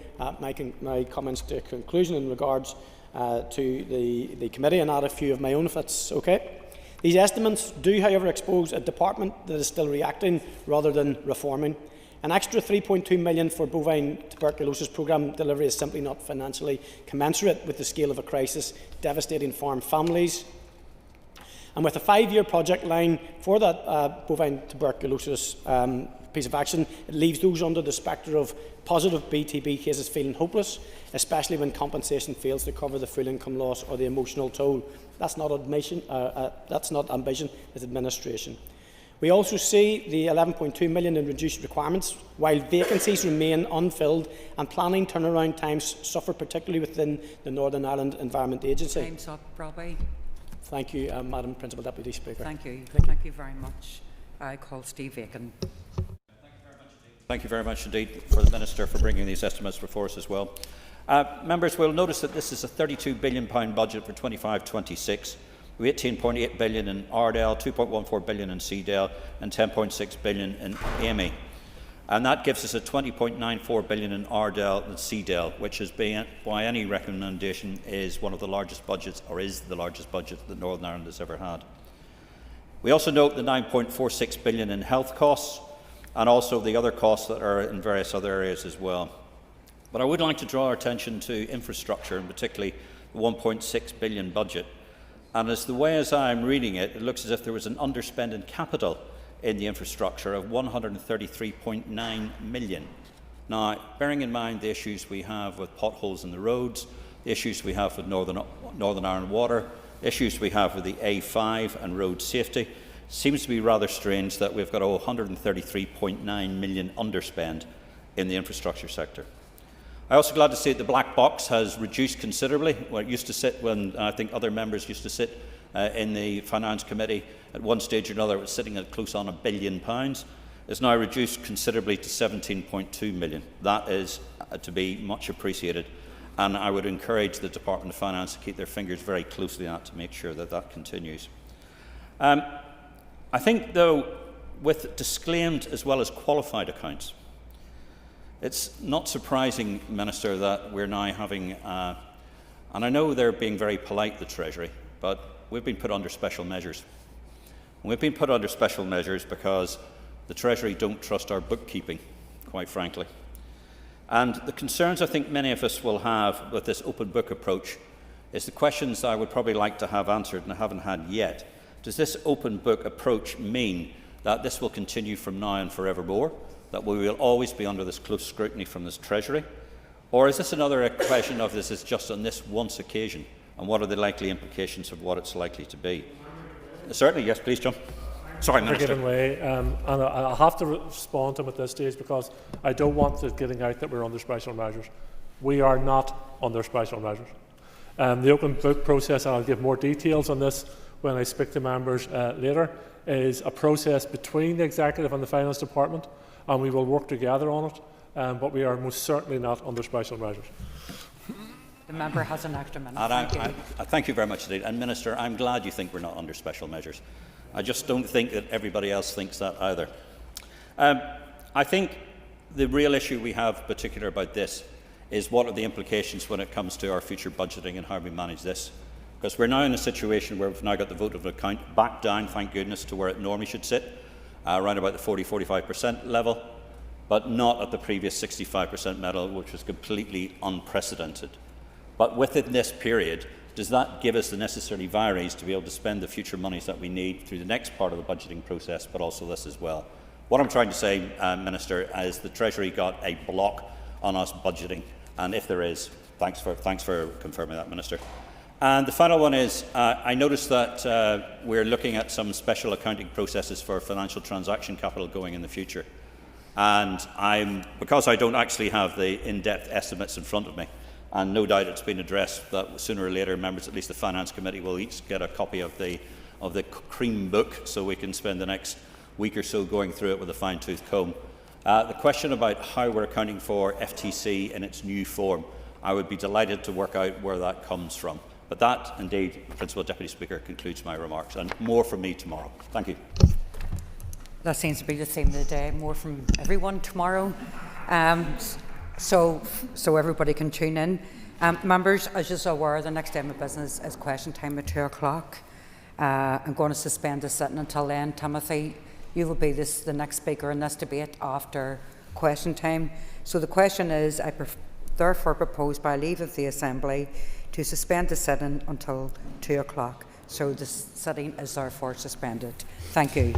my comments to a conclusion in regards to the committee and add a few of my own, if that's okay. These estimates do, however, expose a department that is still reacting rather than reforming. An extra £3.2 million for bovine tuberculosis programme delivery is simply not financially commensurate with the scale of a crisis devastating farm families. And with a 5-year project line for that bovine tuberculosis piece of action, it leaves those under the spectre of positive BTB cases feeling hopeless, especially when compensation fails to cover the full income loss or the emotional toll. That's not ambition, it's administration. We also see the £11.2 million in reduced requirements, while vacancies remain unfilled and planning turnaround times suffer, particularly within the Northern Ireland Environment Agency. Time's up, Robbie. Thank you, Madam Principal Deputy Speaker. Thank you. Thank you. Thank you very much. I call Steve Aiken. Thank you very much indeed for the Minister for bringing these estimates before us as well. Members will notice that this is a £32 billion budget for 25-26, with £18.8 billion in Ardell, £2.14 billion in Seedale and £10.6 billion in Amy. And that gives us a £20.94 billion in Ardell and Seedale, which is by any recommendation is one of the largest budgets, or is the largest budget that Northern Ireland has ever had. We also note the £9.46 billion in health costs and also the other costs that are in various other areas as well. But I would like to draw our attention to infrastructure, and particularly the £1.6 billion budget. And as I'm reading it, it looks as if there was an underspend in capital in the infrastructure of £133.9 million. Now, bearing in mind the issues we have with potholes in the roads, the issues we have with Northern Ireland Water, issues we have with the A5 and road safety, seems to be rather strange that we've got a £133.9 million underspend in the infrastructure sector. I'm also glad to see that the black box has reduced considerably. Where it used to sit when I think other members used to sit in the Finance Committee at one stage or another, it was sitting at close on £1 billion. It's now reduced considerably to 17.2 million. That is to be much appreciated, and I would encourage the Department of Finance to keep their fingers very closely on that to make sure that that continues. I think, though, with disclaimed as well as qualified accounts, it's not surprising, Minister, that we're now having, and I know they're being very polite, the Treasury, but we've been put under special measures. And we've been put under special measures because the Treasury don't trust our bookkeeping, quite frankly. And the concerns I think many of us will have with this open book approach is the questions I would probably like to have answered and I haven't had yet. Does this open book approach mean that this will continue from now and forevermore? That we will always be under this close scrutiny from this Treasury? Or is this another question of this is just on this once occasion, and what are the likely implications of what it's likely to be? Certainly, yes, please, John. Sorry, Minister. Giving way, and I'll have to respond to him at this stage because I don't want it getting out that we're under special measures. We are not under special measures. The open book process, and I'll give more details on this, when I speak to members later, is a process between the Executive and the Finance Department, and we will work together on it, but we are most certainly not under special measures. The member has an extra minute. Thank you very much indeed. And Minister, I'm glad you think we're not under special measures. I just don't think that everybody else thinks that either. I think the real issue we have, particular about this, is what are the implications when it comes to our future budgeting and how we manage this. Because we're now in a situation where we've now got the vote of account back down, thank goodness, to where it normally should sit, around about the 40–45% level, but not at the previous 65% level, which was completely unprecedented. But within this period, does that give us the necessary vires to be able to spend the future monies that we need through the next part of the budgeting process, but also this as well? What I'm trying to say, Minister, is the Treasury got a block on us budgeting, and if there is, thanks for confirming that, Minister. And the final one is, I noticed that we're looking at some special accounting processes for financial transaction capital going in the future. And because I don't actually have the in-depth estimates in front of me, and no doubt it's been addressed that sooner or later members, at least the Finance Committee, will each get a copy of the cream book, so we can spend the next week or so going through it with a fine-tooth comb. The question about how we're accounting for FTC in its new form, I would be delighted to work out where that comes from. But that, indeed, Principal Deputy Speaker, concludes my remarks, and more from me tomorrow. Thank you. That seems to be the theme of the day, more from everyone tomorrow. So everybody can tune in. Members, as you're aware, the next item of business is question time at 2 o'clock. I'm going to suspend the sitting until then. Timothy, you will be the next speaker in this debate after question time. So the question is, I therefore propose by leave of the Assembly to suspend the sitting until 2 o'clock. So the sitting is therefore suspended. Thank you.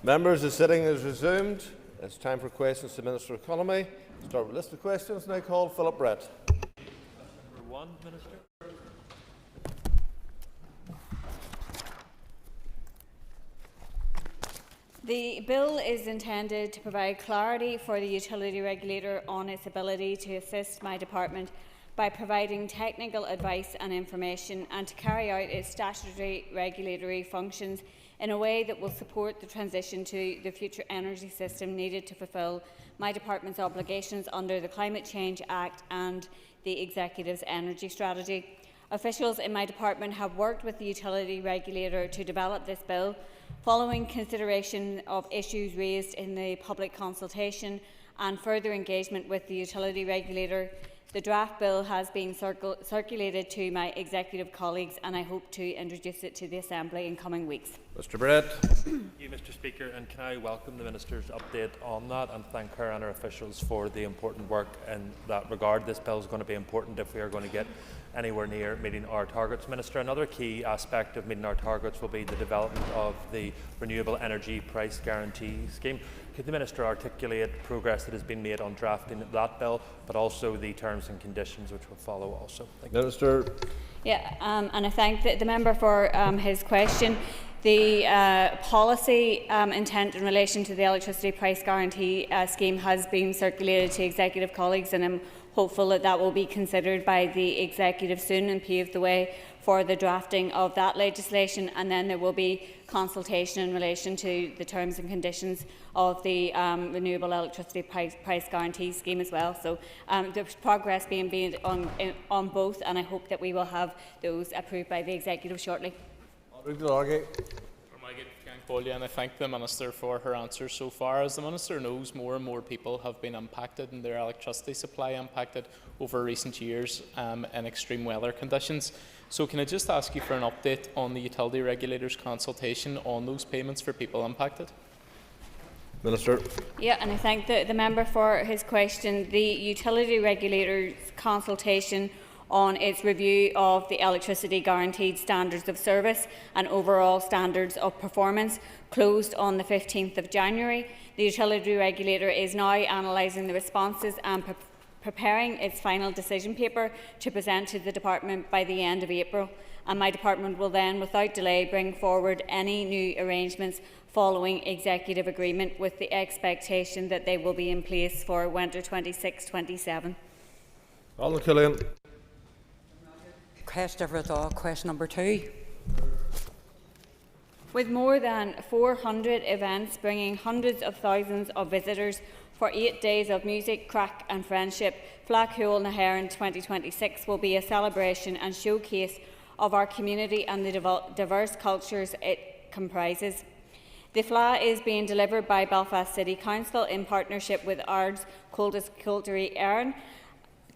Members, the sitting is resumed. It's time for questions to the Minister of Economy. Start with a list of questions. Now call Philip Brett. Number 1, Minister. The bill is intended to provide clarity for the utility regulator on its ability to assist my department by providing technical advice and information, and to carry out its statutory regulatory functions in a way that will support the transition to the future energy system needed to fulfil my department's obligations under the Climate Change Act and the Executive's energy strategy. Officials in my department have worked with the utility regulator to develop this bill. Following consideration of issues raised in the public consultation and further engagement with the utility regulator, the draft bill has been circulated to my executive colleagues, and I hope to introduce it to the Assembly in coming weeks. Mr. Brett. Thank you, Mr. Speaker, and can I welcome the Minister's update on that and thank her and her officials for the important work in that regard. This bill is going to be important if we are going to get anywhere near meeting our targets. Minister, another key aspect of meeting our targets will be the development of the Renewable Energy Price Guarantee Scheme. Could the Minister articulate progress that has been made on drafting that bill, but also the terms and conditions which will follow also? Thank you. Minister. Yeah, and I thank the member for his question. The policy intent in relation to the electricity price guarantee scheme has been circulated to executive colleagues, and I'm hopeful that that will be considered by the executive soon and pave the way for the drafting of that legislation. And then there will be consultation in relation to the terms and conditions of the renewable electricity price guarantee scheme as well. So there's progress being made on both, and I hope that we will have those approved by the executive shortly. And I thank the Minister for her answers so far. As the Minister knows, more and more people have been impacted and their electricity supply impacted over recent years in extreme weather conditions. So can I just ask you for an update on the utility regulator's consultation on those payments for people impacted? Minister. Yeah, and I thank the member for his question. The utility regulator's consultation on its review of the electricity guaranteed standards of service and overall standards of performance closed on the 15th of January. The utility regulator is now analysing the responses and preparing its final decision paper to present to the department by the end of April, and my department will then without delay bring forward any new arrangements following executive agreement, with the expectation that they will be in place for winter 26-27. Alan Killian. Question number 2. With more than 400 events bringing hundreds of thousands of visitors for 8 days of music, crack and friendship, Flacúil na hÉireann 2026 will be a celebration and showcase of our community and the diverse cultures it comprises. The FLA is being delivered by Belfast City Council in partnership with Ard's Cultúrí Éireann.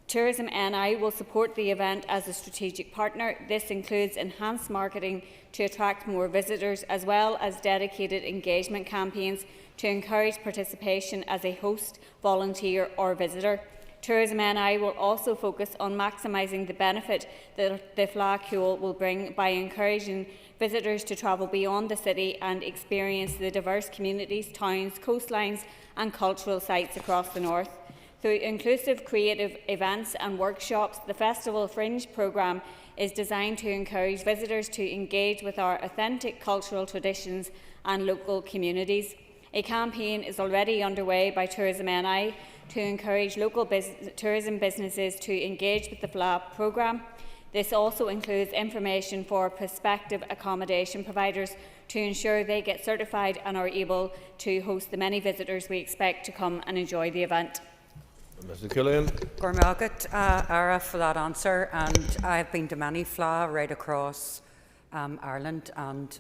Tourism NI will support the event as a strategic partner. This includes enhanced marketing to attract more visitors, as well as dedicated engagement campaigns to encourage participation as a host, volunteer or visitor. Tourism NI will also focus on maximising the benefit that the Flacúil will bring by encouraging visitors to travel beyond the city and experience the diverse communities, towns, coastlines and cultural sites across the north. Through inclusive creative events and workshops, the Festival Fringe programme is designed to encourage visitors to engage with our authentic cultural traditions and local communities. A campaign is already underway by Tourism NI to encourage local tourism businesses to engage with the FLA programme. This also includes information for prospective accommodation providers to ensure they get certified and are able to host the many visitors we expect to come and enjoy the event. Mr. Killian. Ara for that answer, and I've been to many FLA right across Ireland, and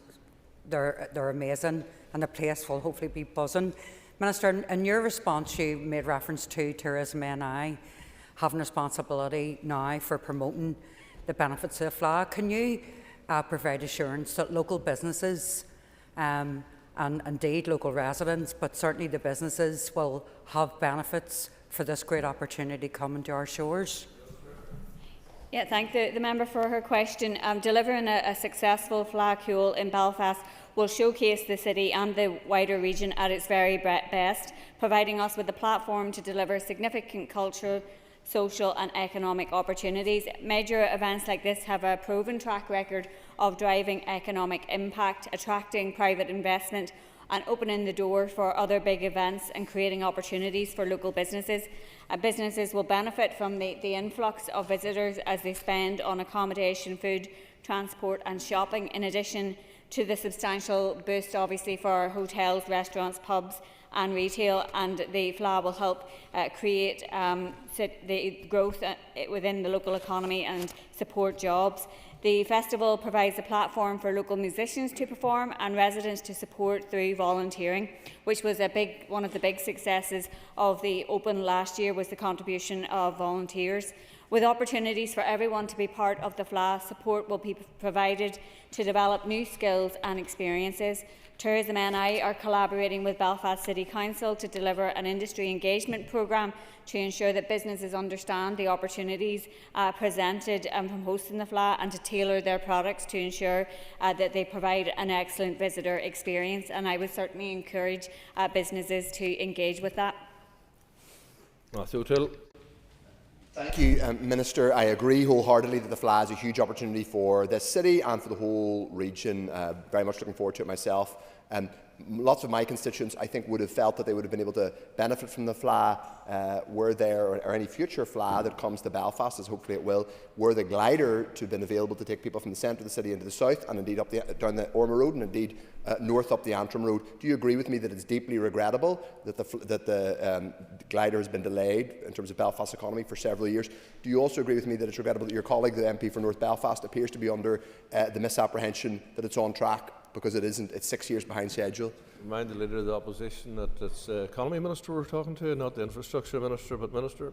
they're amazing, and the place will hopefully be buzzing. Minister, in your response you made reference to Tourism NI having responsibility now for promoting the benefits of FLA. Can you provide assurance that local businesses and indeed local residents, but certainly the businesses, will have benefits for this great opportunity coming to our shores? Yeah, thank the member for her question. Delivering a successful Flacúil in Belfast will showcase the city and the wider region at its very best, providing us with a platform to deliver significant cultural, social and economic opportunities. Major events like this have a proven track record of driving economic impact, attracting private investment and opening the door for other big events and creating opportunities for local businesses. Businesses will benefit from the influx of visitors as they spend on accommodation, food, transport and shopping, in addition to the substantial boost obviously for hotels, restaurants, pubs and retail, and the FLA will help create the growth within the local economy and support jobs. The festival provides a platform for local musicians to perform and residents to support through volunteering, which was one of the big successes of the Open last year, was the contribution of volunteers. With opportunities for everyone to be part of the FLA, support will be provided to develop new skills and experiences. Tourism NI are collaborating with Belfast City Council to deliver an industry engagement programme to ensure that businesses understand the opportunities presented from hosting the FLA and to tailor their products to ensure that they provide an excellent visitor experience. And I would certainly encourage businesses to engage with that. Matthew O'Toole. Thank you, Minister. I agree wholeheartedly that the FLA is a huge opportunity for this city and for the whole region. Very much looking forward to it myself. Lots of my constituents, I think, would have felt that they would have been able to benefit from the FLA were there, or any future FLA that comes to Belfast, as hopefully it will, were the glider to have been available to take people from the centre of the city into the south, and indeed down the Ormer Road, and indeed north up the Antrim Road. Do you agree with me that it's deeply regrettable that the glider has been delayed in terms of Belfast's economy for several years? Do you also agree with me that it's regrettable that your colleague, the MP for North Belfast, appears to be under the misapprehension that it's on track, because it isn't? It's 6 years behind schedule. Remind the Leader of the Opposition that it's Economy Minister we're talking to, not the Infrastructure Minister, but Minister.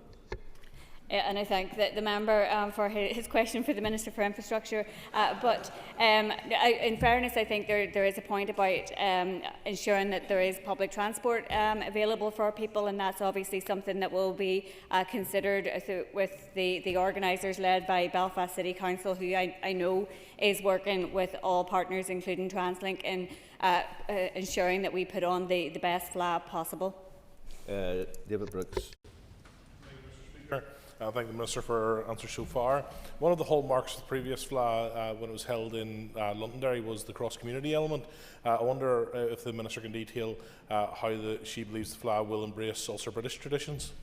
And I thank the member for his question for the Minister for Infrastructure. In fairness, I think there is a point about ensuring that there is public transport available for people, and that's obviously something that will be considered with the organisers led by Belfast City Council, who I know is working with all partners, including TransLink, in ensuring that we put on the best FLA possible. David Brooks. I thank the Minister for her answers so far. One of the hallmarks of the previous FLA when it was held in Londonderry was the cross-community element. I wonder if the Minister can detail how she believes the FLA will embrace also British traditions.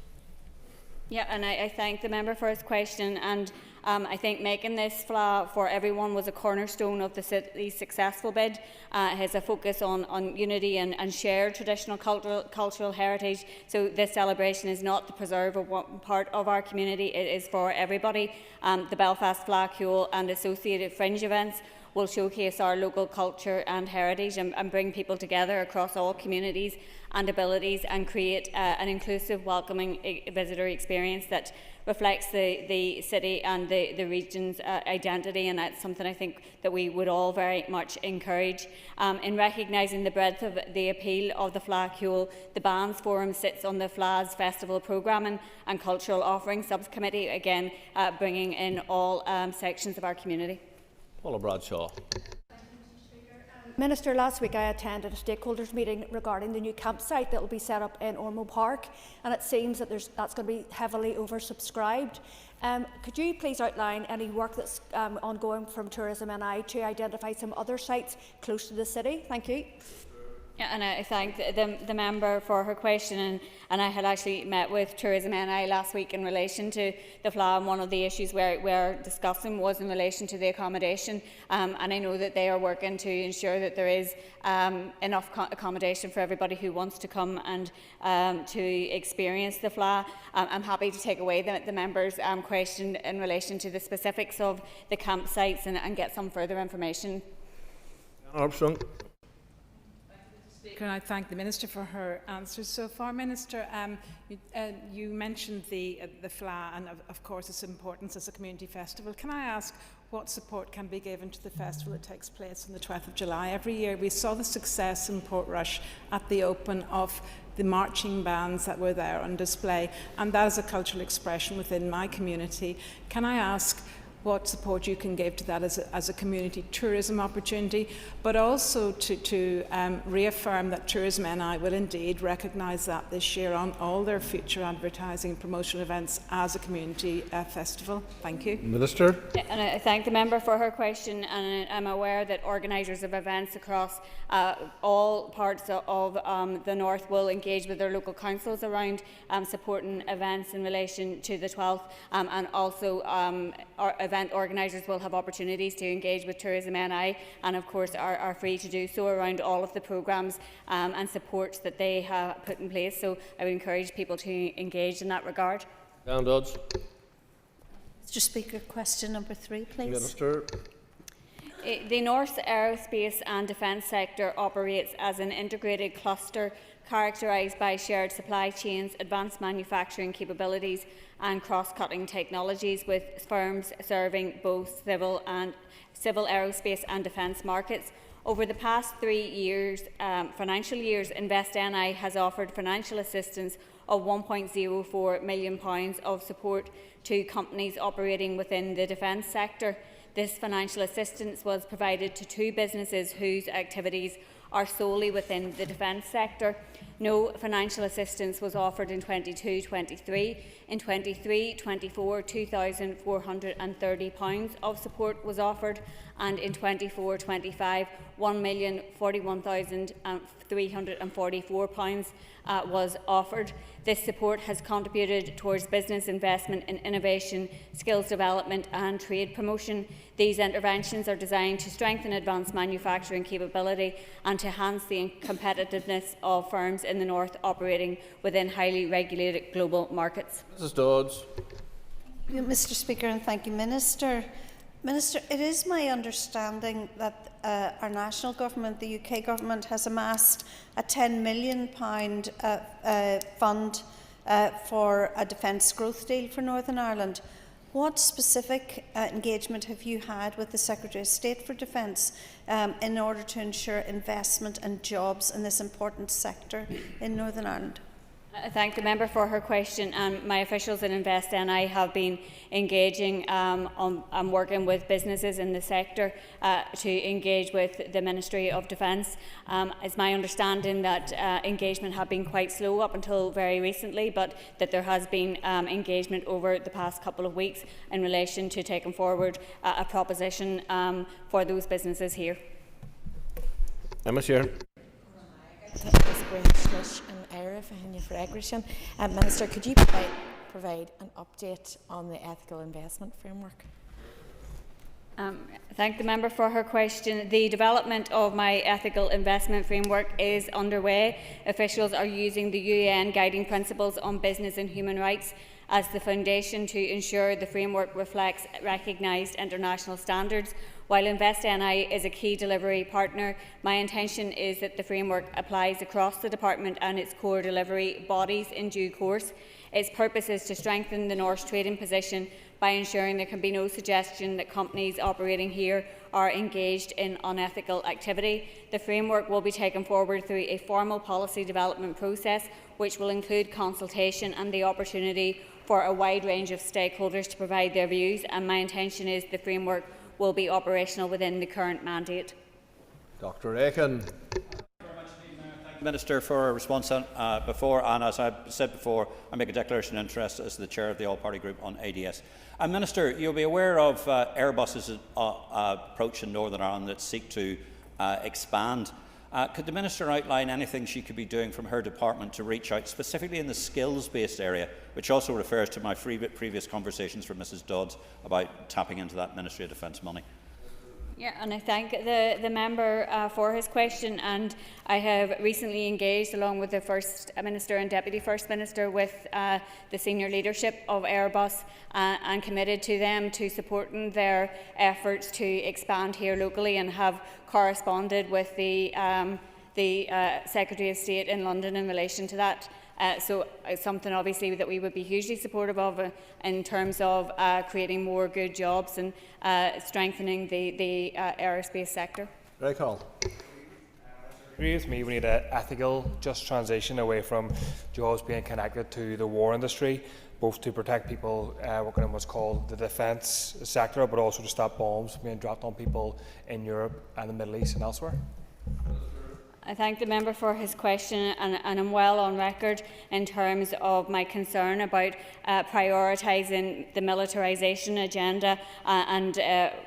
Yeah, and I thank the member for his question, and I think making this FLA for everyone was a cornerstone of the city's successful bid. It has a focus on unity and shared traditional cultural heritage, so this celebration is not to preserve one part of our community, it is for everybody. The Belfast Flagpole and associated fringe events will showcase our local culture and heritage and bring people together across all communities and abilities, and create an inclusive, welcoming visitor experience that reflects the city and the region's identity, and that's something I think that we would all very much encourage. In recognising the breadth of the appeal of the Flagpole, the Bands Forum sits on the FLA's festival programming and cultural offerings subcommittee, again bringing in all sections of our community. Paula Bradshaw. Minister, last week I attended a stakeholders meeting regarding the new campsite that will be set up in Ormo Park, and it seems that that's going to be heavily oversubscribed. Could you please outline any work that's ongoing from Tourism NI to identify some other sites close to the city? Thank you. Yeah, and I thank the member for her question, and I had actually met with Tourism NI last week in relation to the FLA, and one of the issues we're discussing was in relation to the accommodation, and I know that they are working to ensure that there is enough accommodation for everybody who wants to come and to experience the FLA. I'm happy to take away the member's question in relation to the specifics of the campsites and get some further information. Armstrong. Can I thank the Minister for her answers so far? Minister, you mentioned the FLA and of course its importance as a community festival. Can I ask what support can be given to the festival that takes place on the 12th of July? Every year we saw the success in Portrush at the open of the marching bands that were there on display, and that is a cultural expression within my community. Can I ask what support you can give to that as a community tourism opportunity, but also to reaffirm that Tourism NI will indeed recognise that this year on all their future advertising and promotional events as a community festival. Thank you. Minister. And I thank the member for her question, and I'm aware that organisers of events across all parts of the North will engage with their local councils around supporting events in relation to the 12th, and also our event organisers will have opportunities to engage with Tourism NI, and of course are free to do so around all of the programmes and supports that they have put in place. So I would encourage people to engage in that regard. Down Dodds. Mr. Speaker, question number 3, please. Minister. The North Aerospace and Defence sector operates as an integrated cluster characterised by shared supply chains, advanced manufacturing capabilities and cross-cutting technologies, with firms serving both civil aerospace and defence markets. Over the past 3 financial years, Invest NI has offered financial assistance of £1.04 million of support to companies operating within the defence sector. This financial assistance was provided to 2 businesses whose activities are solely within the defence sector. No financial assistance was offered in 22-23. In 23-24, £2,430 of support was offered, and in 24-25, £1,041,344 was offered. This support has contributed towards business investment in innovation, skills development and trade promotion. These interventions are designed to strengthen advanced manufacturing capability and to enhance the competitiveness of firms in the North operating within highly regulated global markets. Mrs. Dodds. Thank you, Mr. Speaker, and thank you, Minister. Minister, it is my understanding that our national government, the UK government, has amassed a £10 million fund for a defence growth deal for Northern Ireland. What specific engagement have you had with the Secretary of State for Defence in order to ensure investment and jobs in this important sector in Northern Ireland? I thank the member for her question. My officials in Invest NI have been engaging and working with businesses in the sector to engage with the Ministry of Defence. It's my understanding that engagement had been quite slow up until very recently, but that there has been engagement over the past couple of weeks in relation to taking forward a proposition for those businesses here. Emma Sheehan. Minister, could you provide an update on the ethical investment framework? Thank the member for her question. The development of my ethical investment framework is underway. Officials are using the UN guiding principles on business and human rights as the foundation to ensure the framework reflects recognised international standards. While Invest NI is a key delivery partner, my intention is that the framework applies across the department and its core delivery bodies in due course. Its purpose is to strengthen the North's trading position by ensuring there can be no suggestion that companies operating here are engaged in unethical activity. The framework will be taken forward through a formal policy development process, which will include consultation and the opportunity for a wide range of stakeholders to provide their views, and my intention is the framework will be operational within the current mandate. Dr. Aiken. Minister, for a response before, and as I said before, I make a declaration of interest as the Chair of the All-Party Group on ADS. Minister, you'll be aware of Airbus's approach in Northern Ireland that seek to expand. Could the Minister outline anything she could be doing from her department to reach out, specifically in the skills-based area, which also refers to my previous conversations with Mrs Dodds about tapping into that Ministry of Defence money? Yeah, and I thank the member for his question, and I have recently engaged along with the First Minister and Deputy First Minister with the senior leadership of Airbus and committed to them to supporting their efforts to expand here locally, and have corresponded with the Secretary of State in London in relation to that. So it's something obviously that we would be hugely supportive of in terms of creating more good jobs and strengthening the aerospace sector. Ray Call. Agree with me, we need an ethical, just transition away from jobs being connected to the war industry. both to protect people working in what's called the defence sector, but also to stop bombs being dropped on people in Europe and the Middle East and elsewhere? I thank the member for his question, and I'm well on record in terms of my concern about prioritising the militarisation agenda and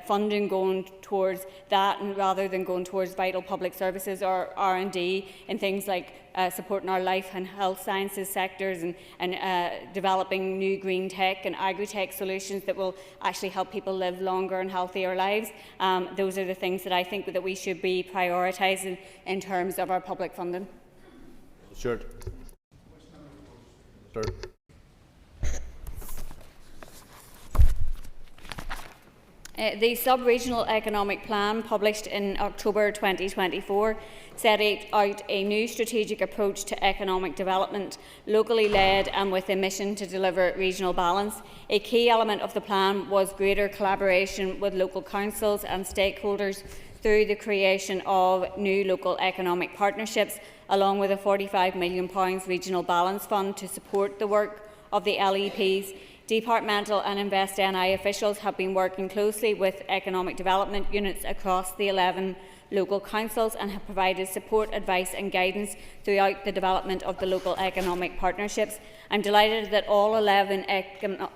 funding going towards that, and rather than going towards vital public services or R&D in things like supporting our life and health sciences sectors and developing new green tech and agri-tech solutions that will actually help people live longer and healthier lives. Those are the things that I think that we should be prioritising in terms of our public funding. Sure. Sure. The Sub-Regional Economic Plan, published in October 2024, set out a new strategic approach to economic development, locally led and with a mission to deliver regional balance. A key element of the plan was greater collaboration with local councils and stakeholders through the creation of new local economic partnerships, along with a £45 million regional balance fund to support the work of the LEPs. Departmental and Invest NI officials have been working closely with economic development units across the 11 local councils and have provided support, advice and guidance throughout the development of the local economic partnerships. I'm delighted that all 11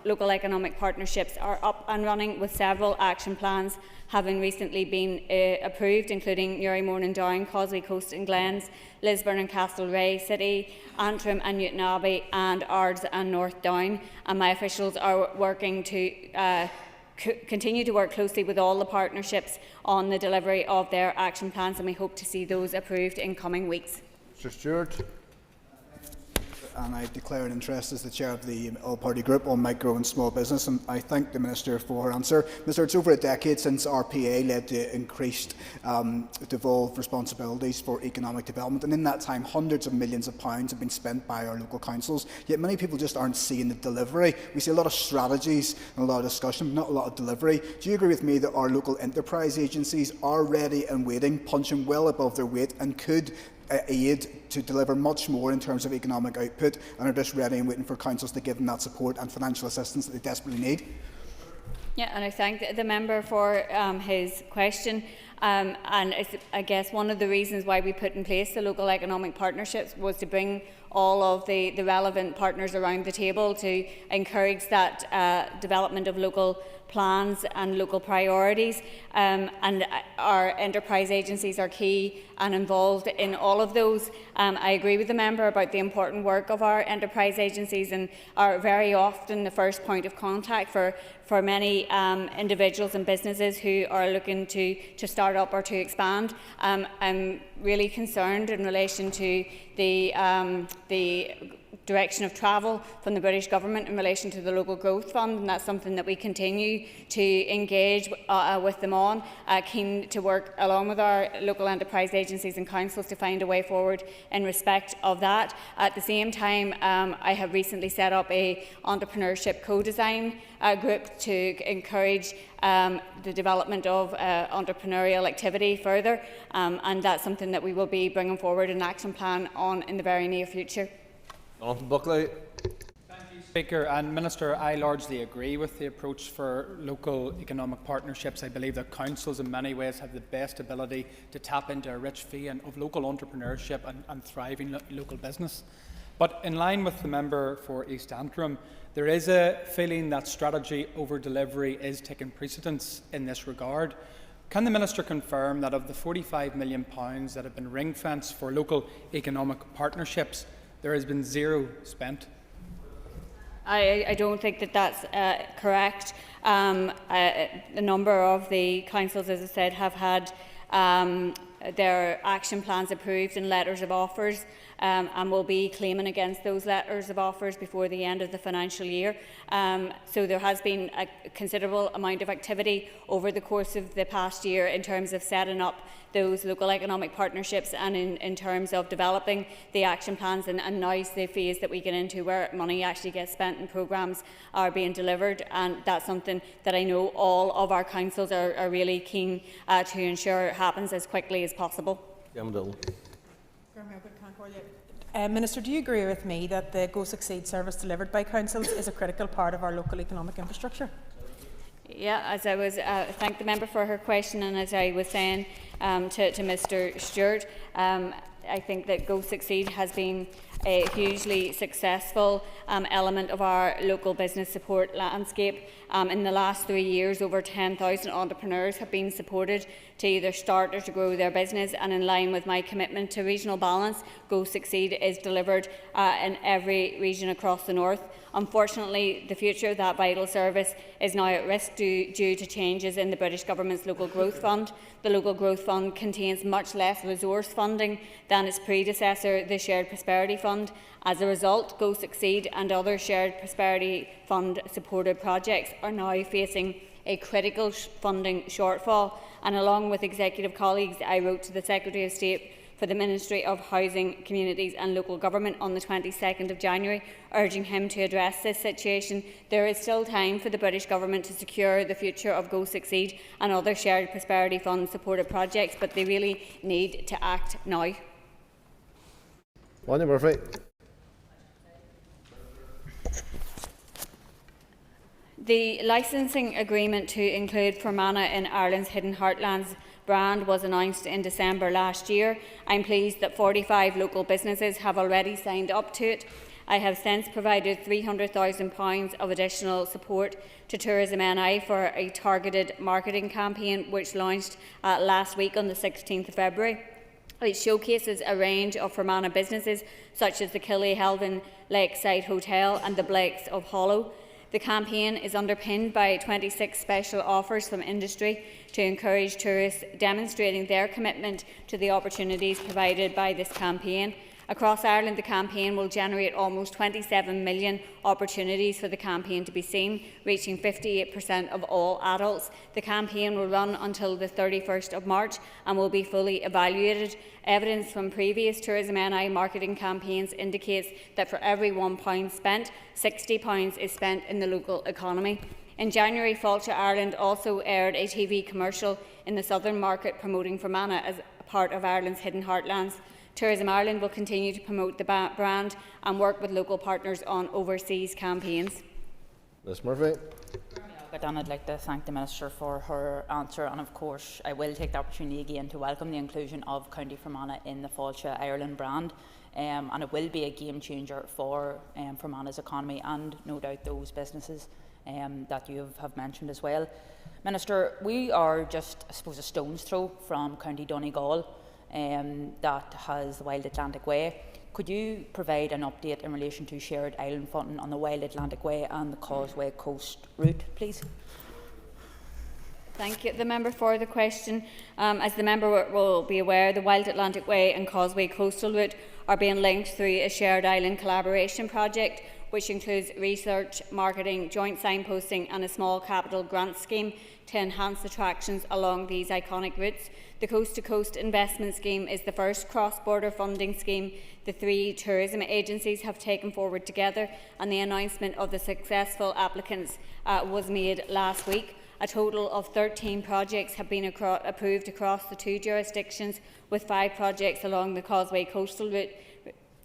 local economic partnerships are up and running, with several action plans having recently been approved, including Newry and Down, Causeway Coast and Glens, Lisburn and Castlereagh City, Antrim and Newtownabbey, and Ards and North Down. And my officials are working to continue to work closely with all the partnerships on the delivery of their action plans, and we hope to see those approved in coming weeks. Mr. Stewart. And I declare an interest as the chair of the all-party group on micro and small business, and I thank the Minister for her answer. Minister, it's over a decade since RPA led to increased devolved responsibilities for economic development, and in that time hundreds of millions of pounds have been spent by our local councils, yet many people just aren't seeing the delivery. We see a lot of strategies and a lot of discussion, not a lot of delivery. Do you agree with me that our local enterprise agencies are ready and waiting, punching well above their weight, and could aid to deliver much more in terms of economic output, and are just ready and waiting for councils to give them that support and financial assistance that they desperately need? Yeah, and I thank the member for his question. And it's, I guess one of the reasons why we put in place the local economic partnerships was to bring all of the relevant partners around the table to encourage that development of local plans and local priorities, and our enterprise agencies are key and involved in all of those. I agree with the member about the important work of our enterprise agencies, and are very often the first point of contact for many individuals and businesses who are looking to start up or to expand. I'm really concerned in relation to the direction of travel from the British Government in relation to the Local Growth Fund, and that's something that we continue to engage with them on. Keen to work along with our local enterprise agencies and councils to find a way forward in respect of that. At the same time, I have recently set up a entrepreneurship co-design group to encourage the development of entrepreneurial activity further, and that's something that we will be bringing forward an action plan on in the very near future. Buckley. Thank you, Speaker. And Minister, I largely agree with the approach for local economic partnerships. I believe that councils in many ways have the best ability to tap into a rich vein of local entrepreneurship and thriving local business. But in line with the member for East Antrim, there is a feeling that strategy over delivery is taking precedence in this regard. Can the Minister confirm that of the £45 million that have been ring-fenced for local economic partnerships, there has been zero spent? I don't think that that's correct. A number of the councils, as I said, have had their action plans approved and letters of offers, and will be claiming against those letters of offers before the end of the financial year. So there has been a considerable amount of activity over the course of the past year in terms of setting up those local economic partnerships, and in terms of developing the action plans, and now is the phase that we get into where money actually gets spent and programmes are being delivered, and that's something that I know all of our councils are really keen to ensure happens as quickly as possible. Minister, do you agree with me that the Go Succeed service delivered by councils is a critical part of our local economic infrastructure? Yeah, as I was, thank the member for her question, and as I was saying to Mr Stewart, I think that Go Succeed has been a hugely successful element of our local business support landscape. In the last 3 years, over 10,000 entrepreneurs have been supported to either start or to grow their business, and in line with my commitment to regional balance, Go Succeed is delivered in every region across the north. Unfortunately, the future of that vital service is now at risk due to changes in the British Government's Local Growth Fund. The Local Growth Fund contains much less resource funding than its predecessor, the Shared Prosperity Fund. As a result, Go Succeed and other Shared Prosperity Fund supported projects are now facing a critical funding shortfall, and along with executive colleagues, I wrote to the Secretary of State for the Ministry of Housing, Communities and Local Government on the 22nd of January, urging him to address this situation. There is still time for the British Government to secure the future of Go Succeed and other Shared Prosperity Fund supported projects, but they really need to act now. Wanda Murphy. The licensing agreement to include Fermanagh in Ireland's Hidden Heartlands brand was announced in December last year. I'm pleased that 45 local businesses have already signed up to it. I have since provided £300,000 of additional support to Tourism NI for a targeted marketing campaign which launched last week on the 16th of February. It showcases a range of Fermanagh businesses such as the Killy-Helvin Lakeside Hotel and the Blakes of Hollow. The campaign is underpinned by 26 special offers from industry to encourage tourists, demonstrating their commitment to the opportunities provided by this campaign. Across Ireland, the campaign will generate almost 27 million opportunities for the campaign to be seen, reaching 58% of all adults. The campaign will run until the 31st of March and will be fully evaluated. Evidence from previous Tourism NI marketing campaigns indicates that for every £1 spent, £60 is spent in the local economy. In January, Fáilte Ireland also aired a TV commercial in the southern market promoting Fermanagh as a part of Ireland's Hidden Heartlands. Tourism Ireland will continue to promote the brand and work with local partners on overseas campaigns. Ms Murphy. And I'd like to thank the Minister for her answer, and of course I will take the opportunity again to welcome the inclusion of County Fermanagh in the Fáilte Ireland brand, and it will be a game changer for Fermanagh's economy and no doubt those businesses that you have mentioned as well. Minister, we are just, I suppose, a stone's throw from County Donegal that has the Wild Atlantic Way. Could you provide an update in relation to shared island funding on the Wild Atlantic Way and the Causeway Coast route, please? Thank you, the member, for the question. As the member will be aware, the Wild Atlantic Way and Causeway Coastal route are being linked through a shared island collaboration project, which includes research, marketing, joint signposting and a small capital grant scheme to enhance attractions along these iconic routes. The Coast to Coast Investment Scheme is the first cross-border funding scheme the three tourism agencies have taken forward together, and the announcement of the successful applicants was made last week. A total of 13 projects have been approved across the two jurisdictions, with 5 projects along the Causeway Coastal route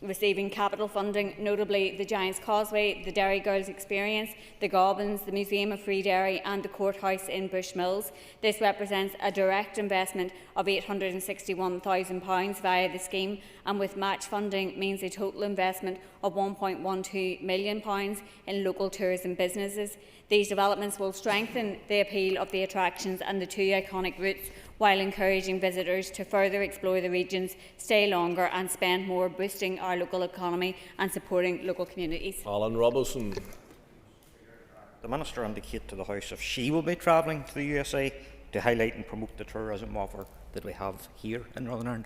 receiving capital funding, notably the Giant's Causeway, the Derry Girls Experience, the Gobbins, the Museum of Free Derry and the Courthouse in Bushmills. This represents a direct investment of £861,000 via the scheme, and with match funding means a total investment of £1.12 million in local tourism businesses. These developments will strengthen the appeal of the attractions and the two iconic routes, while encouraging visitors to further explore the regions, stay longer and spend more, boosting our local economy and supporting local communities. Alan Robinson. The Minister indicated to the House if she will be travelling to the USA to highlight and promote the tourism offer that we have here in Northern Ireland.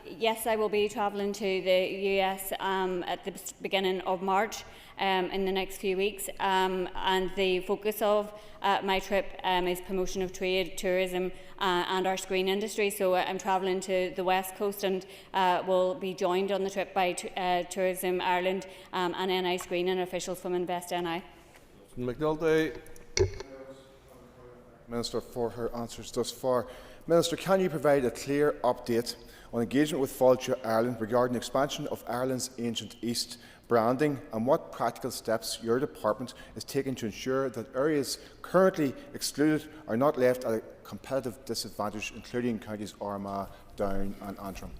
Yes, I will be travelling to the US at the beginning of March in the next few weeks, and the focus of my trip is promotion of trade, tourism and our screen industry. So I'm travelling to the West Coast and will be joined on the trip by Tourism Ireland and NI Screening officials from Invest NI. McNulty. Minister for her answers thus far. Minister, can you provide a clear update on engagement with Fáilte Ireland regarding the expansion of Ireland's Ancient East branding, and what practical steps your department is taking to ensure that areas currently excluded are not left at a competitive disadvantage, including counties Armagh, Down and Antrim.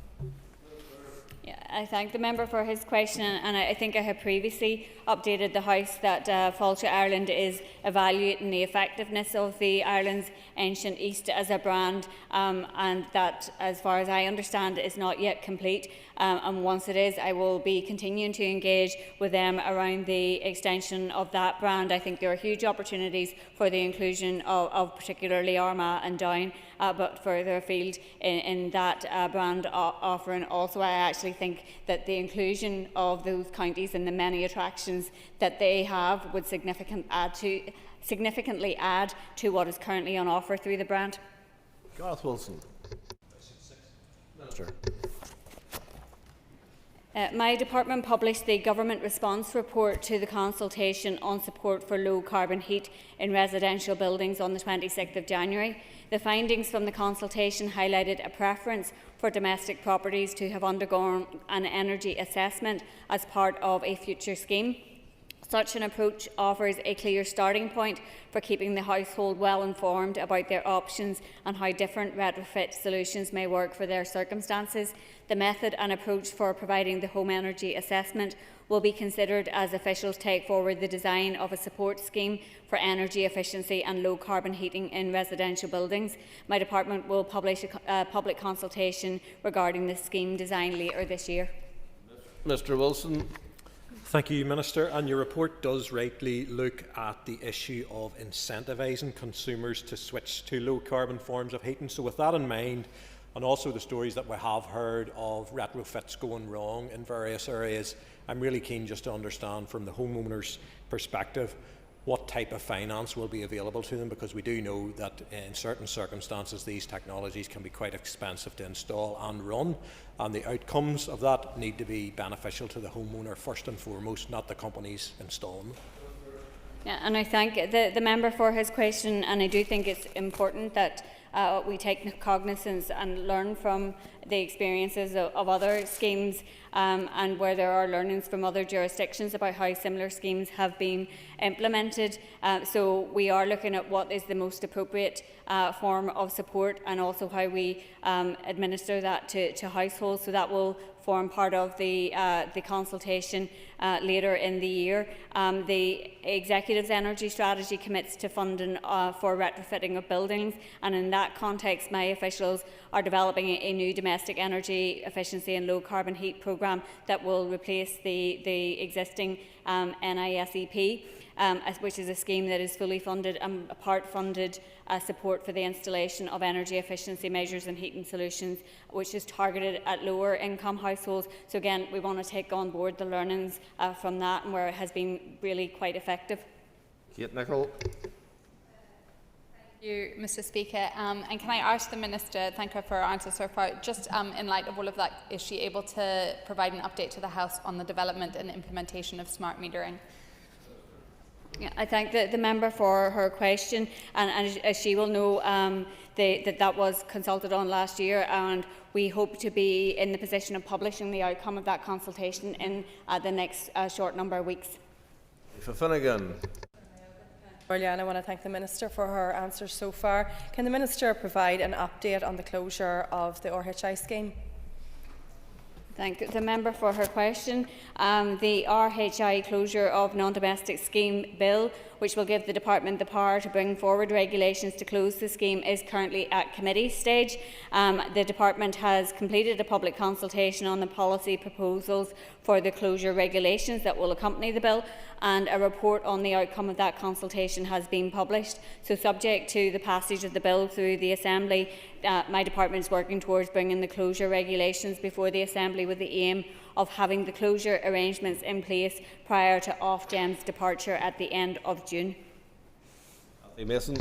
Yeah, I thank the member for his question, and I think I have previously updated the House that Fáilte Ireland is evaluating the effectiveness of the Ireland's Ancient East as a brand, and that, as far as I understand, is not yet complete. And once it is, I will be continuing to engage with them around the extension of that brand. I think there are huge opportunities for the inclusion of particularly Armagh and Down, but further afield in that brand offering. Also, I actually think that the inclusion of those counties and the many attractions that they have would significantly add to what is currently on offer through the brand. Gareth Wilson. Minister. My department published the Government Response Report to the consultation on support for low carbon heat in residential buildings on the 26th of January. The findings from the consultation highlighted a preference for domestic properties to have undergone an energy assessment as part of a future scheme. Such an approach offers a clear starting point for keeping the household well informed about their options and how different retrofit solutions may work for their circumstances. The method and approach for providing the home energy assessment will be considered as officials take forward the design of a support scheme for energy efficiency and low carbon heating in residential buildings. My department will publish a public consultation regarding the scheme design later this year. Mr. Wilson. Thank you, Minister. And your report does rightly look at the issue of incentivising consumers to switch to low-carbon forms of heating. So with that in mind, and also the stories that we have heard of retrofits going wrong in various areas, I'm really keen just to understand from the homeowner's perspective what type of finance will be available to them, because we do know that in certain circumstances these technologies can be quite expensive to install and run, and the outcomes of that need to be beneficial to the homeowner first and foremost, not the companies installing them. Yeah, and I thank the member for his question, and I do think it's important that we take cognizance and learn from the experiences of other schemes, and where there are learnings from other jurisdictions about how similar schemes have been implemented. So we are looking at what is the most appropriate form of support, and also how we administer that to households. So that will form part of the consultation later in the year. The Executive's Energy Strategy commits to funding for retrofitting of buildings, and in that context my officials are developing a new domestic energy efficiency and low carbon heat programme that will replace the existing NISEP. Which is a scheme that is fully funded and part-funded support for the installation of energy efficiency measures and heating solutions, which is targeted at lower income households. So again, we want to take on board the learnings from that, and where it has been really quite effective. Kate Nicholl. Thank you, Mr. Speaker. And can I ask the Minister, thank her for her answer so far, just in light of all of that, is she able to provide an update to the House on the development and implementation of smart metering? Yeah, I thank the member for her question, and as she will know, that was consulted on last year, and we hope to be in the position of publishing the outcome of that consultation in the next short number of weeks. For Finnegan. I want to thank the Minister for her answers so far. Can the Minister provide an update on the closure of the RHI scheme? Thank the member for her question. The RHI closure of non-domestic scheme bill, which will give the department the power to bring forward regulations to close the scheme, is currently at committee stage. The department has completed a public consultation on the policy proposals for the closure regulations that will accompany the bill, and a report on the outcome of that consultation has been published. So, subject to the passage of the bill through the Assembly, my department is working towards bringing the closure regulations before the Assembly with the aim of having the closure arrangements in place prior to Ofgem's departure at the end of June. Mason.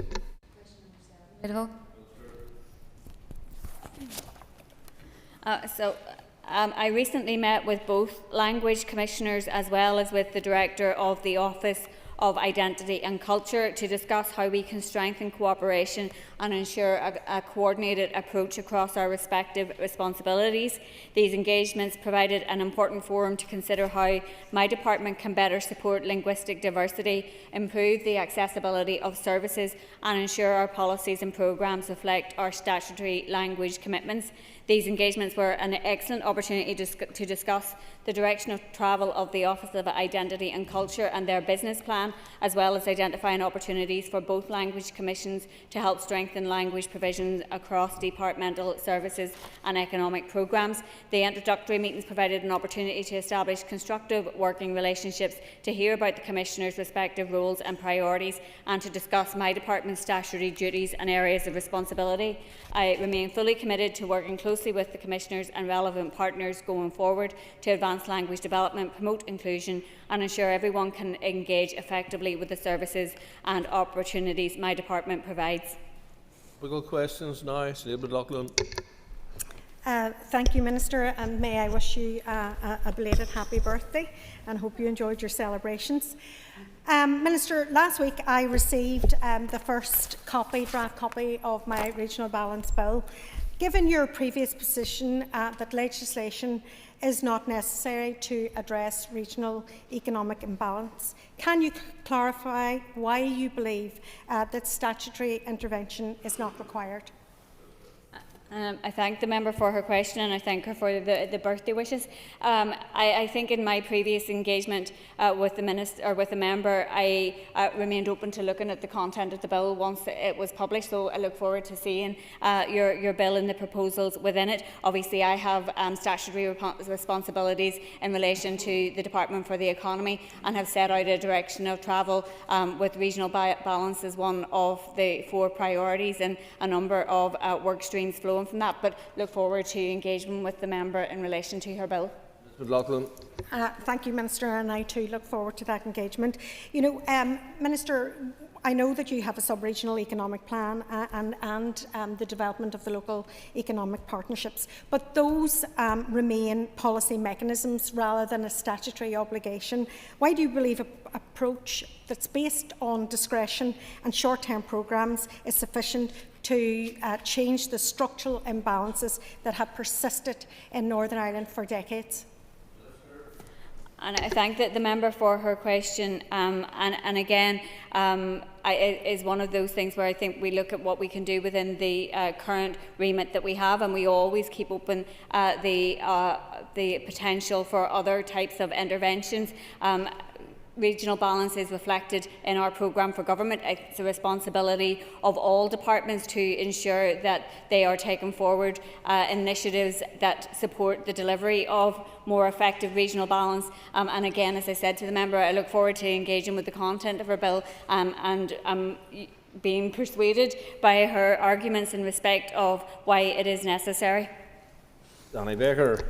I recently met with both language commissioners as well as with the director of the Office of Identity and Culture to discuss how we can strengthen cooperation and ensure a coordinated approach across our respective responsibilities. These engagements provided an important forum to consider how my department can better support linguistic diversity, improve the accessibility of services and ensure our policies and programmes reflect our statutory language commitments. These engagements were an excellent opportunity to discuss the direction of travel of the Office of Identity and Culture and their business plan, as well as identifying opportunities for both language commissions to help strengthen language provisions across departmental services and economic programmes. The introductory meetings provided an opportunity to establish constructive working relationships, to hear about the Commissioners' respective roles and priorities, and to discuss my department's statutory duties and areas of responsibility. I remain fully committed to working closely with the Commissioners and relevant partners going forward to advance language development, promote inclusion and ensure everyone can engage effectively with the services and opportunities my department provides. Legal questions now. Sinead McLaughlin. Thank you, Minister, and may I wish you a belated happy birthday and hope you enjoyed your celebrations. Minister, last week I received the first draft copy of my Regional Balance Bill. Given your previous position that legislation is not necessary to address regional economic imbalance, can you clarify why you believe that statutory intervention is not required? I thank the member for her question and I thank her for the birthday wishes. I think in my previous engagement with the minister or with the member, I remained open to looking at the content of the bill once it was published. So I look forward to seeing your bill and the proposals within it. Obviously, I have statutory responsibilities in relation to the Department for the Economy and have set out a direction of travel with regional balance as one of the 4 priorities and a number of work streams flowing from that, but look forward to engagement with the member in relation to her bill. Ms McLaughlin. Thank you, Minister, and I too look forward to that engagement. You know, Minister, I know that you have a sub-regional economic plan and the development of the local economic partnerships, but those remain policy mechanisms rather than a statutory obligation. Why do you believe an approach that's based on discretion and short-term programmes is sufficient to change the structural imbalances that have persisted in Northern Ireland for decades? And I thank the member for her question. And again, it is one of those things where I think we look at what we can do within the current remit that we have, and we always keep open the potential for other types of interventions. Regional balance is reflected in our programme for government. It's a responsibility of all departments to ensure that they are taking forward initiatives that support the delivery of more effective regional balance. And again, as I said to the member, I look forward to engaging with the content of her bill and being persuaded by her arguments in respect of why it is necessary. Danny Baker.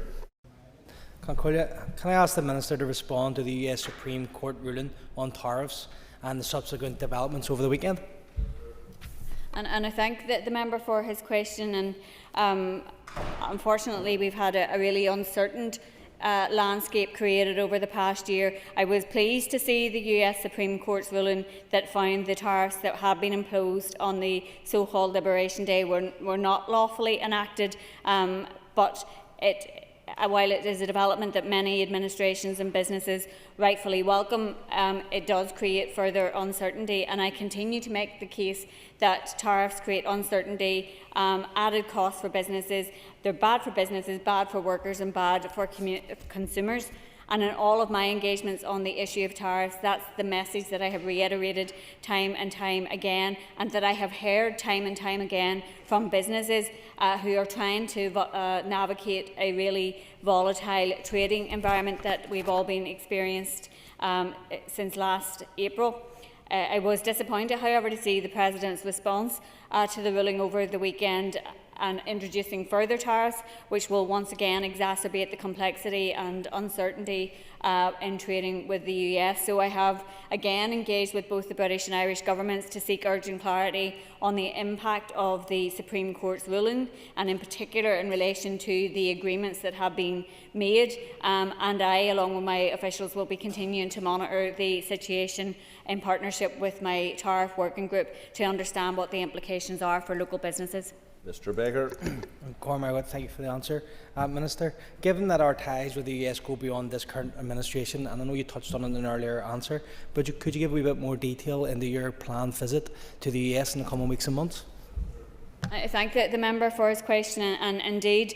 Can I ask the Minister to respond to the US Supreme Court ruling on tariffs and the subsequent developments over the weekend? And I thank the member for his question. And unfortunately, we've had a really uncertain landscape created over the past year. I was pleased to see the US Supreme Court's ruling that found the tariffs that have been imposed on the so-called Liberation Day were not lawfully enacted, but while it is a development that many administrations and businesses rightfully welcome, it does create further uncertainty, and I continue to make the case that tariffs create uncertainty, added costs for businesses. They're bad for businesses, bad for workers and bad for consumers. And in all of my engagements on the issue of tariffs, that's the message that I have reiterated time and time again, and that I have heard time and time again from businesses who are trying to navigate a really volatile trading environment that we've all been experienced since last April. I was disappointed, however, to see the President's response to the ruling over the weekend. and introducing further tariffs, which will once again exacerbate the complexity and uncertainty in trading with the US. So I have again engaged with both the British and Irish governments to seek urgent clarity on the impact of the Supreme Court's ruling, and in particular in relation to the agreements that have been made. And I, along with my officials, will be continuing to monitor the situation in partnership with my tariff working group to understand what the implications are for local businesses. Mr Baker. Cormac, thank you for the answer. Minister, given that our ties with the US go beyond this current administration, and I know you touched on it in an earlier answer, but could you give a wee bit more detail into your planned visit to the US in the coming weeks and months? I thank the member for his question, and indeed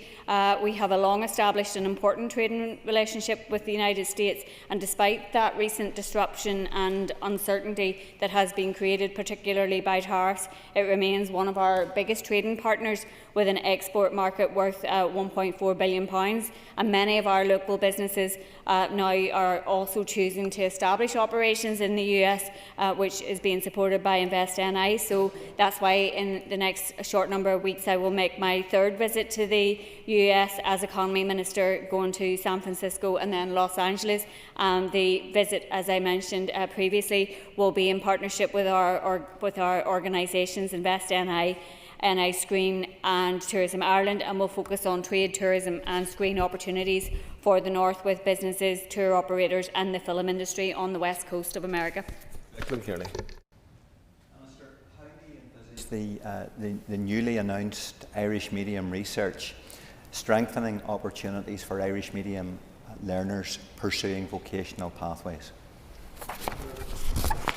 we have a long established and important trading relationship with the United States, and despite that recent disruption and uncertainty that has been created particularly by tariffs, it remains one of our biggest trading partners with an export market worth £1.4 billion, and many of our local businesses now are also choosing to establish operations in the US, which is being supported by InvestNI. So that's why in the next short number of weeks I will make my third visit to the US as Economy Minister, going to San Francisco and then Los Angeles. The visit, as I mentioned previously, will be in partnership with our organisations InvestNI, NI Screen and Tourism Ireland, and will focus on trade, tourism and screen opportunities for the North with businesses, tour operators and the film industry on the west coast of America. Minister, how do you envisage the newly announced Irish medium research strengthening opportunities for Irish medium learners pursuing vocational pathways?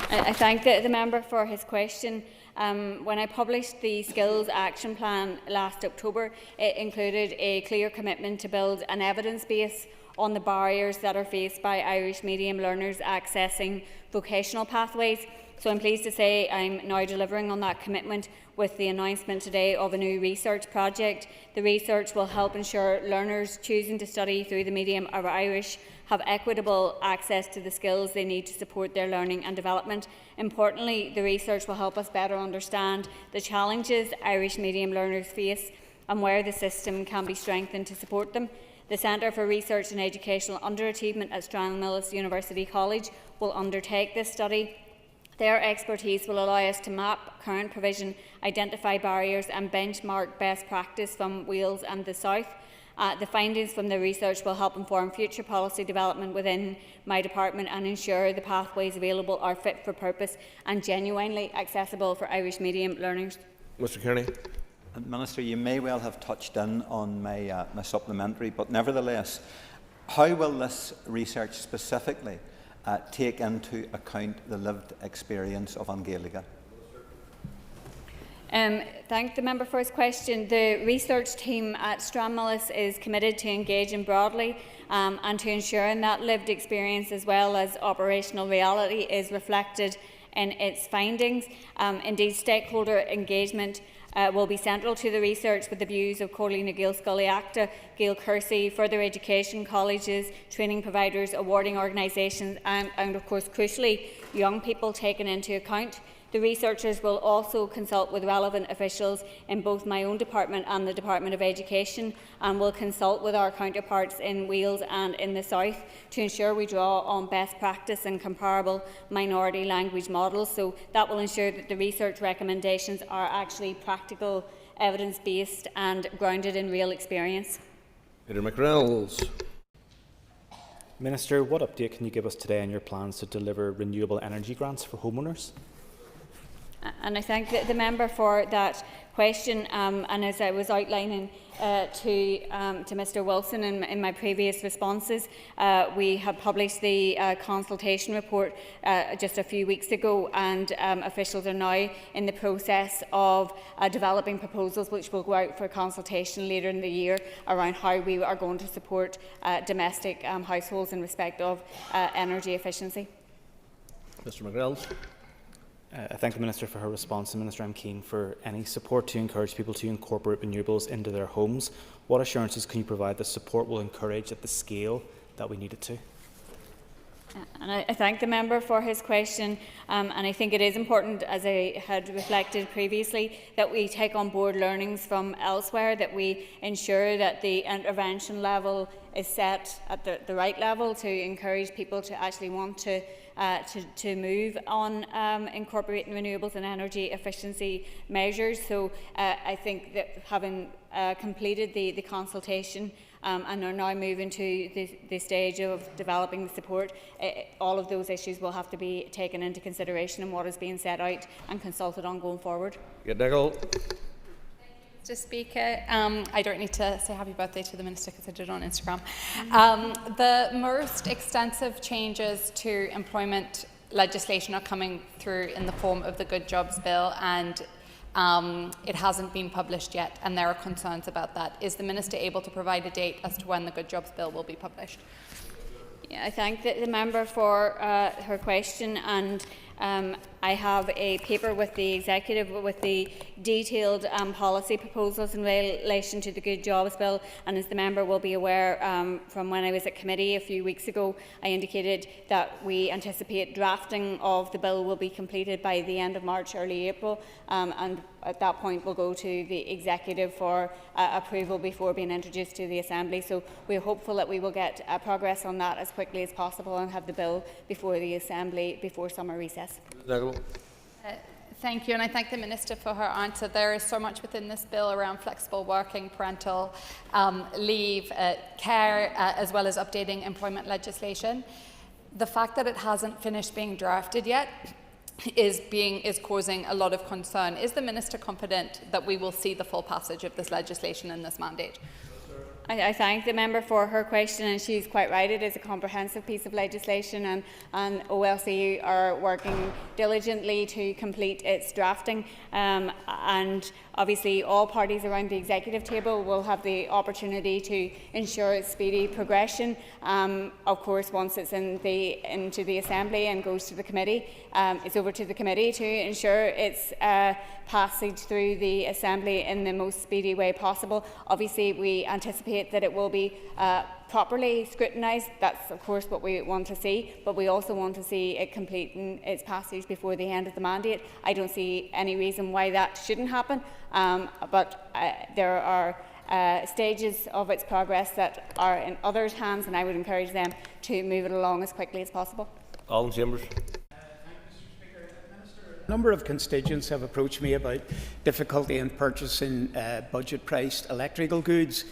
I thank the member for his question. When I published the Skills Action Plan last October, it included a clear commitment to build an evidence base on the barriers that are faced by Irish medium learners accessing vocational pathways. So I'm pleased to say I'm now delivering on that commitment with the announcement today of a new research project. The research will help ensure learners choosing to study through the medium of Irish have equitable access to the skills they need to support their learning and development. Importantly, the research will help us better understand the challenges Irish medium learners face and where the system can be strengthened to support them. The Centre for Research and Educational Underachievement at Stranmillis University College will undertake this study. Their expertise will allow us to map current provision, identify barriers and benchmark best practice from Wales and the South. The findings from the research will help inform future policy development within my department and ensure the pathways available are fit for purpose and genuinely accessible for Irish medium learners. Mr Kearney. Minister, you may well have touched in on my supplementary, but nevertheless, how will this research specifically take into account the lived experience of An Gaeilge? Thank the member for his question. The research team at Stranmillis is committed to engaging broadly and to ensuring that lived experience as well as operational reality is reflected in its findings. Indeed, stakeholder engagement will be central to the research, with the views of Corley na Gael Scully Acta, Gael Kersey, further education colleges, training providers, awarding organisations and of course crucially young people taken into account. The researchers will also consult with relevant officials in both my own department and the Department of Education, and will consult with our counterparts in Wales and in the South to ensure we draw on best practice and comparable minority language models. So that will ensure that the research recommendations are actually practical, evidence-based and grounded in real experience. Peter McReynolds. Minister, what update can you give us today on your plans to deliver renewable energy grants for homeowners? And I thank the member for that question. And as I was outlining to Mr Wilson in my previous responses, we have published the consultation report just a few weeks ago, and officials are now in the process of developing proposals which will go out for consultation later in the year around how we are going to support domestic households in respect of energy efficiency. Mr McReynolds. I thank the Minister for her response. And Minister, I'm keen for any support to encourage people to incorporate renewables into their homes. What assurances can you provide that support will encourage at the scale that we need it to? And I thank the member for his question, and I think it is important, as I had reflected previously, that we take on board learnings from elsewhere, that we ensure that the intervention level is set at the right level to encourage people to actually want to move on incorporating renewables and energy efficiency measures. So I think that having completed the consultation and are now moving to the stage of developing the support, all of those issues will have to be taken into consideration in what is being set out and consulted on going forward. Mr. Speaker, I don't need to say happy birthday to the Minister because I did it on Instagram. The most extensive changes to employment legislation are coming through in the form of the Good Jobs Bill, and it hasn't been published yet, and there are concerns about that. Is the Minister able to provide a date as to when the Good Jobs Bill will be published? Yeah, I thank the member for her question, and I have a paper with the Executive with the detailed policy proposals in relation to the Good Jobs Bill, and as the member will be aware from when I was at committee a few weeks ago, I indicated that we anticipate drafting of the bill will be completed by the end of March, early April, and at that point we'll go to the Executive for approval before being introduced to the Assembly. So we're hopeful that we will get progress on that as quickly as possible and have the bill before the Assembly before summer recess. Thank you, and I thank the Minister for her answer. There is so much within this bill around flexible working, parental leave, care, as well as updating employment legislation. The fact that it hasn't finished being drafted yet is causing a lot of concern. Is the Minister confident that we will see the full passage of this legislation in this mandate? I thank the member for her question, and she's quite right. It is a comprehensive piece of legislation, and OLC are working diligently to complete its drafting. And obviously, all parties around the executive table will have the opportunity to ensure its speedy progression. Of course, once it's into the Assembly and goes to the committee, it's over to the committee to ensure its passage through the Assembly in the most speedy way possible. Obviously, we anticipate that it will be properly scrutinised. That's of course what we want to see, but we also want to see it completing its passage before the end of the mandate. I don't see any reason why that shouldn't happen, but there are stages of its progress that are in others' hands, and I would encourage them to move it along as quickly as possible. Alan Chambers. A number of constituents have approached me about difficulty in purchasing budget-priced electrical goods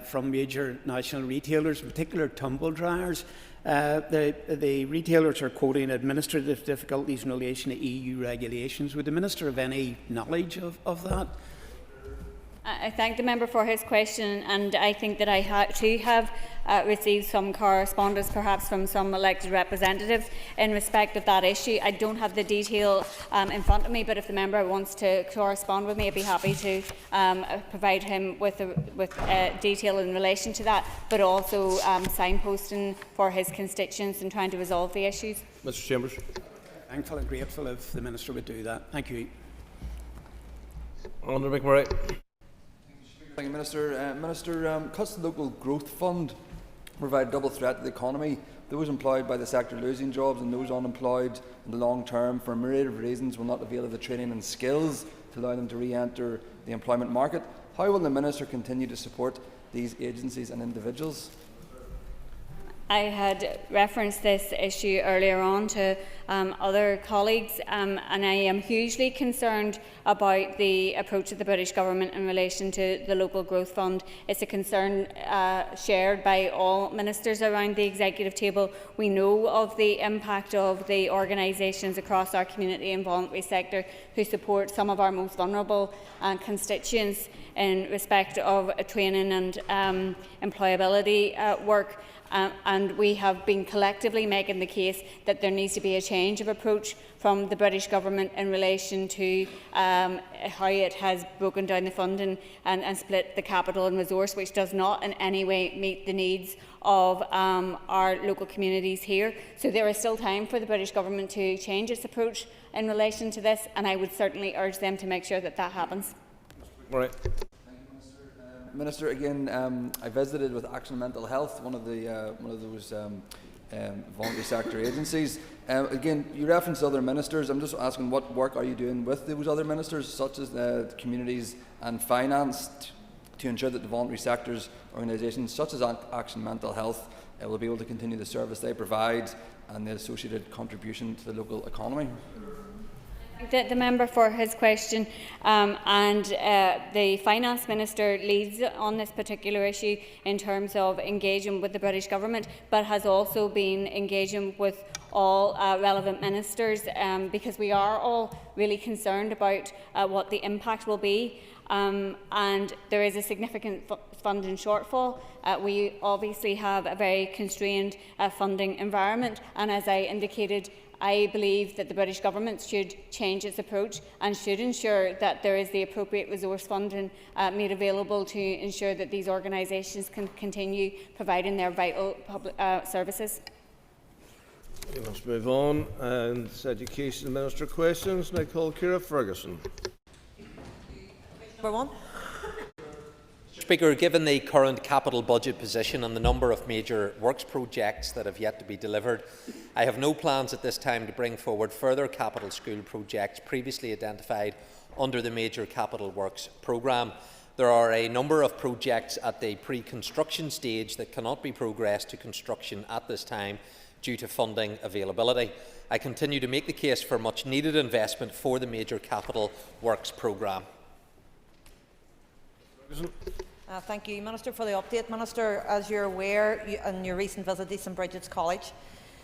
from major national retailers, in particular tumble dryers. The retailers are quoting administrative difficulties in relation to EU regulations. Would the Minister have any knowledge of that? I thank the member for his question, and I think that I too have received some correspondence perhaps from some elected representatives in respect of that issue. I don't have the detail in front of me, but if the member wants to correspond with me, I'd be happy to provide him with detail in relation to that, but also signposting for his constituents and trying to resolve the issues. Mr. Chambers. Thankful and grateful if the Minister would do that. Thank you. Honourable McMurray. Thank you, Minister. Minister, cuts to the local growth fund provide a double threat to the economy. Those employed by the sector losing jobs and those unemployed in the long term for a myriad of reasons will not avail of the training and skills to allow them to re-enter the employment market. How will the Minister continue to support these agencies and individuals? I had referenced this issue earlier on to other colleagues, and I am hugely concerned about the approach of the British Government in relation to the Local Growth Fund. It's a concern shared by all ministers around the executive table. We know of the impact of the organisations across our community and voluntary sector who support some of our most vulnerable constituents in respect of training and employability work. And we have been collectively making the case that there needs to be a change of approach from the British Government in relation to how it has broken down the funding and split the capital and resource, which does not in any way meet the needs of our local communities here. So there is still time for the British Government to change its approach in relation to this, and I would certainly urge them to make sure that that happens. All right. Minister, again, I visited with Action Mental Health, one of those voluntary sector agencies. Again, you referenced other ministers. I'm just asking, what work are you doing with those other ministers, such as the communities and finance, to ensure that the voluntary sectors organisations, such as Action Mental Health, will be able to continue the service they provide and the associated contribution to the local economy? The member for his question, and the Finance Minister leads on this particular issue in terms of engaging with the British Government, but has also been engaging with all relevant ministers, because we are all really concerned about what the impact will be, and there is a significant funding shortfall. We obviously have a very constrained funding environment, and as I indicated, I believe that the British Government should change its approach and should ensure that there is the appropriate resource funding made available to ensure that these organisations can continue providing their vital public services. We must move on. And Education Minister questions. Now call Ciara Ferguson. Number one. Speaker, given the current capital budget position and the number of major works projects that have yet to be delivered, I have no plans at this time to bring forward further capital school projects previously identified under the Major Capital Works programme. There are a number of projects at the pre-construction stage that cannot be progressed to construction at this time due to funding availability. I continue to make the case for much needed investment for the Major Capital Works programme. Thank you, Minister, for the update. Minister, as you're aware, in your recent visit to St Bridget's College,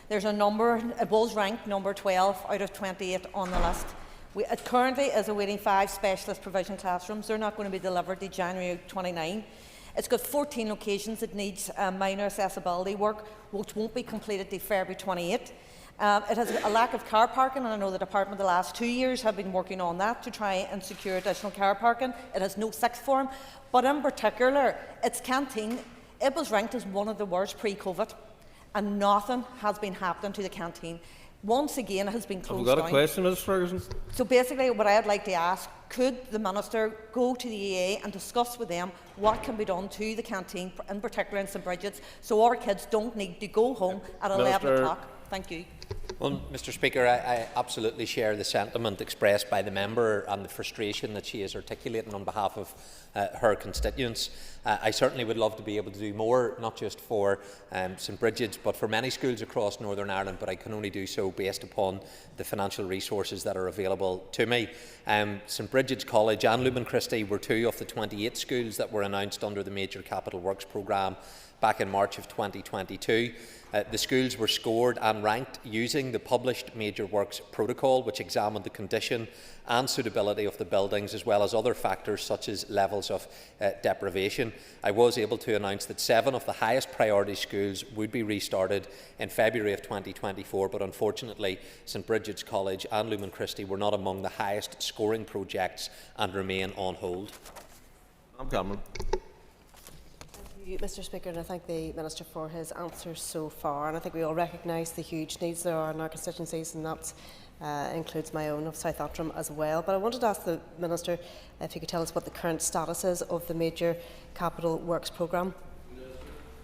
there's a number, it was ranked number 12 out of 28 on the list. It currently is awaiting 5 specialist provision classrooms. They're not going to be delivered to January 29. It's got 14 locations that needs minor accessibility work, which won't be completed till February 28. It has a lack of car parking, and I know the department the last 2 years have been working on that to try and secure additional car parking. It has no sixth form, but in particular, its canteen, it was ranked as one of the worst pre-COVID, and nothing has been happening to the canteen. Once again, it has been closed down. Have we got a question, Ms Ferguson? So basically, what I would like to ask, could the Minister go to the EA and discuss with them what can be done to the canteen, in particular in St Bridget's, so our kids don't need to go home at 11 o'clock? Thank you. Well, Mr Speaker, I absolutely share the sentiment expressed by the member and the frustration that she is articulating on behalf of her constituents. I certainly would love to be able to do more, not just for St Bridget's, but for many schools across Northern Ireland, but I can only do so based upon the financial resources that are available to me. St Bridget's College and Lumen Christi were 2 of the 28 schools that were announced under the Major Capital Works programme back in March of 2022. The schools were scored and ranked using the published Major Works Protocol, which examined the condition and suitability of the buildings, as well as other factors such as levels of deprivation. I was able to announce that 7 of the highest priority schools would be restarted in February of 2024, but unfortunately St Bridget's College and Lumen Christi were not among the highest scoring projects and remain on hold. I'm Cameron. Mr Speaker, and I thank the Minister for his answers so far, and I think we all recognise the huge needs there are in our constituencies, and that includes my own of South Antrim as well. But I wanted to ask the Minister if he could tell us what the current status is of the Major Capital Works programme.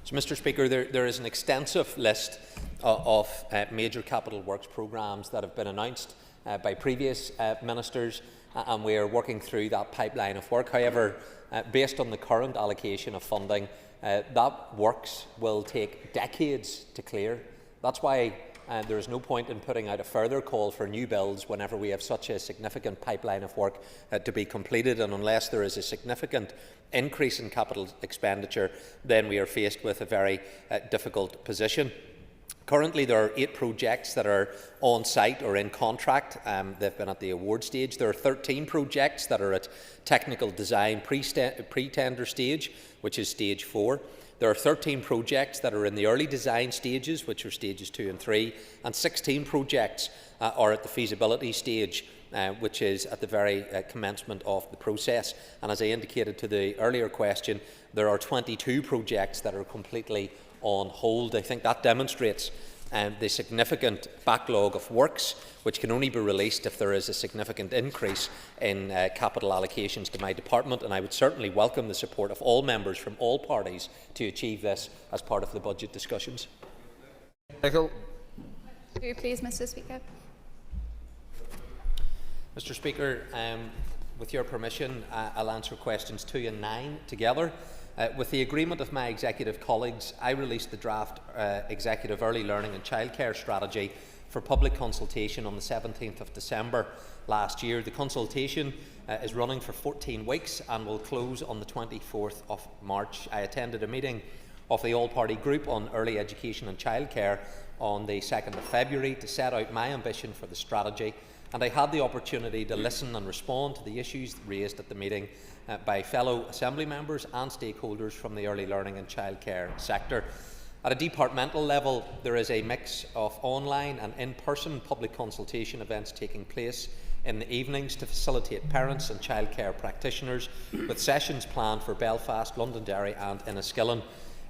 So, Mr Speaker, there is an extensive list of major capital works programmes that have been announced by previous ministers, and we are working through that pipeline of work. However, based on the current allocation of funding, that works will take decades to clear. That's why there is no point in putting out a further call for new builds whenever we have such a significant pipeline of work to be completed, and unless there is a significant increase in capital expenditure, then we are faced with a very difficult position. Currently, there are 8 projects that are on site or in contract. They've been at the award stage. There are 13 projects that are at technical design pre-tender stage, which is stage 4. There are 13 projects that are in the early design stages, which are stages 2 and 3, and 16 projects are at the feasibility stage, which is at the very commencement of the process. And as I indicated to the earlier question, there are 22 projects that are completely on hold. I think that demonstrates the significant backlog of works, which can only be released if there is a significant increase in capital allocations to my department, and I would certainly welcome the support of all members from all parties to achieve this as part of the budget discussions. Nicol. Please, Mr. Speaker. Mr. Speaker, with your permission, I'll answer questions 2 and 9 together. With the agreement of my executive colleagues, I released the draft Executive Early Learning and Childcare Strategy for public consultation on the 17th of December last year. The consultation is running for 14 weeks and will close on the 24th of March. I attended a meeting of the All-Party Group on Early Education and Childcare on the 2nd of February to set out my ambition for the strategy, and I had the opportunity to listen and respond to the issues raised at the meeting by fellow Assembly members and stakeholders from the early learning and childcare sector. At a departmental level, there is a mix of online and in-person public consultation events taking place in the evenings to facilitate parents and childcare practitioners, with sessions planned for Belfast, Londonderry and Enniskillen.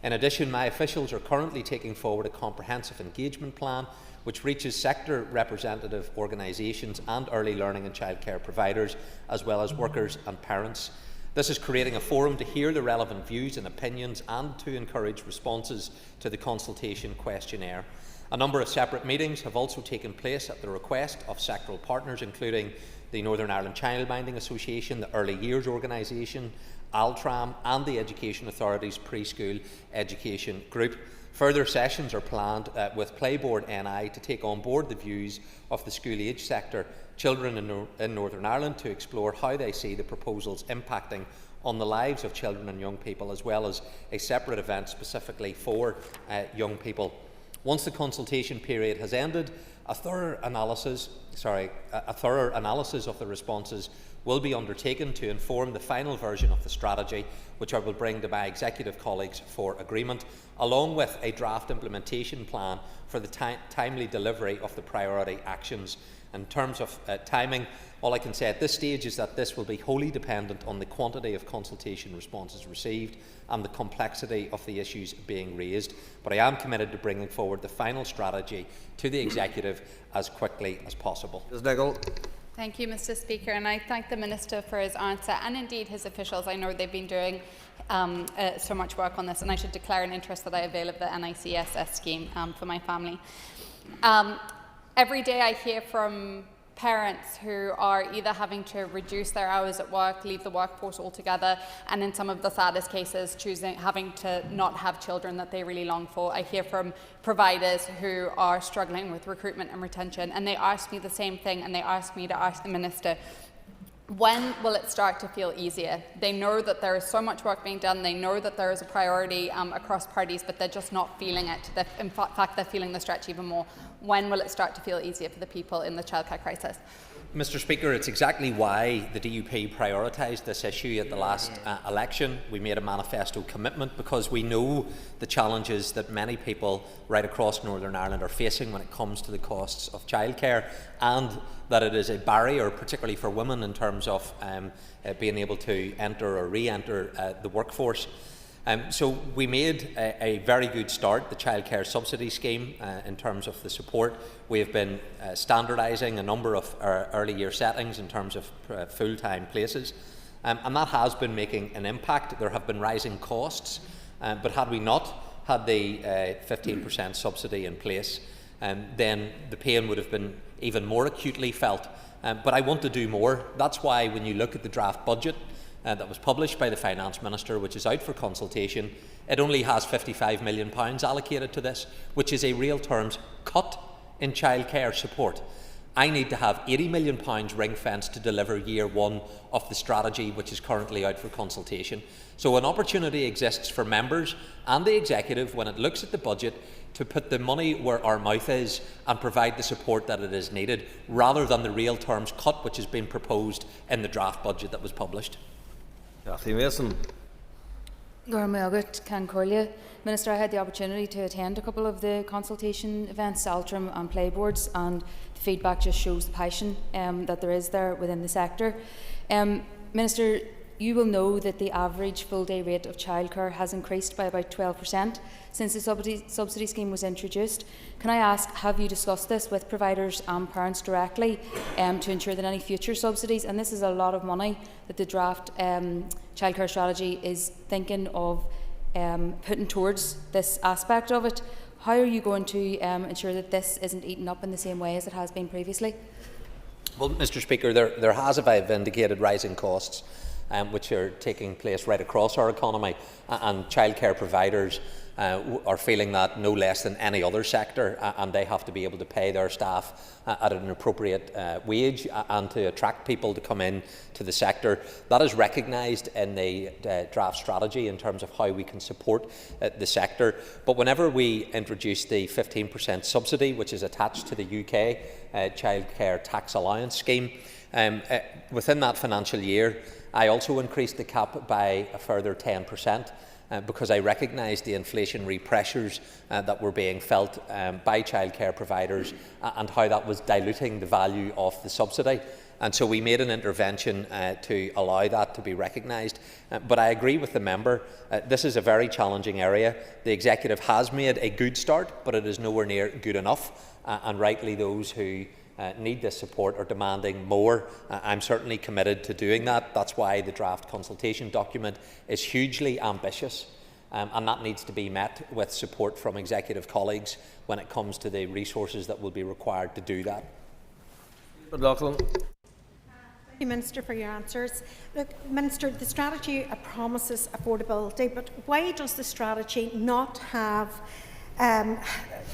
In addition, my officials are currently taking forward a comprehensive engagement plan which reaches sector representative organisations and early learning and childcare providers, as well as workers and parents. This is creating a forum to hear the relevant views and opinions and to encourage responses to the consultation questionnaire. A number of separate meetings have also taken place at the request of sectoral partners, including the Northern Ireland Childminding Association, the Early Years Organisation, Altram and the Education Authority's Preschool Education Group. Further sessions are planned with Playboard NI to take on board the views of the school age sector, children in Northern Ireland, to explore how they see the proposals impacting on the lives of children and young people, as well as a separate event specifically for young people. Once the consultation period has ended, a thorough analysis of the responses will be undertaken to inform the final version of the strategy, which I will bring to my executive colleagues for agreement, along with a draft implementation plan for the timely delivery of the priority actions. In terms of timing, all I can say at this stage is that this will be wholly dependent on the quantity of consultation responses received and the complexity of the issues being raised. But I am committed to bringing forward the final strategy to the executive as quickly as possible. Ms. Nicol. Thank you, Mr. Speaker, and I thank the Minister for his answer and indeed his officials. I know they've been doing so much work on this, and I should declare an interest that I avail of the NICSS scheme for my family. Every day I hear from parents who are either having to reduce their hours at work, leave the workforce altogether, and in some of the saddest cases having to not have children that they really long for. I hear from providers who are struggling with recruitment and retention, and they ask me the same thing, and they ask me to ask the Minister, when will it start to feel easier? They know that there is so much work being done, they know that there is a priority across parties, but they're just not feeling it. In fact, they're feeling the stretch even more. When will it start to feel easier for the people in the childcare crisis? Mr. Speaker, it's exactly why the DUP prioritised this issue at the last election. We made a manifesto commitment because we know the challenges that many people right across Northern Ireland are facing when it comes to the costs of childcare, and that it is a barrier, particularly for women, in terms of being able to enter or re-enter the workforce. So we made a very good start, the childcare subsidy scheme, in terms of the support. We have been standardising a number of early year settings in terms of full-time places, and that has been making an impact. There have been rising costs, but had we not had the 15% subsidy in place, then the pain would have been even more acutely felt. But I want to do more. That's why when you look at the draft budget that was published by the Finance Minister, which is out for consultation, it only has £55 million allocated to this, which is a real terms cut in childcare support. I need to have £80 million ring-fenced to deliver year one of the strategy, which is currently out for consultation. So an opportunity exists for members and the executive, when it looks at the budget, to put the money where our mouth is and provide the support that it is needed, rather than the real terms cut which has been proposed in the draft budget that was published. Cathy Mason. Minister, I had the opportunity to attend a couple of the consultation events, Altram and Playboards, and the feedback just shows the passion that there is there within the sector. Minister, you will know that the average full-day rate of childcare has increased by about 12% since the subsidy scheme was introduced. Can I ask, have you discussed this with providers and parents directly to ensure that any future subsidies, and this is a lot of money that the draft childcare strategy is thinking of putting towards this aspect of it. How are you going to ensure that this isn't eaten up in the same way as it has been previously? Well, Mr. Speaker, there has, as I've indicated, rising costs which are taking place right across our economy, and childcare providers are feeling that no less than any other sector, and they have to be able to pay their staff at an appropriate wage and to attract people to come in to the sector. That is recognised in the draft strategy in terms of how we can support the sector. But whenever we introduce the 15% subsidy, which is attached to the UK Childcare Tax Allowance Scheme, within that financial year, I also increased the cap by a further 10%. Because I recognise the inflationary pressures that were being felt by childcare providers and how that was diluting the value of the subsidy. And so we made an intervention to allow that to be recognised. But I agree with the member, this is a very challenging area. The Executive has made a good start, but it is nowhere near good enough. And rightly those who need this support are demanding more. I'm certainly committed to doing that. That's why the draft consultation document is hugely ambitious, and that needs to be met with support from executive colleagues when it comes to the resources that will be required to do that. Thank you, Minister, for your answers. Look, Minister, the strategy promises affordability, but why does the strategy not have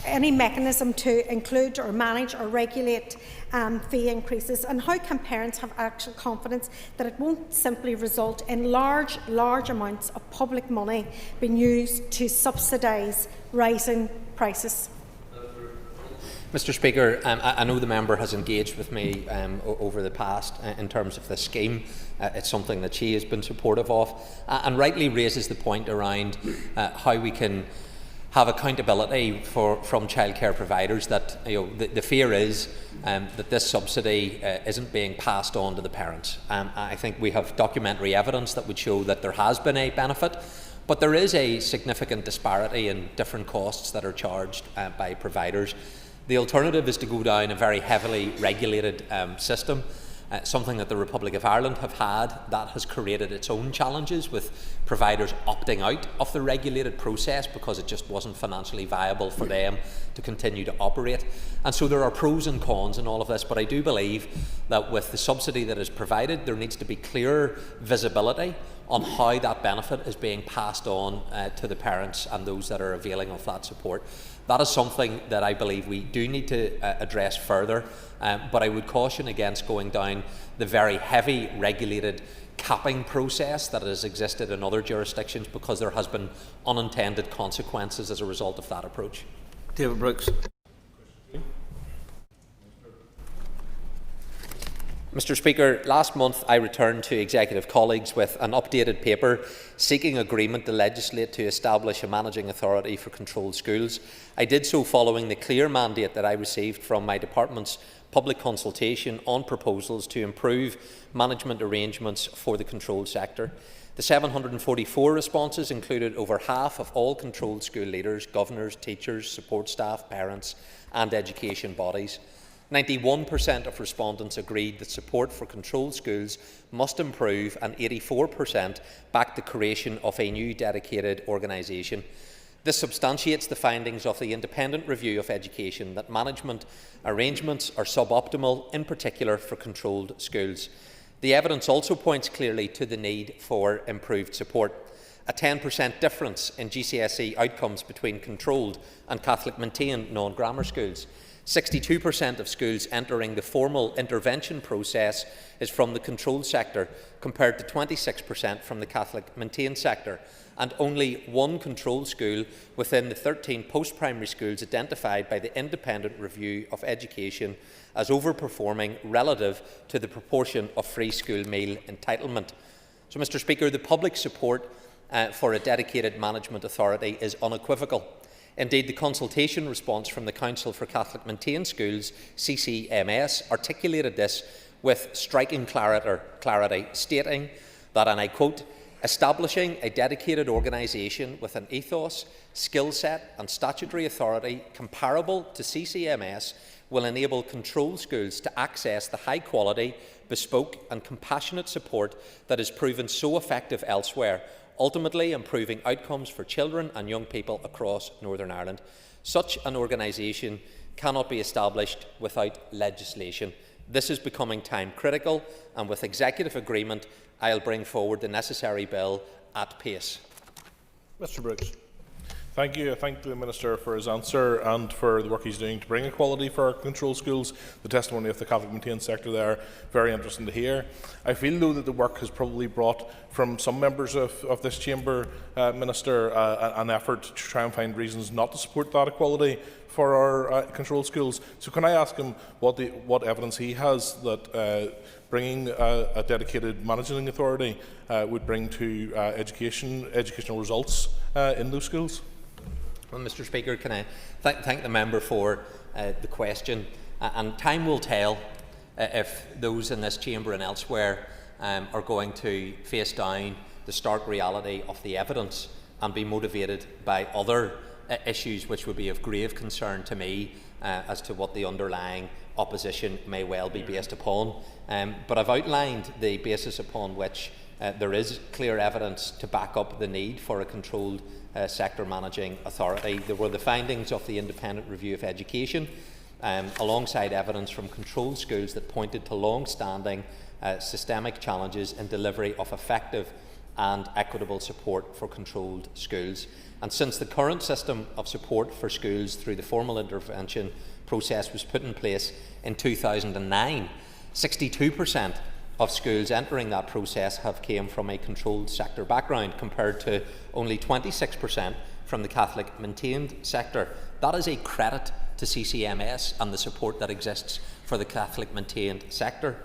any mechanism to include or manage or regulate fee increases, and how can parents have actual confidence that it won't simply result in large amounts of public money being used to subsidise rising prices? Mr. Speaker, I know the member has engaged with me over the past in terms of this scheme. It's something that she has been supportive of, and rightly raises the point around how we can have accountability from childcare providers. That the fear is that this subsidy isn't being passed on to the parents. I think we have documentary evidence that would show that there has been a benefit, but there is a significant disparity in different costs that are charged by providers. The alternative is to go down a very heavily regulated system. Something that the Republic of Ireland have had that has created its own challenges with providers opting out of the regulated process because it just wasn't financially viable for them to continue to operate. And so there are pros and cons in all of this, but I do believe that with the subsidy that is provided, there needs to be clear visibility on how that benefit is being passed on to the parents and those that are availing of that support. That is something that I believe we do need to address further, but I would caution against going down the very heavy regulated capping process that has existed in other jurisdictions, because there has been unintended consequences as a result of that approach. David Brooks. Mr. Speaker, last month I returned to executive colleagues with an updated paper seeking agreement to legislate to establish a managing authority for controlled schools. I did so following the clear mandate that I received from my department's public consultation on proposals to improve management arrangements for the controlled sector. The 744 responses included over half of all controlled school leaders, governors, teachers, support staff, parents and education bodies. 91% of respondents agreed that support for controlled schools must improve, and 84% backed the creation of a new dedicated organisation. This substantiates the findings of the independent review of education that management arrangements are suboptimal, in particular for controlled schools. The evidence also points clearly to the need for improved support. A 10% difference in GCSE outcomes between controlled and Catholic maintained non-grammar schools. 62% of schools entering the formal intervention process is from the controlled sector, compared to 26% from the Catholic maintained sector, and only one controlled school within the 13 post-primary schools identified by the Independent Review of Education as overperforming relative to the proportion of free school meal entitlement. So, Mr. Speaker, the public support for a dedicated management authority is unequivocal. Indeed, the consultation response from the Council for Catholic Maintained Schools, CCMS, articulated this with striking clarity, stating that, and I quote, "Establishing a dedicated organisation with an ethos, skill set and statutory authority comparable to CCMS will enable controlled schools to access the high-quality, bespoke and compassionate support that is proven so effective elsewhere, ultimately improving outcomes for children and young people across Northern Ireland. Such an organisation cannot be established without legislation. This is becoming time critical, and with executive agreement, I'll bring forward the necessary bill at pace. Mr Brooks. Thank you. I thank the Minister for his answer and for the work he's doing to bring equality for our controlled schools. The testimony of the Catholic maintained sector there, very interesting to hear. I feel, though, that the work has probably brought from some members of this chamber, Minister, an effort to try and find reasons not to support that equality for our controlled schools. So can I ask him what evidence he has that bringing a dedicated managing authority would bring to educational results in those schools? Well, Mr Speaker, can I thank the member for the question, and time will tell if those in this chamber and elsewhere are going to face down the stark reality of the evidence and be motivated by other issues which would be of grave concern to me as to what the underlying opposition may well be based upon. But I've outlined the basis upon which there is clear evidence to back up the need for a controlled sector managing authority. There were the findings of the Independent Review of Education, alongside evidence from controlled schools that pointed to long-standing systemic challenges in delivery of effective and equitable support for controlled schools. And since the current system of support for schools through the formal intervention process was put in place in 2009, 62% of schools entering that process have came from a controlled sector background, compared to only 26% from the Catholic maintained sector. That is a credit to CCMS and the support that exists for the Catholic maintained sector.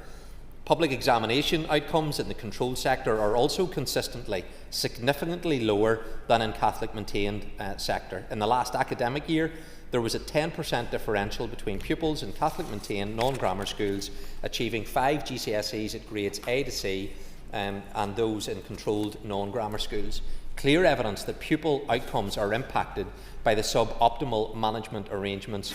Public examination outcomes in the controlled sector are also consistently significantly lower than in Catholic maintained sector. In the last academic year, there was a 10% differential between pupils in Catholic maintained non-grammar schools achieving 5 GCSEs at grades A to C and those in controlled non-grammar schools. Clear evidence that pupil outcomes are impacted by the suboptimal management arrangements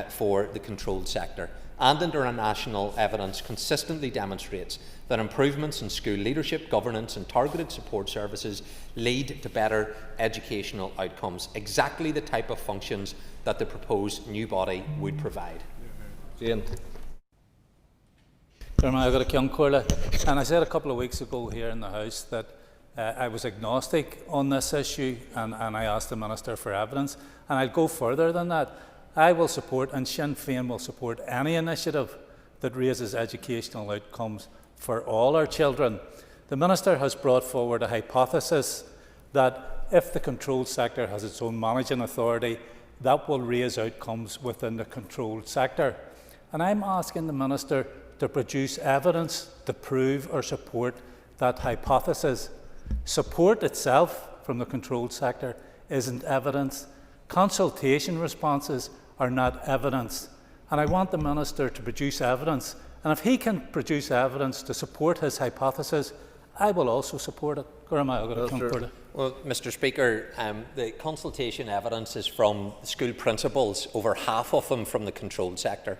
for the controlled sector. And international evidence consistently demonstrates that improvements in school leadership, governance and targeted support services lead to better educational outcomes, exactly the type of functions that the proposed new body would provide. Jane. I've got a young Corla, and I said a couple of weeks ago here in the House that I was agnostic on this issue, and I asked the Minister for evidence, and I'll go further than that. I will support, and Sinn Féin will support, any initiative that raises educational outcomes for all our children. The Minister has brought forward a hypothesis that if the controlled sector has its own managing authority, that will raise outcomes within the controlled sector. And I'm asking the Minister to produce evidence to prove or support that hypothesis. Support itself from the controlled sector isn't evidence. Consultation responses are not evidence. And I want the Minister to produce evidence. And if he can produce evidence to support his hypothesis, I will also support it. Well, Mr Speaker, the consultation evidence is from school principals, over half of them from the controlled sector,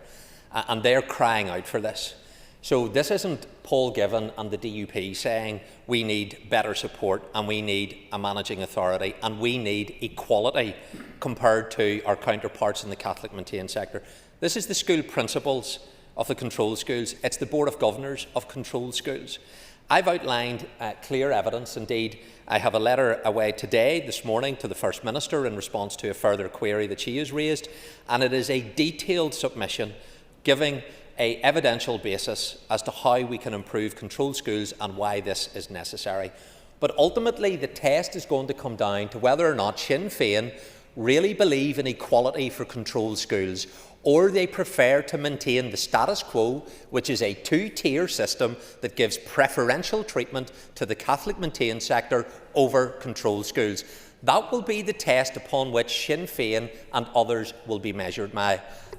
and they're crying out for this. So this isn't Paul Given and the DUP saying we need better support and we need a managing authority and we need equality compared to our counterparts in the Catholic maintained sector. This is the school principals of the controlled schools. It's the Board of Governors of controlled schools. I've outlined clear evidence. Indeed, I have a letter away today, this morning, to the First Minister in response to a further query that she has raised, and it is a detailed submission giving an evidential basis as to how we can improve controlled schools and why this is necessary. But ultimately, the test is going to come down to whether or not Sinn Féin really believe in equality for controlled schools, or they prefer to maintain the status quo, which is a two-tier system that gives preferential treatment to the Catholic maintained sector over controlled schools. That will be the test upon which Sinn Féin and others will be measured.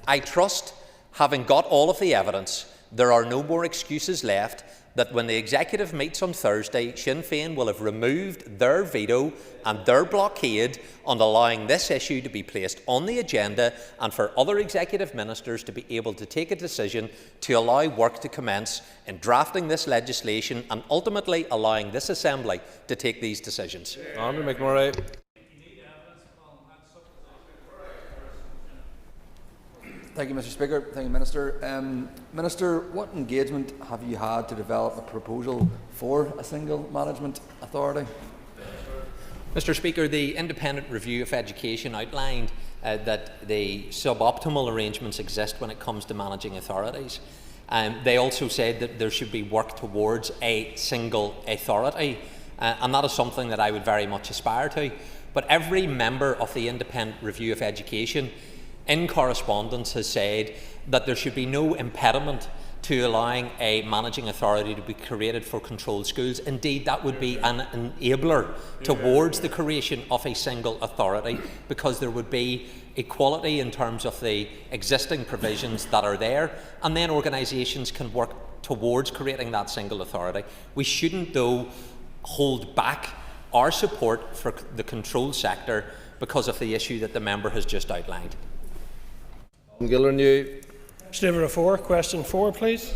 I trust, having got all of the evidence, there are no more excuses left that when the executive meets on Thursday, Sinn Féin will have removed their veto and their blockade on allowing this issue to be placed on the agenda and for other executive ministers to be able to take a decision to allow work to commence in drafting this legislation and ultimately allowing this Assembly to take these decisions. Honourable McMurray. Thank you, Mr. Speaker. Thank you, Minister. Minister, what engagement have you had to develop a proposal for a single management authority? Mr. Speaker, the Independent Review of Education outlined that the suboptimal arrangements exist when it comes to managing authorities. They also said that there should be work towards a single authority, and that is something that I would very much aspire to. But every member of the Independent Review of Education in correspondence has said that there should be no impediment to allowing a managing authority to be created for controlled schools. Indeed, that would be an enabler towards the creation of a single authority, because there would be equality in terms of the existing provisions that are there, and then organisations can work towards creating that single authority. We shouldn't, though, hold back our support for the controlled sector because of the issue that the member has just outlined. Sliver of 4, question 4, please.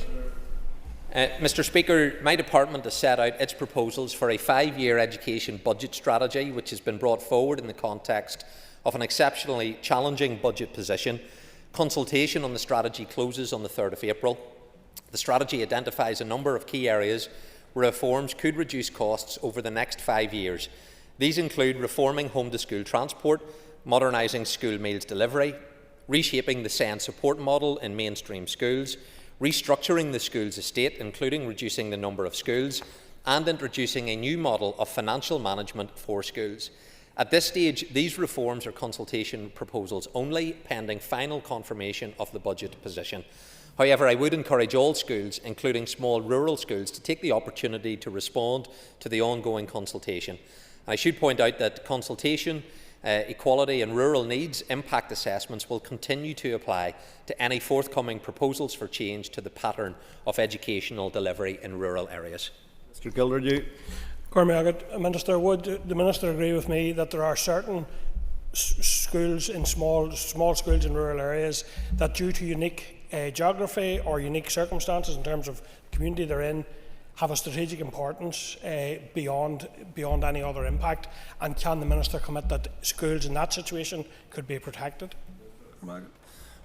Mr. Speaker, my department has set out its proposals for a 5-year education budget strategy, which has been brought forward in the context of an exceptionally challenging budget position. Consultation on the strategy closes on the 3rd of April. The strategy identifies a number of key areas where reforms could reduce costs over the next 5 years. These include reforming home-to-school transport, modernising school meals delivery, reshaping the SEND support model in mainstream schools, restructuring the school's estate, including reducing the number of schools, and introducing a new model of financial management for schools. At this stage, these reforms are consultation proposals only, pending final confirmation of the budget position. However, I would encourage all schools, including small rural schools, to take the opportunity to respond to the ongoing consultation. I should point out that consultation, equality and rural needs impact assessments will continue to apply to any forthcoming proposals for change to the pattern of educational delivery in rural areas. Mr. Gildernew. Minister, would the Minister agree with me that there are certain schools in small schools in rural areas that, due to unique geography or unique circumstances in terms of the community they're in, have a strategic importance beyond any other impact? And can the Minister commit that schools in that situation could be protected? Well,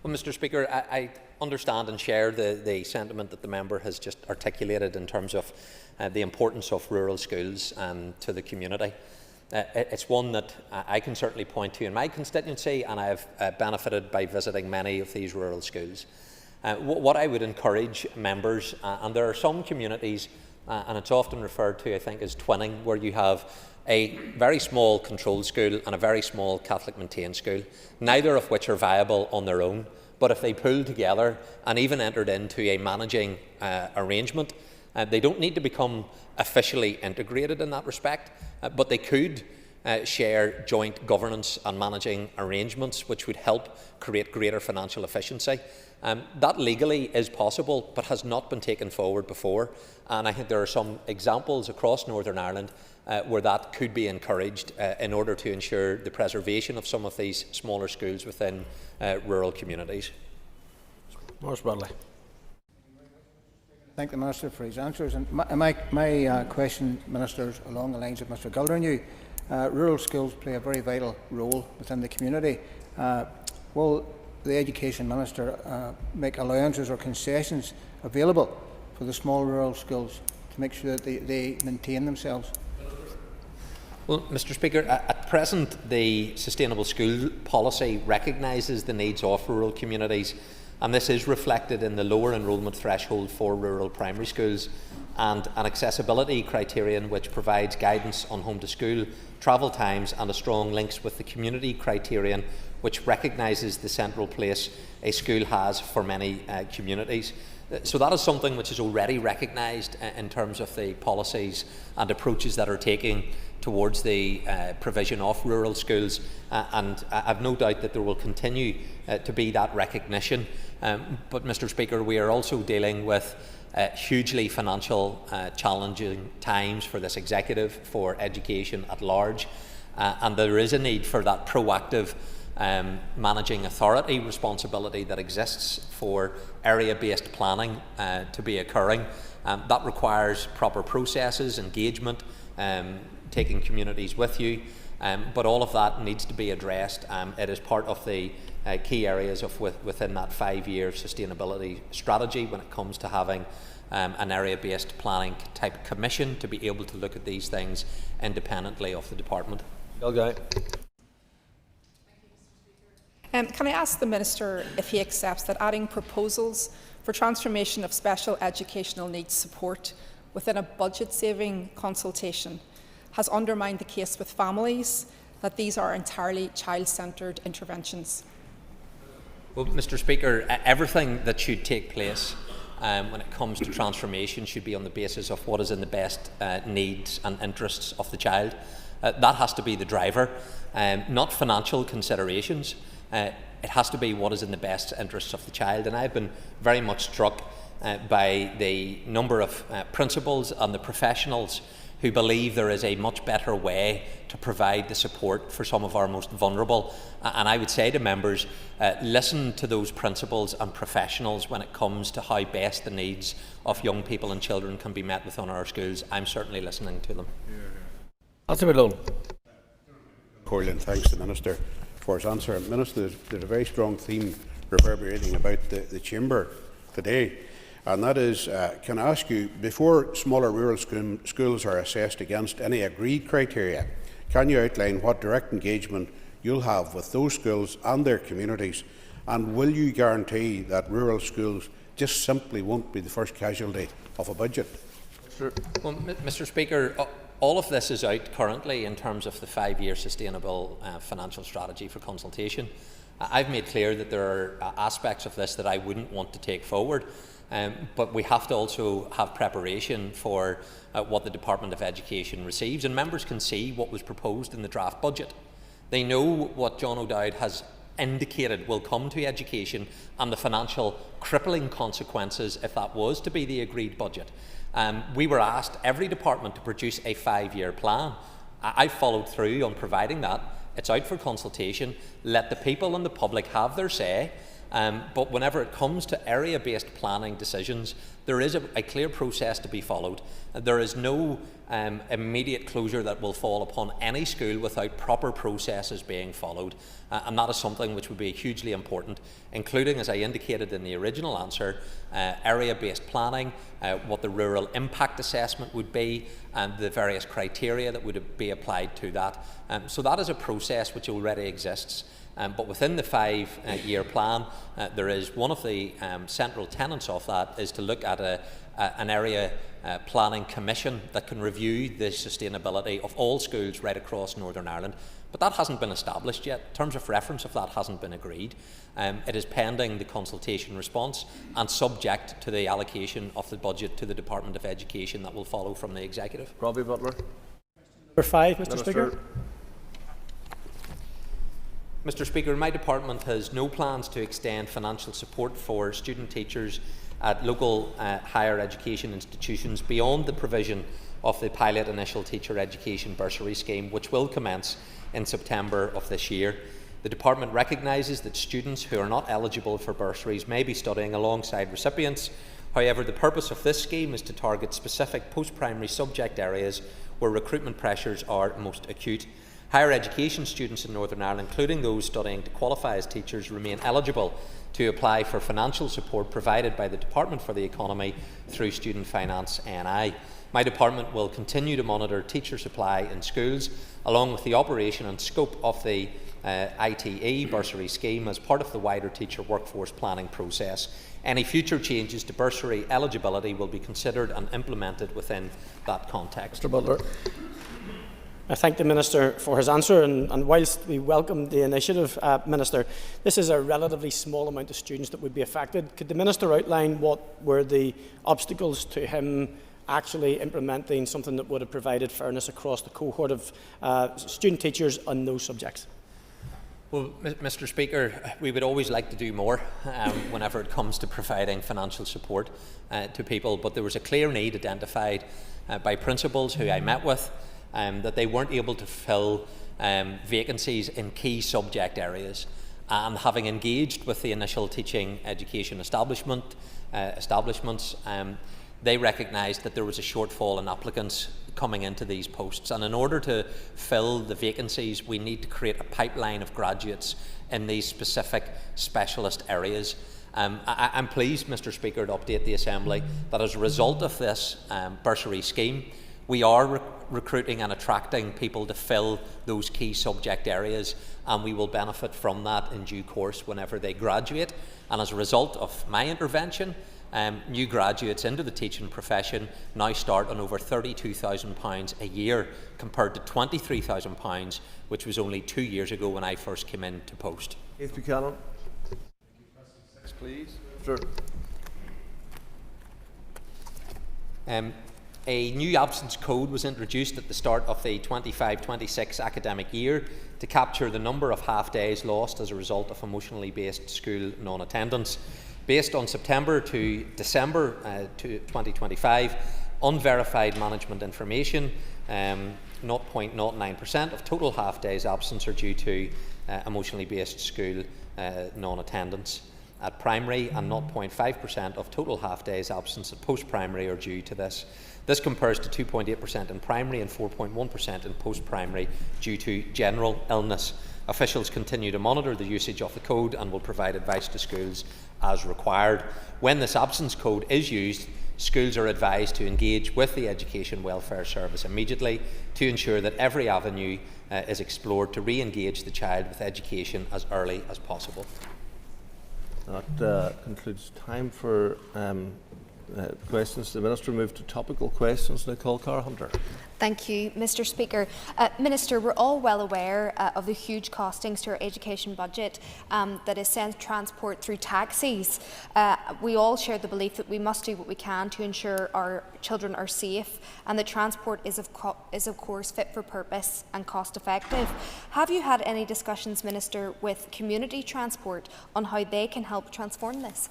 Mr. Speaker, I understand and share the sentiment that the member has just articulated in terms of the importance of rural schools to the community. It's one that I can certainly point to in my constituency, and I have benefited by visiting many of these rural schools. What I would encourage members, and there are some communities, and it's often referred to, I think, as twinning, where you have a very small controlled school and a very small Catholic maintained school, neither of which are viable on their own. But if they pool together and even entered into a managing arrangement, they don't need to become officially integrated in that respect, but they could share joint governance and managing arrangements, which would help create greater financial efficiency. That legally is possible, but has not been taken forward before, and I think there are some examples across Northern Ireland where that could be encouraged in order to ensure the preservation of some of these smaller schools within rural communities. Morris Bradley. Thank the Minister for his answers. And my question, Minister, is along the lines of Mr. Gildernew. Rural schools play a very vital role within the community. Will the Education Minister make allowances or concessions available for the small rural schools to make sure that they maintain themselves? Well, Mr. Speaker, at present the Sustainable School Policy recognises the needs of rural communities, and this is reflected in the lower enrolment threshold for rural primary schools and an accessibility criterion which provides guidance on home to school, travel times and a strong links with the community criterion which recognises the central place a school has for many communities. So that is something which is already recognised in terms of the policies and approaches that are taking towards the provision of rural schools, and I have no doubt that there will continue to be that recognition. But, Mr. Speaker, we are also dealing with hugely financial challenging times for this executive, for education at large, and there is a need for that proactive managing authority responsibility that exists for area-based planning to be occurring. That requires proper processes, engagement, taking communities with you, but all of that needs to be addressed. It is part of the key areas of within that 5-year sustainability strategy when it comes to having an area-based planning type commission to be able to look at these things independently of the department. Can I ask the Minister if he accepts that adding proposals for transformation of special educational needs support within a budget-saving consultation has undermined the case with families that these are entirely child-centred interventions? Well, Mr. Speaker, everything that should take place when it comes to transformation should be on the basis of what is in the best needs and interests of the child. That has to be the driver, not financial considerations. It has to be what is in the best interests of the child. And I've been very much struck by the number of principals and the professionals who believe there is a much better way to provide the support for some of our most vulnerable. And I would say to members, listen to those principals and professionals when it comes to how best the needs of young people and children can be met within our schools. I'm certainly listening to them. Corlin, thanks to the Minister for his answer. Minister, there's a very strong theme reverberating about the Chamber today, and that is, can I ask you, before smaller rural schools are assessed against any agreed criteria, can you outline what direct engagement you'll have with those schools and their communities, and will you guarantee that rural schools just simply won't be the first casualty of a budget? Well, Mr. Speaker, all of this is out currently in terms of the 5-year sustainable financial strategy for consultation. I've made clear that there are aspects of this that I wouldn't want to take forward, but we have to also have preparation for what the Department of Education receives, and members can see what was proposed in the draft budget. They know what John O'Dowd has indicated will come to education and the financial crippling consequences if that was to be the agreed budget. We were asked, every department, to produce a 5-year plan. I followed through on providing that. It's out for consultation. Let the people and the public have their say. But whenever it comes to area-based planning decisions, there is a clear process to be followed. There is no immediate closure that will fall upon any school without proper processes being followed. And that is something which would be hugely important, including, as I indicated in the original answer, area-based planning, what the rural impact assessment would be, and the various criteria that would be applied to that. So that is a process which already exists. But within the 5-year plan, there is one of the central tenets of that is to look at an area planning commission that can review the sustainability of all schools right across Northern Ireland. But that hasn't been established yet. Terms of reference of that hasn't been agreed. It is pending the consultation response and subject to the allocation of the budget to the Department of Education that will follow from the Executive. Robbie Butler. Number 5, Mr. Speaker. Mr. Speaker, my department has no plans to extend financial support for student teachers at local higher education institutions beyond the provision of the pilot initial teacher education bursary scheme, which will commence in September of this year. The department recognises that students who are not eligible for bursaries may be studying alongside recipients. However, the purpose of this scheme is to target specific post-primary subject areas where recruitment pressures are most acute. Higher education students in Northern Ireland, including those studying to qualify as teachers, remain eligible to apply for financial support provided by the Department for the Economy through Student Finance NI. My department will continue to monitor teacher supply in schools, along with the operation and scope of the ITE bursary scheme as part of the wider teacher workforce planning process. Any future changes to bursary eligibility will be considered and implemented within that context. Mr. Butler. I thank the Minister for his answer, and whilst we welcome the initiative, Minister, this is a relatively small amount of students that would be affected. Could the Minister outline what were the obstacles to him actually implementing something that would have provided fairness across the cohort of student teachers on those subjects? Well, Mr. Speaker, we would always like to do more whenever it comes to providing financial support to people, but there was a clear need identified by principals who I met with that they weren't able to fill vacancies in key subject areas. And having engaged with the initial teaching education establishments, they recognised that there was a shortfall in applicants coming into these posts. And in order to fill the vacancies, we need to create a pipeline of graduates in these specific specialist areas. I'm pleased, Mr. Speaker, to update the Assembly that as a result of this bursary scheme, we are recruiting and attracting people to fill those key subject areas, and we will benefit from that in due course whenever they graduate. And as a result of my intervention, new graduates into the teaching profession now start on over £32,000 a year compared to £23,000, which was only 2 years ago when I first came into post. Keith Buchanan. Next, please. Sure. A new absence code was introduced at the start of the 25-26 academic year to capture the number of half days lost as a result of emotionally based school non-attendance. Based on September to December 2025, unverified management information, 0.09% of total half days absence are due to emotionally based school non-attendance at primary, and 0.5% of total half days absence at post-primary are due to this. This compares to 2.8% in primary and 4.1% in post-primary due to general illness. Officials continue to monitor the usage of the code and will provide advice to schools as required. When this absence code is used, schools are advised to engage with the Education Welfare Service immediately to ensure that every avenue is explored to re-engage the child with education as early as possible. That concludes time for questions. The Minister moved to topical questions. Nicole Carhunter. Thank you, Mr. Speaker. Minister, we're all well aware of the huge costings to our education budget that is sent transport through taxis. We all share the belief that we must do what we can to ensure our children are safe, and that transport is of course fit for purpose and cost effective. Have you had any discussions, Minister, with community transport on how they can help transform this?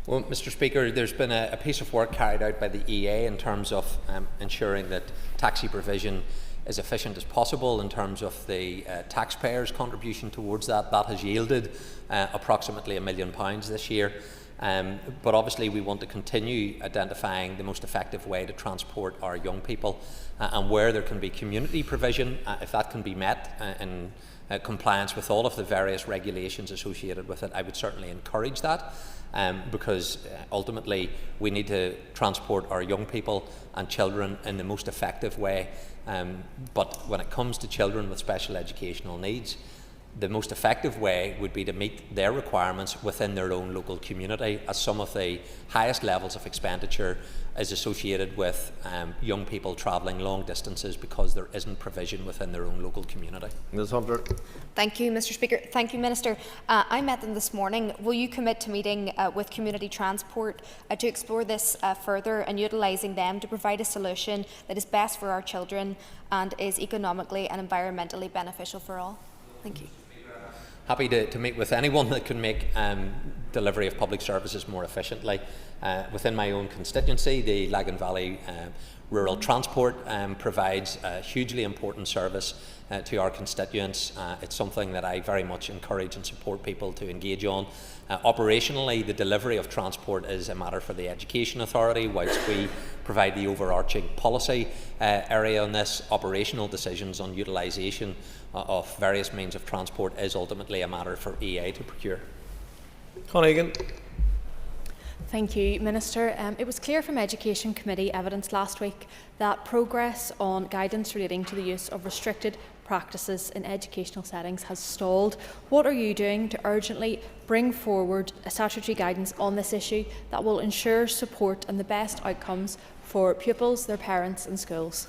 Well, Mr. Speaker, there's been a piece of work carried out by the EA in terms of ensuring that taxi provision as efficient as possible in terms of the taxpayers' contribution towards that. That has yielded approximately £1 million this year. But obviously we want to continue identifying the most effective way to transport our young people, and where there can be community provision, if that can be met in compliance with all of the various regulations associated with it, I would certainly encourage that. Because ultimately we need to transport our young people and children in the most effective way. But when it comes to children with special educational needs, the most effective way would be to meet their requirements within their own local community, as some of the highest levels of expenditure is associated with young people travelling long distances because there isn't provision within their own local community. Ms. Hunter. Thank you, Mr. Speaker. Thank you, Minister. I met them this morning. Will you commit to meeting with community transport to explore this further and utilising them to provide a solution that is best for our children and is economically and environmentally beneficial for all? Thank you. Happy to meet with anyone that can make delivery of public services more efficiently. Within my own constituency, the Lagan Valley Rural Transport provides a hugely important service to our constituents. It's something that I very much encourage and support people to engage on. Operationally, the delivery of transport is a matter for the Education Authority, whilst we provide the overarching policy area on this. Operational decisions on utilisation of various means of transport is ultimately a matter for EA to procure. Conaghan. Thank you, Minister. It was clear from Education Committee evidence last week that progress on guidance relating to the use of restricted practices in educational settings has stalled. What are you doing to urgently bring forward a statutory guidance on this issue that will ensure support and the best outcomes for pupils, their parents and schools?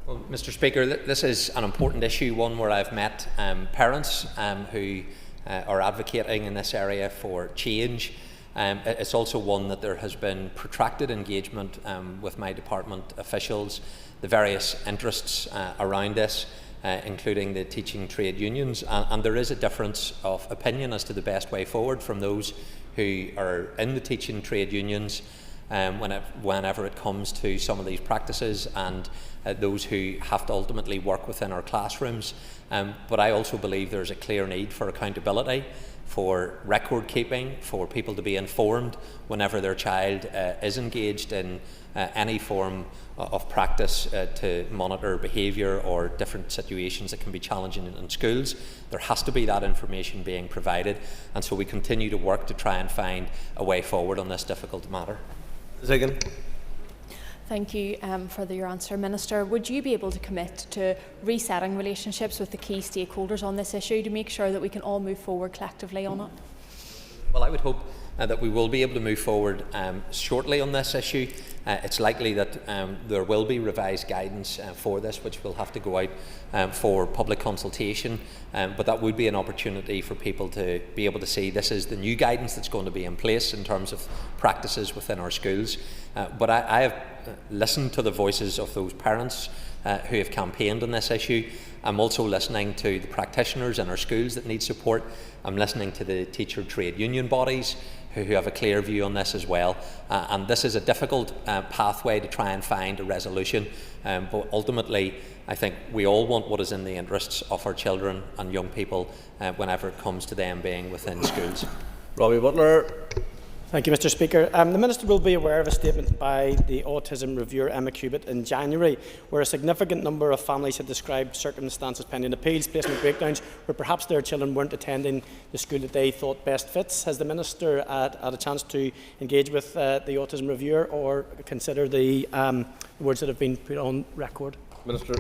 Well, Mr. Speaker, this is an important issue, one where I've met parents who are advocating in this area for change. It's also one that there has been protracted engagement with my department officials, the various interests around this. including the teaching trade unions, and there is a difference of opinion as to the best way forward from those who are in the teaching trade unions whenever it comes to some of these practices, and those who have to ultimately work within our classrooms. But I also believe there's a clear need for accountability, for record keeping, for people to be informed whenever their child is engaged in any form of practice to monitor behaviour or different situations that can be challenging in schools. There has to be that information being provided, and so we continue to work to try and find a way forward on this difficult matter. Zigan. Thank you for your answer, Minister. Would you be able to commit to resetting relationships with the key stakeholders on this issue to make sure that we can all move forward collectively on it? Well, I would hope that we will be able to move forward shortly on this issue. It's likely that there will be revised guidance for this, which will have to go out for public consultation, but that would be an opportunity for people to be able to see this is the new guidance that's going to be in place in terms of practices within our schools. But I have listened to the voices of those parents who have campaigned on this issue. I'm also listening to the practitioners in our schools that need support. I'm listening to the teacher trade union bodies who have a clear view on this as well. And this is a difficult pathway to try and find a resolution. But ultimately, I think we all want what is in the interests of our children and young people whenever it comes to them being within schools. Robbie Butler. Thank you, Mr. Speaker. The Minister will be aware of a statement by the autism reviewer Emma Cubitt in January, where a significant number of families had described circumstances pending appeals, placement breakdowns, where perhaps their children weren't attending the school that they thought best fits. Has the Minister had a chance to engage with the autism reviewer or consider the words that have been put on record? Minister.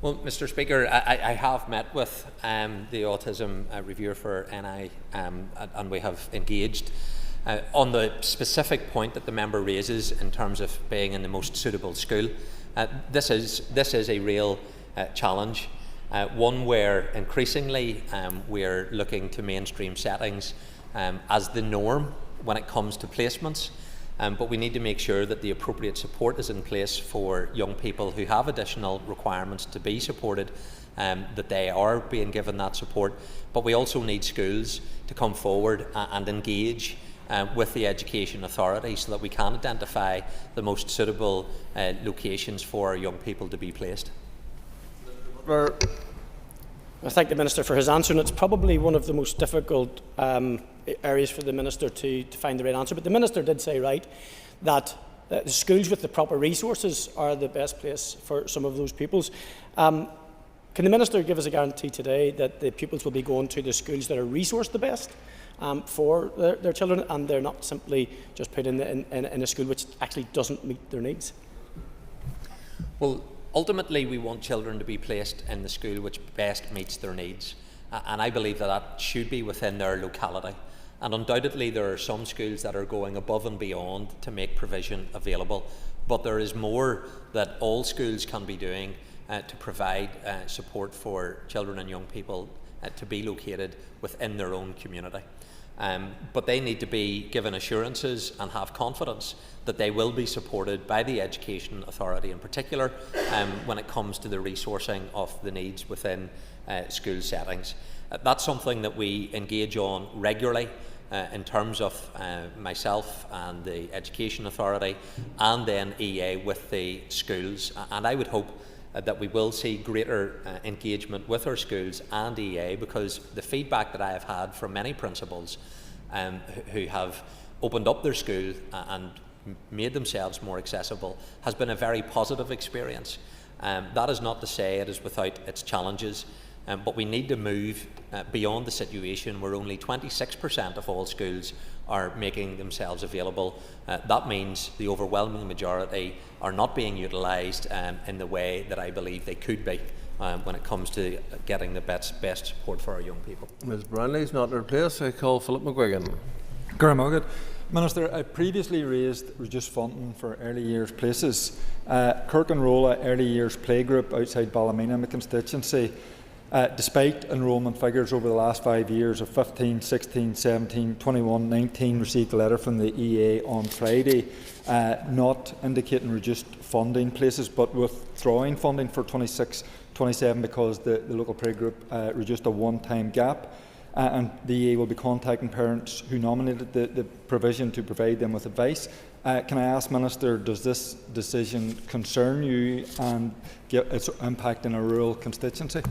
Well, Mr. Speaker, I have met with the autism reviewer for NI, and we have engaged on the specific point that the member raises in terms of being in the most suitable school. This is a real challenge, one where increasingly we're looking to mainstream settings as the norm when it comes to placements, but we need to make sure that the appropriate support is in place for young people who have additional requirements to be supported, that they are being given that support. But we also need schools to come forward and engage with the education authority so that we can identify the most suitable locations for our young people to be placed. I thank the Minister for his answer, and it's probably one of the most difficult areas for the Minister to find the right answer. But the Minister did say that the schools with the proper resources are the best place for some of those pupils. Can the Minister give us a guarantee today that the pupils will be going to the schools that are resourced the best for their children, and they're not simply just put in a school which actually doesn't meet their needs? Well, ultimately we want children to be placed in the school which best meets their needs, and I believe that should be within their locality. And undoubtedly there are some schools that are going above and beyond to make provision available, but there is more that all schools can be doing to provide support for children and young people to be located within their own community. But they need to be given assurances and have confidence that they will be supported by the Education Authority in particular when it comes to the resourcing of the needs within school settings. That's something that we engage on regularly in terms of myself and the Education Authority and then EA with the schools, and I would hope that we will see greater engagement with our schools and EA, because the feedback that I have had from many principals who have opened up their school and made themselves more accessible has been a very positive experience. That is not to say it is without its challenges, but we need to move beyond the situation where only 26% of all schools are making themselves available. That means the overwhelming majority are not being utilised in the way that I believe they could be when it comes to getting the best support for our young people. Ms Brownlee is not in her place. I call Philip McGuigan. Minister, I previously raised reduced funding for early years places. Kirkinrola Early Years Playgroup outside Ballymena, my constituency, despite enrolment figures over the last 5 years of 15, 16, 17, 21, 19, received a letter from the EA on Friday not indicating reduced funding places but withdrawing funding for 26, 27 because the local prayer group reduced a one-time gap. And the EA will be contacting parents who nominated the provision to provide them with advice. Can I ask, Minister, does this decision concern you and its impact in a rural constituency?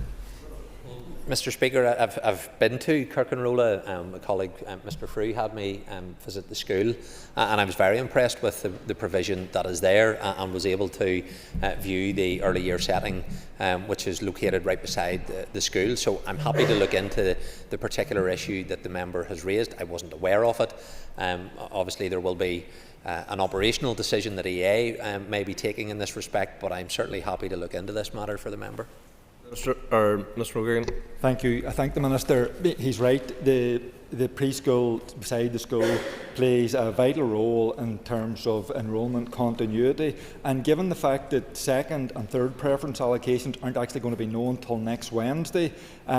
Mr. Speaker, I've been to Kirkinrola. A colleague, Mr. Frew, had me visit the school, and I was very impressed with the provision that is there, and was able to view the early year setting, which is located right beside the school. So I'm happy to look into the particular issue that the member has raised. I wasn't aware of it. Obviously, there will be an operational decision that EA may be taking in this respect, but I'm certainly happy to look into this matter for the member. Mr. O'Geoghegan. Thank you. I thank the Minister. He's right. The preschool beside the school plays a vital role in terms of enrolment continuity, and given the fact that second and third preference allocations aren't actually going to be known until next Wednesday,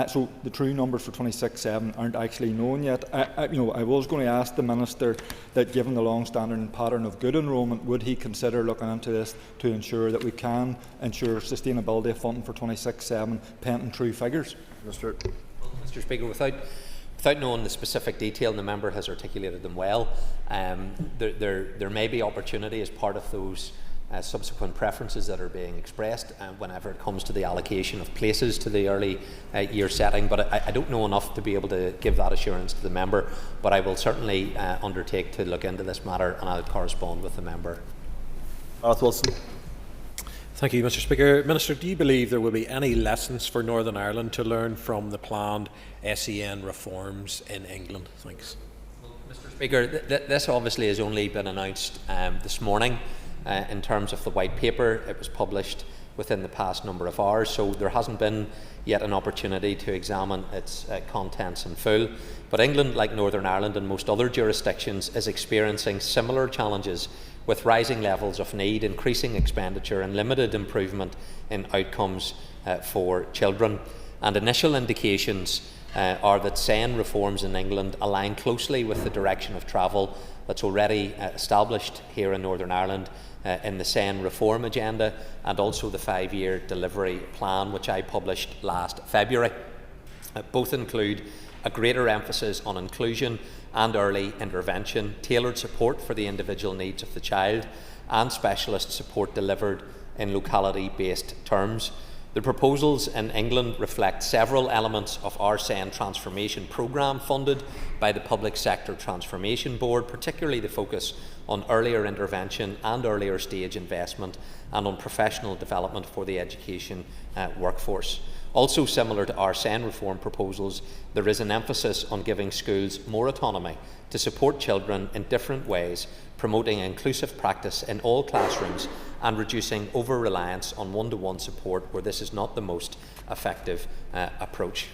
so the true numbers for 26/7 aren't actually known yet. I was going to ask the Minister that, given the long-standing pattern of good enrolment, would he consider looking into this to ensure that we can ensure sustainability of funding for 26/7 pending true figures? Mr. Speaker, without knowing the specific detail, and the member has articulated them well, there may be opportunity as part of those subsequent preferences that are being expressed whenever it comes to the allocation of places to the early year setting. But I don't know enough to be able to give that assurance to the member, but I will certainly undertake to look into this matter, and I'll correspond with the member. Gareth Wilson. Thank you, Mr. Speaker. Minister, do you believe there will be any lessons for Northern Ireland to learn from the planned SEN reforms in England? Thanks. Mr. Speaker, this obviously has only been announced this morning in terms of the white paper. It was published within the past number of hours, so there hasn't been yet an opportunity to examine its contents in full. But England, like Northern Ireland and most other jurisdictions, is experiencing similar challenges, with rising levels of need, increasing expenditure and limited improvement in outcomes for children. And initial indications are that SEN reforms in England align closely with the direction of travel that's already established here in Northern Ireland in the SEN reform agenda, and also the 5-year delivery plan, which I published last February. Both include a greater emphasis on inclusion and early intervention, tailored support for the individual needs of the child, and specialist support delivered in locality-based terms. The proposals in England reflect several elements of our SEN transformation programme funded by the Public Sector Transformation Board, particularly the focus on earlier intervention and earlier stage investment, and on professional development for the education workforce. Also similar to our SEN reform proposals, there is an emphasis on giving schools more autonomy to support children in different ways, promoting inclusive practice in all classrooms and reducing over-reliance on one-to-one support where this is not the most effective approach.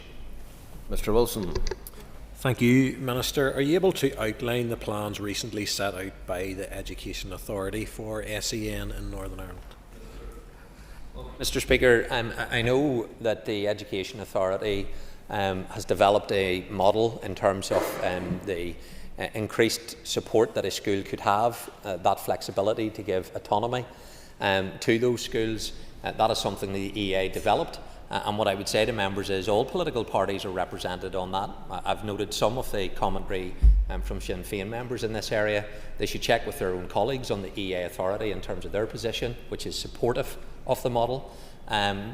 Mr. Wilson. Thank you, Minister. Are you able to outline the plans recently set out by the Education Authority for SEN in Northern Ireland? Mr. Speaker, I know that the Education Authority has developed a model in terms of the increased support that a school could have, that flexibility to give autonomy to those schools. That is something the EA developed. And what I would say to members is all political parties are represented on that. I've noted some of the commentary from Sinn Féin members in this area. They should check with their own colleagues on the EA Authority in terms of their position, which is supportive of the model,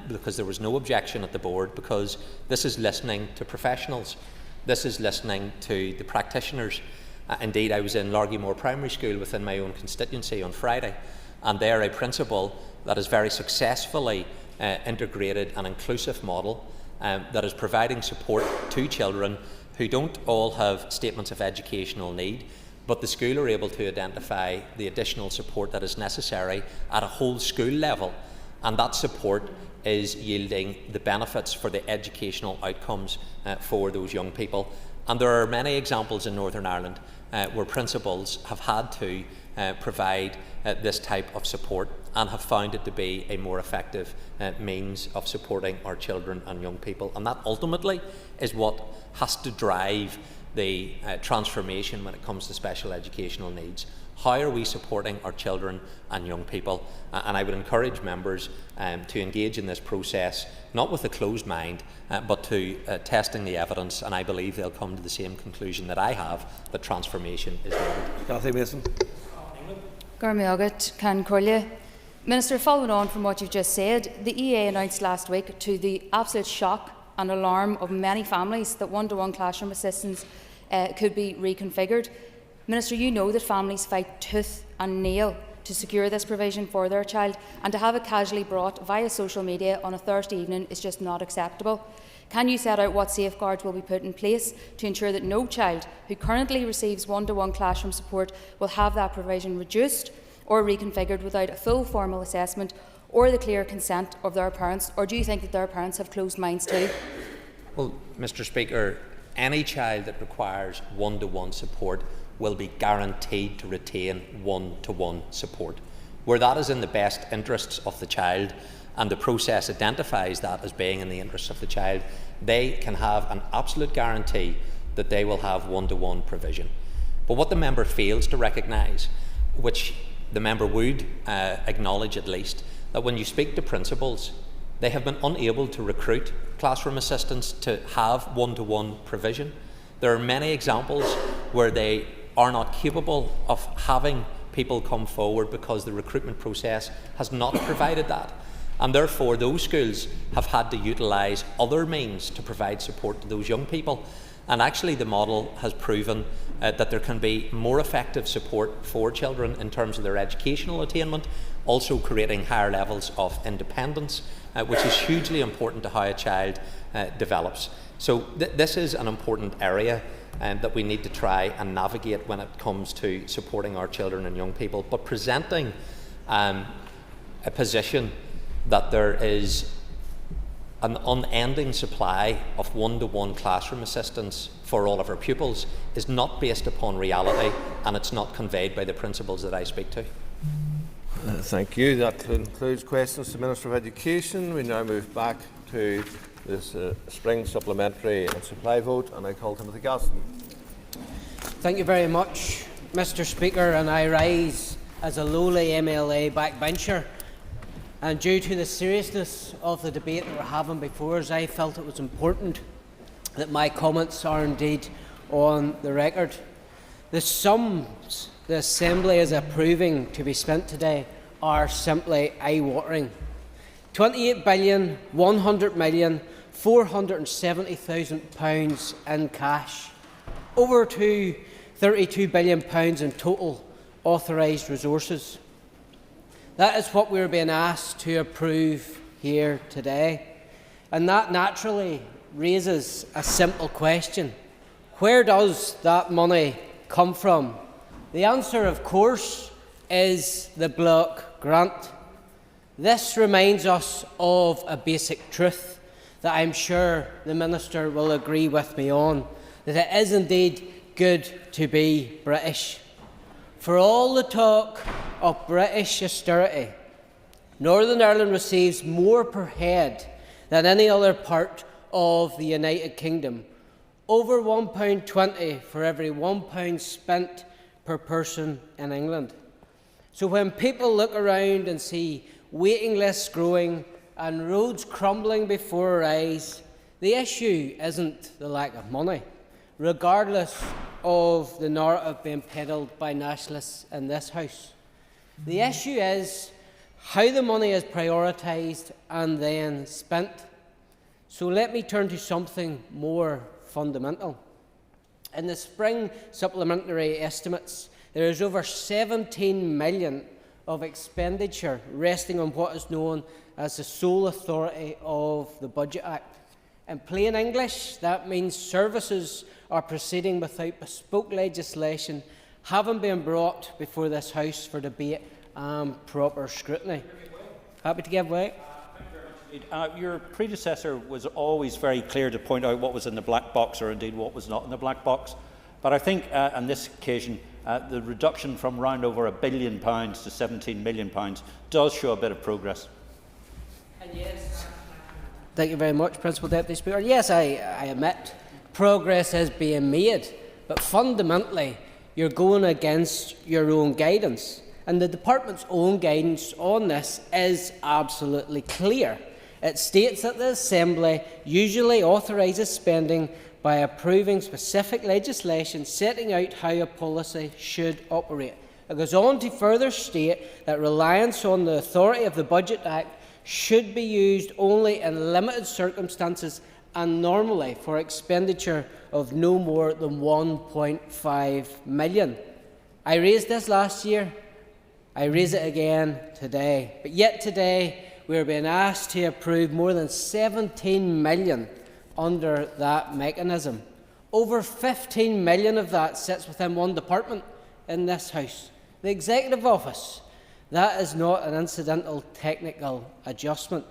because there was no objection at the board, because this is listening to professionals. This is listening to the practitioners. Indeed, I was in Largymore Primary School within my own constituency on Friday, and they're a principal that is very successfully integrated an inclusive model that is providing support to children who don't all have statements of educational need, but the school are able to identify the additional support that is necessary at a whole school level, and that support is yielding the benefits for the educational outcomes for those young people. And there are many examples in Northern Ireland where principals have had to provide this type of support and have found it to be a more effective means of supporting our children and young people. And that ultimately is what has to drive the transformation when it comes to special educational needs. How are we supporting our children and young people? And I would encourage members to engage in this process, not with a closed mind, but to testing the evidence, and I believe they'll come to the same conclusion that I have, that transformation is needed. Cathy Mason. Minister, following on from what you've just said, the EA announced last week, to the absolute shock and alarm of many families, that one-to-one classroom assistance could be reconfigured. Minister, you know that families fight tooth and nail to secure this provision for their child, and to have it casually brought via social media on a Thursday evening is just not acceptable. Can you set out what safeguards will be put in place to ensure that no child who currently receives one-to-one classroom support will have that provision reduced or reconfigured without a full formal assessment or the clear consent of their parents? Or do you think that their parents have closed minds too? Well, Mr. Speaker, any child that requires one-to-one support will be guaranteed to retain one-to-one support. Where that is in the best interests of the child, and the process identifies that as being in the interests of the child, they can have an absolute guarantee that they will have one-to-one provision. But what the member fails to recognise, which the member would acknowledge at least, that when you speak to principals, they have been unable to recruit classroom assistants to have one-to-one provision. There are many examples where they are not capable of having people come forward because the recruitment process has not provided that. And therefore those schools have had to utilise other means to provide support to those young people. And actually the model has proven that there can be more effective support for children in terms of their educational attainment, also creating higher levels of independence, which is hugely important to how a child develops. So this is an important area that we need to try and navigate when it comes to supporting our children and young people. But presenting a position that there is an unending supply of one-to-one classroom assistance for all of our pupils is not based upon reality, and it's not conveyed by the principals that I speak to. Thank you. That concludes questions to the Minister of Education. We now move back to this spring supplementary and supply vote, and I call Timothy Gaston. Thank you very much, Mr. Speaker, and I rise as a lowly MLA backbencher. And due to the seriousness of the debate that we're having before us, I felt it was important that my comments are indeed on the record. The sums the Assembly is approving to be spent today are simply eye-watering. £28,100,470,000 in cash, over to £32 billion in total authorised resources. That is what we're being asked to approve here today. And that naturally raises a simple question. Where does that money come from? The answer, of course, is the block grant. This reminds us of a basic truth that I'm sure the Minister will agree with me on, that it is indeed good to be British. For all the talk of British austerity, Northern Ireland receives more per head than any other part of the United Kingdom, over £1.20 for every £1 spent per person in England. So when people look around and see waiting lists growing and roads crumbling before our eyes, the issue isn't the lack of money, regardless of the narrative being peddled by nationalists in this House. The issue is how the money is prioritised and then spent. So let me turn to something more fundamental. In the spring supplementary estimates, there is over 17 million of expenditure resting on what is known as the sole authority of the Budget Act. In plain English, that means services are proceeding without bespoke legislation having been brought before this House for debate and proper scrutiny. Happy to give way. Your predecessor was always very clear to point out what was in the black box, or indeed what was not in the black box. But I think on this occasion, the reduction from round over £1 billion to £17 million does show a bit of progress. And yes, thank you very much, Principal Deputy Speaker. Yes, I admit progress is being made. but fundamentally you're going against your own guidance. And the Department's own guidance on this is absolutely clear. It states that the Assembly usually authorises spending by approving specific legislation setting out how a policy should operate. It goes on to further state that reliance on the authority of the Budget Act should be used only in limited circumstances and normally for expenditure of no more than 1.5 million. I raised this last year. I raise it again today. But yet today we are being asked to approve more than 17 million under that mechanism. Over 15 million of that sits within one department in this House, the Executive Office. That is not an incidental technical adjustment.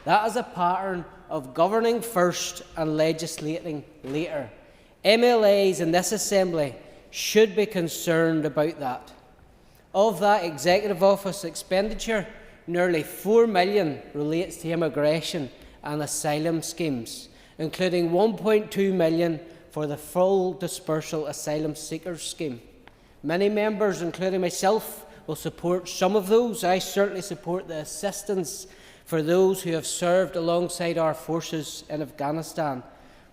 That is a pattern of governing first and legislating later. MLAs in this Assembly should be concerned about that. Of that Executive Office expenditure, nearly 4 million relates to immigration and asylum schemes, including 1.2 million for the full dispersal asylum seekers scheme. Many members, including myself, will support some of those. I certainly support the assistance for those who have served alongside our forces in Afghanistan.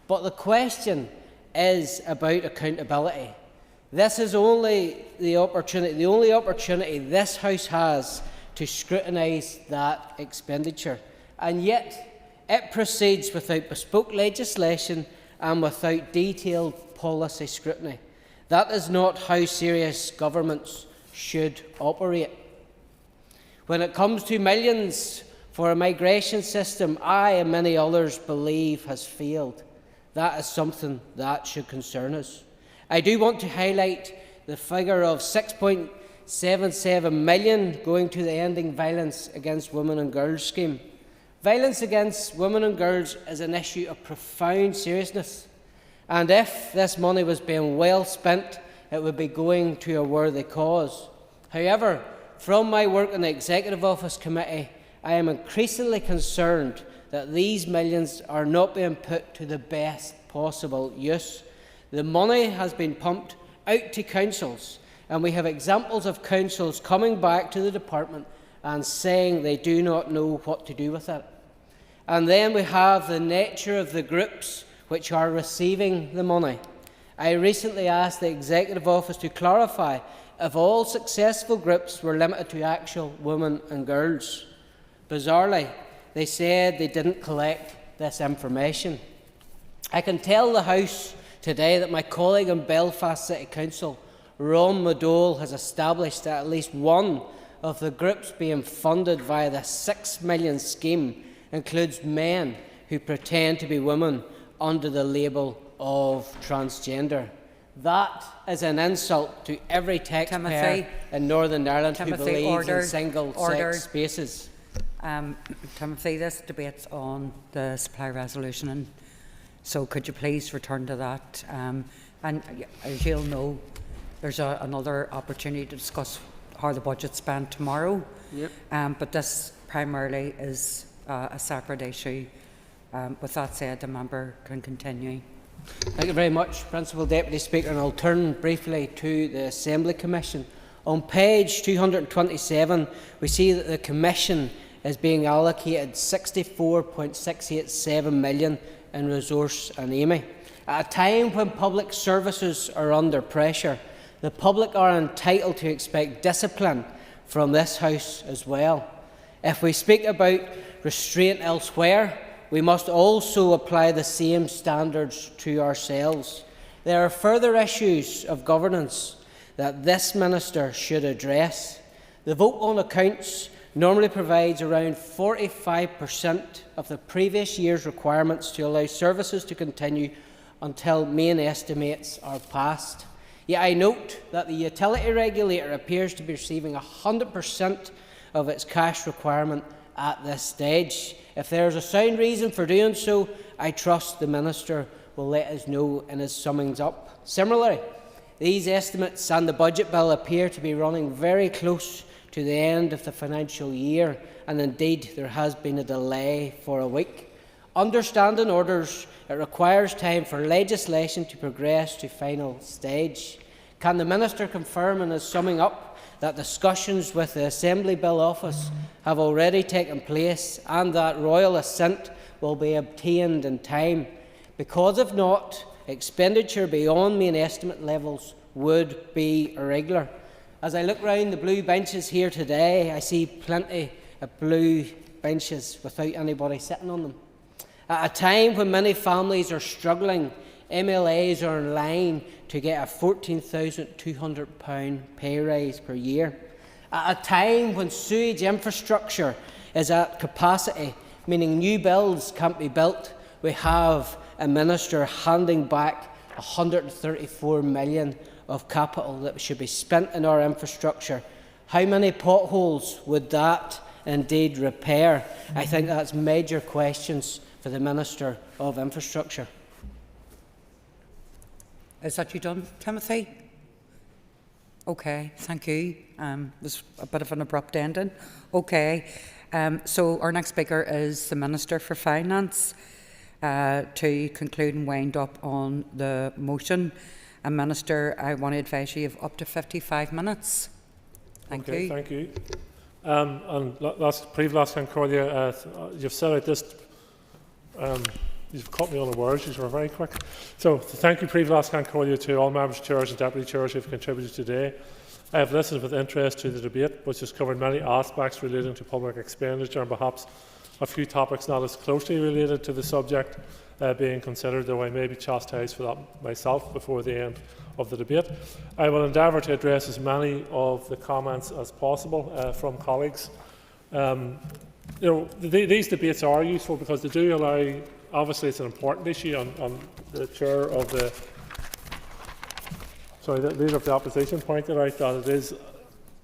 But the question is about accountability. This is only the only opportunity this House has to scrutinise that expenditure. And yet it proceeds without bespoke legislation and without detailed policy scrutiny. That is not how serious governments should operate. When it comes to millions for a migration system I and many others believe has failed, that is something that should concern us. I do want to highlight the figure of 6.77 million going to the Ending Violence Against Women and Girls scheme. Violence against women and girls is an issue of profound seriousness, and if this money was being well spent, it would be going to a worthy cause. However, from my work in the Executive Office Committee, I am increasingly concerned that these millions are not being put to the best possible use. The money has been pumped out to councils, and we have examples of councils coming back to the department and saying they do not know what to do with it. And then we have the nature of the groups which are receiving the money. I recently asked the Executive Office to clarify if all successful groups were limited to actual women and girls. Bizarrely, they said they didn't collect this information. I can tell the House today that my colleague in Belfast City Council, Ron Madole, has established that at least one of the groups being funded via the 6 million scheme includes men who pretend to be women under the label of transgender. That is an insult to every taxpayer in Northern Ireland who believes in single-sex spaces. Timothy, this debate's on the supply resolution, and so could you please return to that? And as you'll know, there's another opportunity to discuss how the budget's spent tomorrow. Yep. But this primarily is a separate issue. With that said, the member can continue. Thank you very much, Principal Deputy Speaker, and I'll turn briefly to the Assembly Commission. On page 227, we see that the Commission is being allocated 64.687 million in resource and aiming. At a time when public services are under pressure, the public are entitled to expect discipline from this House as well. If we speak about restraint elsewhere, we must also apply the same standards to ourselves. There are further issues of governance that this Minister should address. The vote on accounts normally provides around 45% of the previous year's requirements to allow services to continue until main estimates are passed. Yet I note that the utility regulator appears to be receiving 100% of its cash requirement at this stage. If there is a sound reason for doing so, I trust the Minister will let us know in his summings up. Similarly, these estimates and the budget bill appear to be running very close to the end of the financial year, and indeed there has been a delay for a week. Understanding orders, it requires time for legislation to progress to final stage. Can the Minister confirm in his summing up that discussions with the Assembly Bill Office have already taken place and that royal assent will be obtained in time? Because if not, expenditure beyond main estimate levels would be irregular. As I look round the blue benches here today, I see plenty of blue benches without anybody sitting on them. At a time when many families are struggling, MLAs are in line to get a £14,200 pay rise per year. At a time when sewage infrastructure is at capacity, meaning new builds can't be built, we have a minister handing back £134 million of capital that should be spent in our infrastructure. How many potholes would that indeed repair? I think that's major questions for the Minister of Infrastructure. Is that you done, Timothy? Okay, thank you. It was a bit of an abrupt ending. Okay, so our next speaker is the Minister for Finance to conclude and wind up on the motion. And Minister, I want to advise you of up to 55 minutes. Thank you. Thank you. And last Concordia, you've said out this. You've caught me on the words, you were very quick. So thank you, Previous Concordia, to all members, chairs and deputy chairs who have contributed today. I have listened with interest to the debate, which has covered many aspects relating to public expenditure and perhaps a few topics not as closely related to the subject being considered, though I may be chastised for that myself before the end of the debate. I will endeavour to address as many of the comments as possible from colleagues. These debates are useful because they do allow. Obviously, it's an important issue on the chair of the leader of the opposition pointed out that it is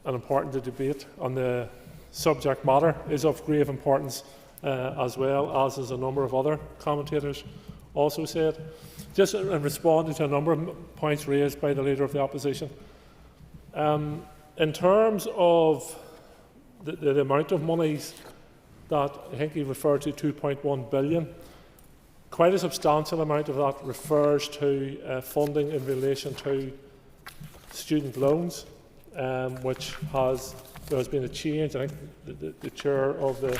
an important debate on the subject matter is of grave importance as well, as is a number of other commentators also said. Just in responding to a number of points raised by the leader of the opposition, in terms of the amount of monies that I think he referred to, 2.1 billion. Quite a substantial amount of that refers to funding in relation to student loans, which there has been a change. I think the chair of the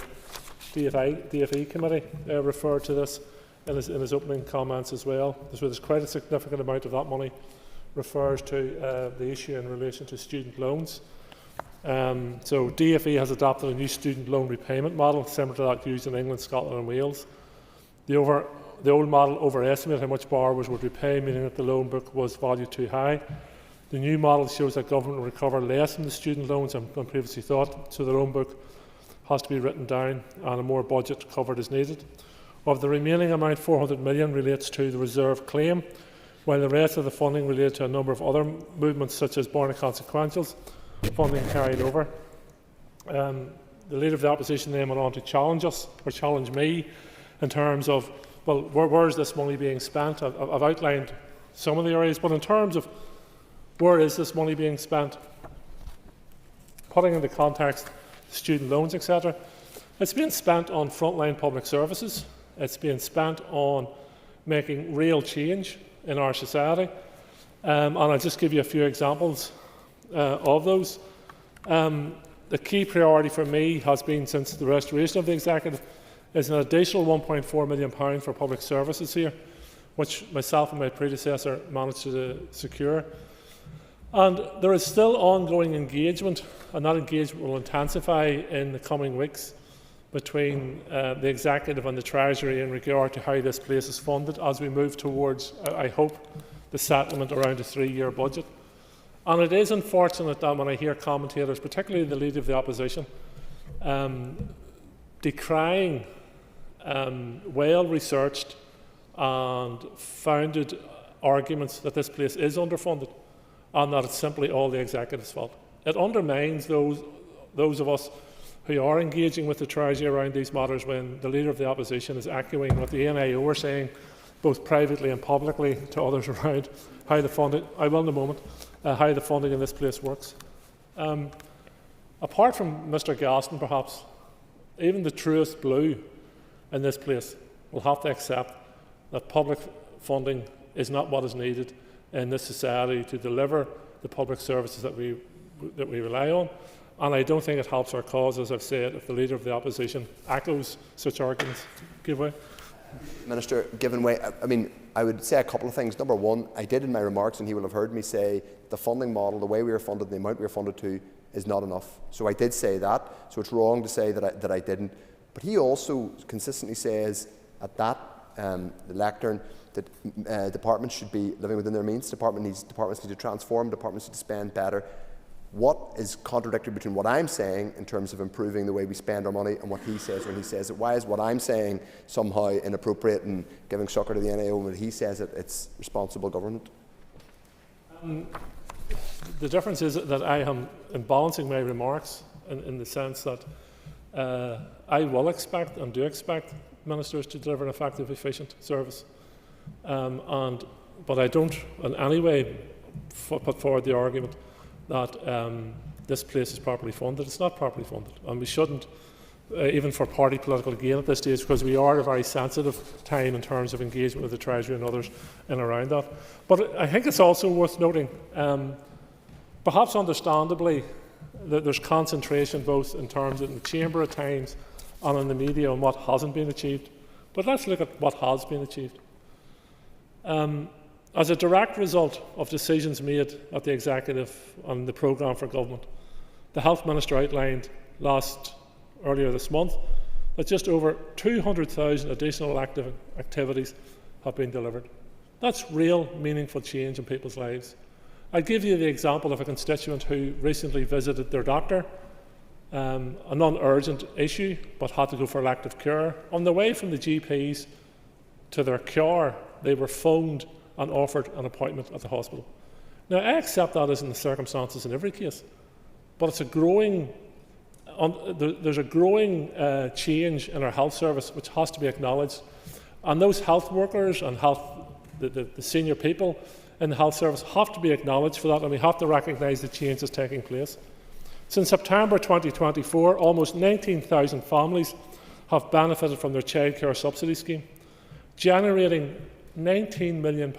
DFE committee referred to this in his opening comments as well. So there's quite a significant amount of that money refers to the issue in relation to student loans. So DFE has adopted a new student loan repayment model similar to that used in England, Scotland and Wales. The old model overestimated how much borrowers would repay, meaning that the loan book was valued too high. The new model shows that government will recover less from the student loans than previously thought, so the loan book has to be written down and a more budget covered is needed. Of the remaining amount, 400 million relates to the reserve claim, while the rest of the funding related to a number of other movements such as born consequentials, funding carried over. The Leader of the Opposition then went on to challenge us, or challenge me, in terms of, well, where is this money being spent? I've outlined some of the areas, but in terms of where is this money being spent, putting into context student loans, etc., it's being spent on frontline public services. It's being spent on making real change in our society. And I'll just give you a few examples of those. The key priority for me has been, since the restoration of the executive, is an additional £1.4 million for public services here, which myself and my predecessor managed to secure. And there is still ongoing engagement, and that engagement will intensify in the coming weeks between the Executive and the Treasury in regard to how this place is funded as we move towards, I hope, the settlement around a 3-year budget. And it is unfortunate that when I hear commentators, particularly the Leader of the Opposition, decrying well-researched and founded arguments that this place is underfunded and that it's simply all the Executive's fault. It undermines those of us who are engaging with the Treasury around these matters when the Leader of the Opposition is echoing what the NIO are saying, both privately and publicly, to others around how the funding, I will in a moment, how the funding in this place works. Apart from Mr Gaston, perhaps, even the truest blue in this place will have to accept that public funding is not what is needed in this society to deliver the public services that we rely on. And I don't think it helps our cause, as I've said, if the Leader of the Opposition echoes such arguments. Give way. Minister, given way, I mean, I would say a couple of things. Number one, I did in my remarks, and he will have heard me say, the funding model, the way we are funded, the amount we are funded to, is not enough. So I did say that. So it's wrong to say that I didn't. But he also consistently says at that lectern that departments should be living within their means. Departments need to transform. Departments need to spend better. What is contradictory between what I'm saying in terms of improving the way we spend our money and what he says when he says it? Why is what I'm saying somehow inappropriate and giving succour to the NAO when he says it's responsible government? The difference is that I am imbalancing my remarks in the sense that I will expect and do expect ministers to deliver an effective, efficient service. But I don't in any way put forward the argument that this place is properly funded. It's not properly funded, and we shouldn't, even for party political gain at this stage, because we are at a very sensitive time in terms of engagement with the Treasury and others in around that. But I think it's also worth noting, perhaps understandably, that there's concentration both in terms of the Chamber at times and in the media on what hasn't been achieved. But let's look at what has been achieved. As a direct result of decisions made at the Executive on the programme for government, the Health Minister outlined earlier this month that just over 200,000 additional elective activities have been delivered. That's real, meaningful change in people's lives. I'd give you the example of a constituent who recently visited their doctor, a non-urgent issue, but had to go for elective care. On the way from the GPs to their car, they were phoned and offered an appointment at the hospital. Now, I accept that isn't the circumstances in every case, but it's there's a growing change in our health service which has to be acknowledged. And those health workers and the senior people in the health service have to be acknowledged for that, and we have to recognise the change that's taking place. Since September 2024, almost 19,000 families have benefited from their childcare subsidy scheme, generating £19 million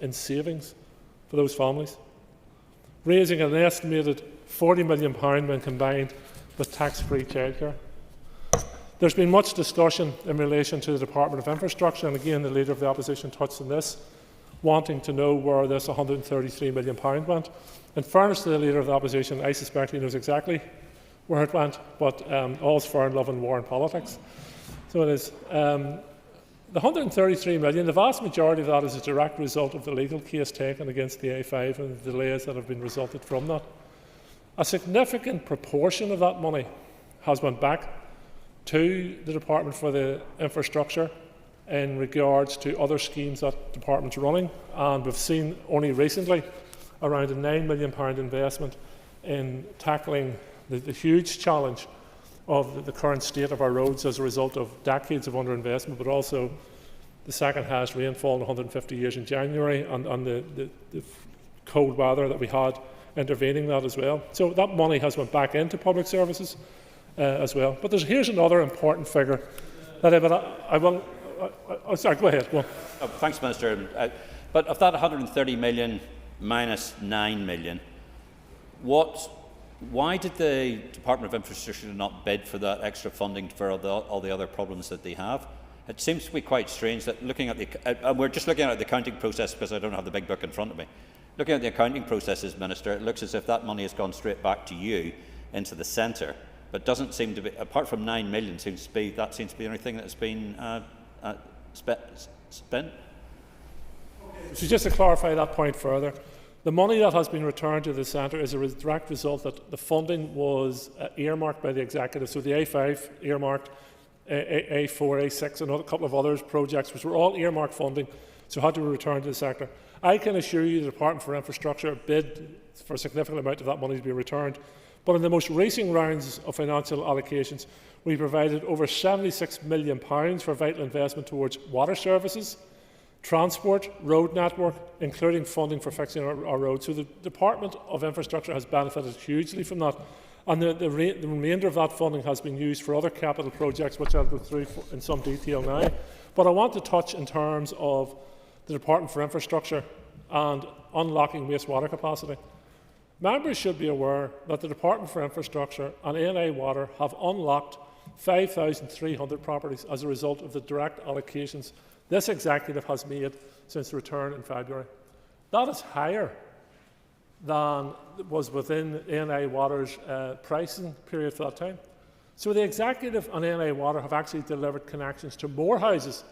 in savings for those families, raising an estimated £40 million when combined with tax-free childcare. There's been much discussion in relation to the Department of Infrastructure, and again the Leader of the Opposition touched on this, wanting to know where this £133 million went. In fairness to the Leader of the Opposition, I suspect he knows exactly where it went, but all's fair in love and war and politics. So it is. The £133 million, the vast majority of that is a direct result of the legal case taken against the A5 and the delays that have been resulted from that. A significant proportion of that money has went back to the Department for the Infrastructure in regards to other schemes that the Department's running, and we've seen only recently around a £9 million investment in tackling the huge challenge of the current state of our roads as a result of decades of underinvestment, but also the second highest rainfall in 150 years in January, and the cold weather that we had intervening that as well. So that money has went back into public services as well. But here's another important figure that I will. Sorry, go ahead. Go on. Thanks, Minister. But of that 130 million minus 9 million, why did the Department of Infrastructure not bid for that extra funding for all the other problems that they have? It seems to be quite strange that looking at we're just looking at the accounting process because I don't have the big book in front of me. Looking at the accounting processes, Minister, it looks as if that money has gone straight back to you into the centre, but doesn't seem to be, apart from 9 million, seems to be the only thing that's been spent. So just to clarify that point further, the money that has been returned to the centre is a direct result that the funding was earmarked by the Executive. So the A5 earmarked, A4, A6 and a couple of other projects which were all earmarked funding, so had to be returned to the sector. I can assure you the Department for Infrastructure bid for a significant amount of that money to be returned. But in the most recent rounds of financial allocations, we provided over £76 million for vital investment towards water services, transport, road network, including funding for fixing our roads. So the Department of Infrastructure has benefited hugely from that. And the remainder of that funding has been used for other capital projects, which I'll go through in some detail now. But I want to touch in terms of the Department for Infrastructure and unlocking wastewater capacity. Members should be aware that the Department for Infrastructure and ANA Water have unlocked 5,300 properties as a result of the direct allocations this executive has made since the return in February. That is higher than was within ANA Water's pricing period for that time. So the executive and ANA Water have actually delivered connections to more houses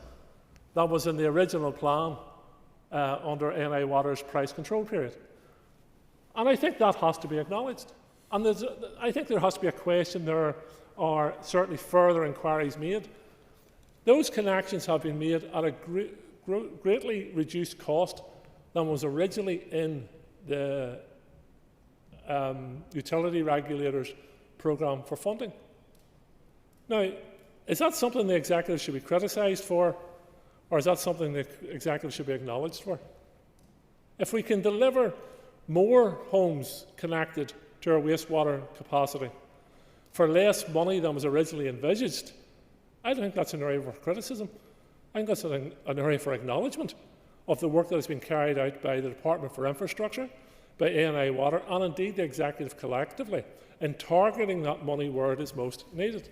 than was in the original plan under ANA Water's price control period. And I think that has to be acknowledged. And I think there has to be a question, there are certainly further inquiries made. Those connections have been made at a greatly reduced cost than was originally in the utility regulators programme for funding. Now, is that something the executive should be criticised for, or is that something the executive should be acknowledged for? If we can deliver more homes connected to our wastewater capacity for less money than was originally envisaged, I don't think that's an area for criticism. I think that's an area for acknowledgement of the work that has been carried out by the Department for Infrastructure, by ANA Water, and indeed the executive collectively in targeting that money where it is most needed.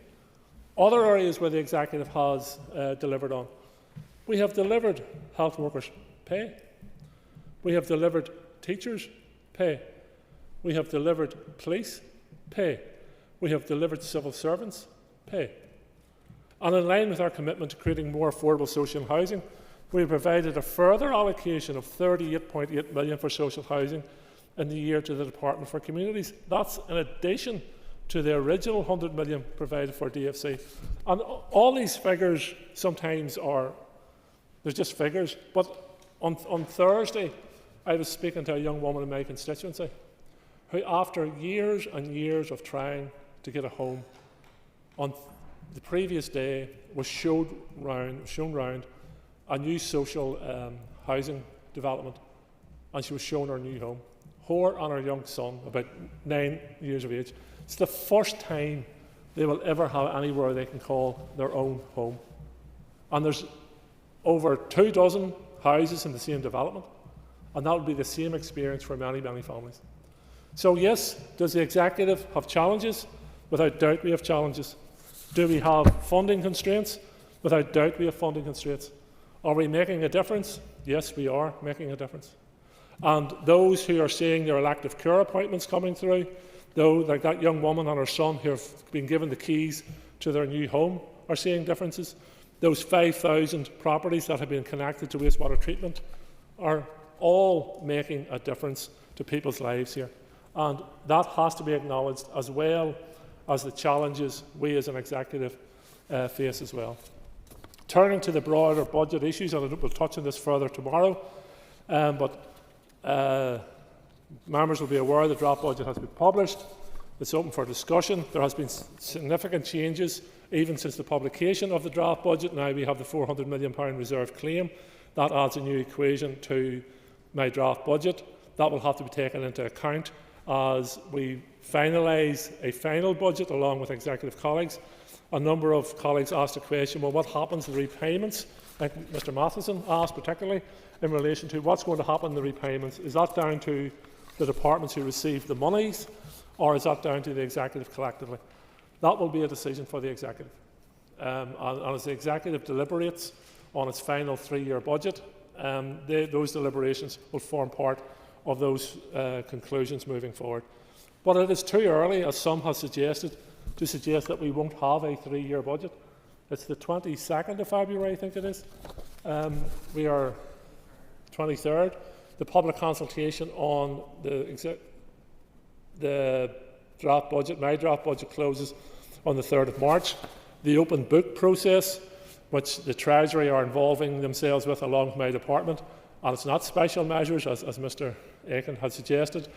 Other areas where the executive has delivered on. We have delivered health workers' pay. We have delivered teachers' pay. We have delivered police pay. We have delivered civil servants' pay. And in line with our commitment to creating more affordable social housing, we have provided a further allocation of £38.8 million for social housing in the year to the Department for Communities. That's in addition to the original £100 million provided for DFC. And all these figures sometimes are, they're just figures. But on Thursday, I was speaking to a young woman in my constituency who, after years and years of trying to get a home, on the previous day was shown round a new social housing development, and she was shown her new home. Her and her young son, about 9 years of age. It's the first time they will ever have anywhere they can call their own home. And there's over 24 houses in the same development, and that will be the same experience for many, many families. So yes, does the executive have challenges? Without doubt we have challenges. Do we have funding constraints? Without doubt we have funding constraints. Are we making a difference? Yes, we are making a difference. And those who are seeing their elective care appointments coming through, though, like that young woman and her son who have been given the keys to their new home, are seeing differences. Those 5,000 properties that have been connected to wastewater treatment are all making a difference to people's lives here. And that has to be acknowledged, as well as the challenges we as an executive face as well. Turning to the broader budget issues, and we'll touch on this further tomorrow, members will be aware the draft budget has been published. It's open for discussion. There has been significant changes even since the publication of the draft budget. Now we have the £400 million reserve claim. That adds a new equation to my draft budget. That will have to be taken into account as we finalise a final budget along with executive colleagues. A number of colleagues asked the question, well, what happens to the repayments? I think Mr Matheson asked particularly in relation to what's going to happen in the repayments. Is that down to the departments who receive the monies, or is that down to the executive collectively? That will be a decision for the executive. And as the executive deliberates on its final 3-year budget, those deliberations will form part of those conclusions moving forward. But it is too early, as some have suggested, to suggest that we won't have a 3-year budget. It's the 22nd of February, I think it is. We are 23rd. The public consultation on the draft budget, my draft budget, closes on the 3rd of March. The open book process, which the Treasury are involving themselves with along with my department, and it's not special measures, as Mr Aiken had suggested,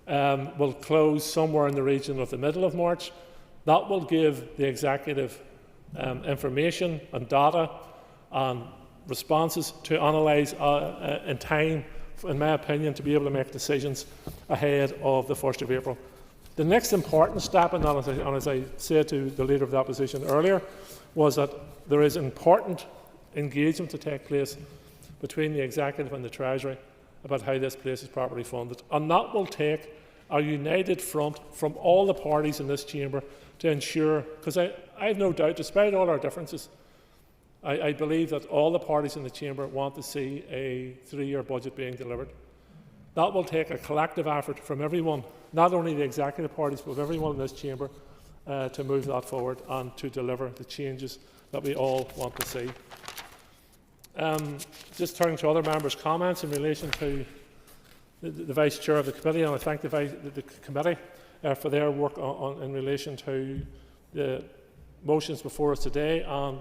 will close somewhere in the region of the middle of March. That will give the executive information and data and responses to analyse in time, in my opinion, to be able to make decisions ahead of the 1st of April. The next important step, and as I said to the Leader of the Opposition earlier, was that there is important engagement to take place between the Executive and the Treasury about how this place is properly funded. And that will take a united front from all the parties in this chamber to ensure, because I have no doubt, despite all our differences, I believe that all the parties in the chamber want to see a 3-year budget being delivered. That will take a collective effort from everyone, not only the executive parties, but everyone in this chamber to move that forward and to deliver the changes that we all want to see. Just turning to other members' comments in relation to the Vice Chair of the committee, and I thank the committee for their work in relation to the motions before us today, and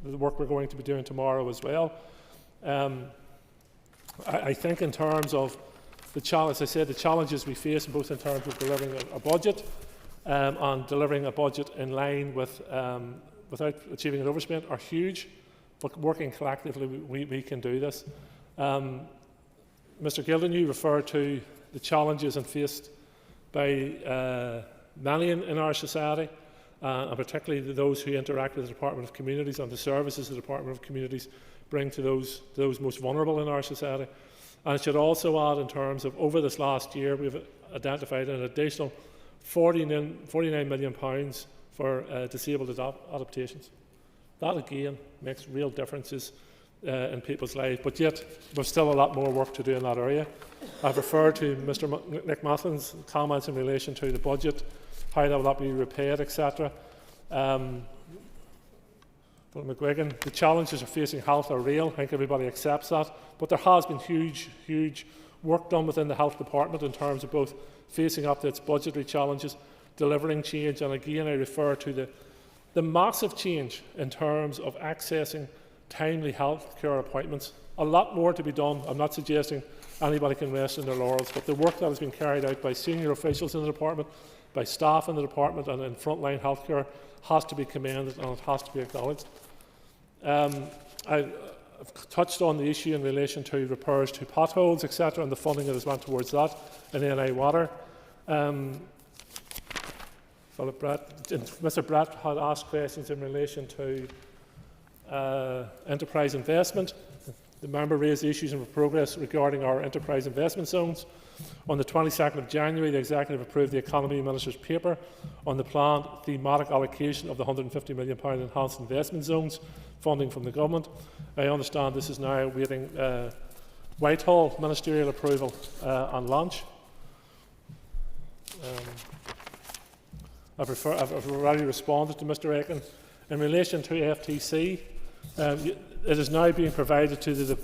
the work we're going to be doing tomorrow as well. I think in terms of the challenge, as I said, the challenges we face, both in terms of delivering a budget and delivering a budget in line with without achieving an overspend, are huge. But working collectively, we can do this. Mr. Gilden, you referred to the challenges faced by many in our society, and particularly those who interact with the Department of Communities and the services the Department of Communities bring to those most vulnerable in our society. And I should also add, in terms of over this last year, we've identified an additional £49 million for disabled adaptations. That again makes real differences in people's lives, but yet there's still a lot more work to do in that area. I've referred to Mr. Nick Mathlin's comments in relation to the budget, how that will not be repaid, etc. But McGuigan, the challenges of facing health are real. I think everybody accepts that. But there has been huge work done within the health department in terms of both facing up to its budgetary challenges, delivering change, and again I refer to the massive change in terms of accessing timely health care appointments. A lot more to be done. I'm not suggesting anybody can rest in their laurels, but the work that has been carried out by senior officials in the department, by staff in the department and in frontline healthcare has to be commended and it has to be acknowledged. I've touched on the issue in relation to repairs to potholes, etc., and the funding that has went towards that in NI Water. Mr. Brett had asked questions in relation to enterprise investment. The member raised issues in progress regarding our enterprise investment zones. On the 22nd of January, the Executive approved the Economy Minister's paper on the planned thematic allocation of the £150 million enhanced investment zones funding from the Government. I understand this is now awaiting Whitehall ministerial approval and launch. I've already responded to Mr. Aiken. In relation to FTC, it is now being provided to the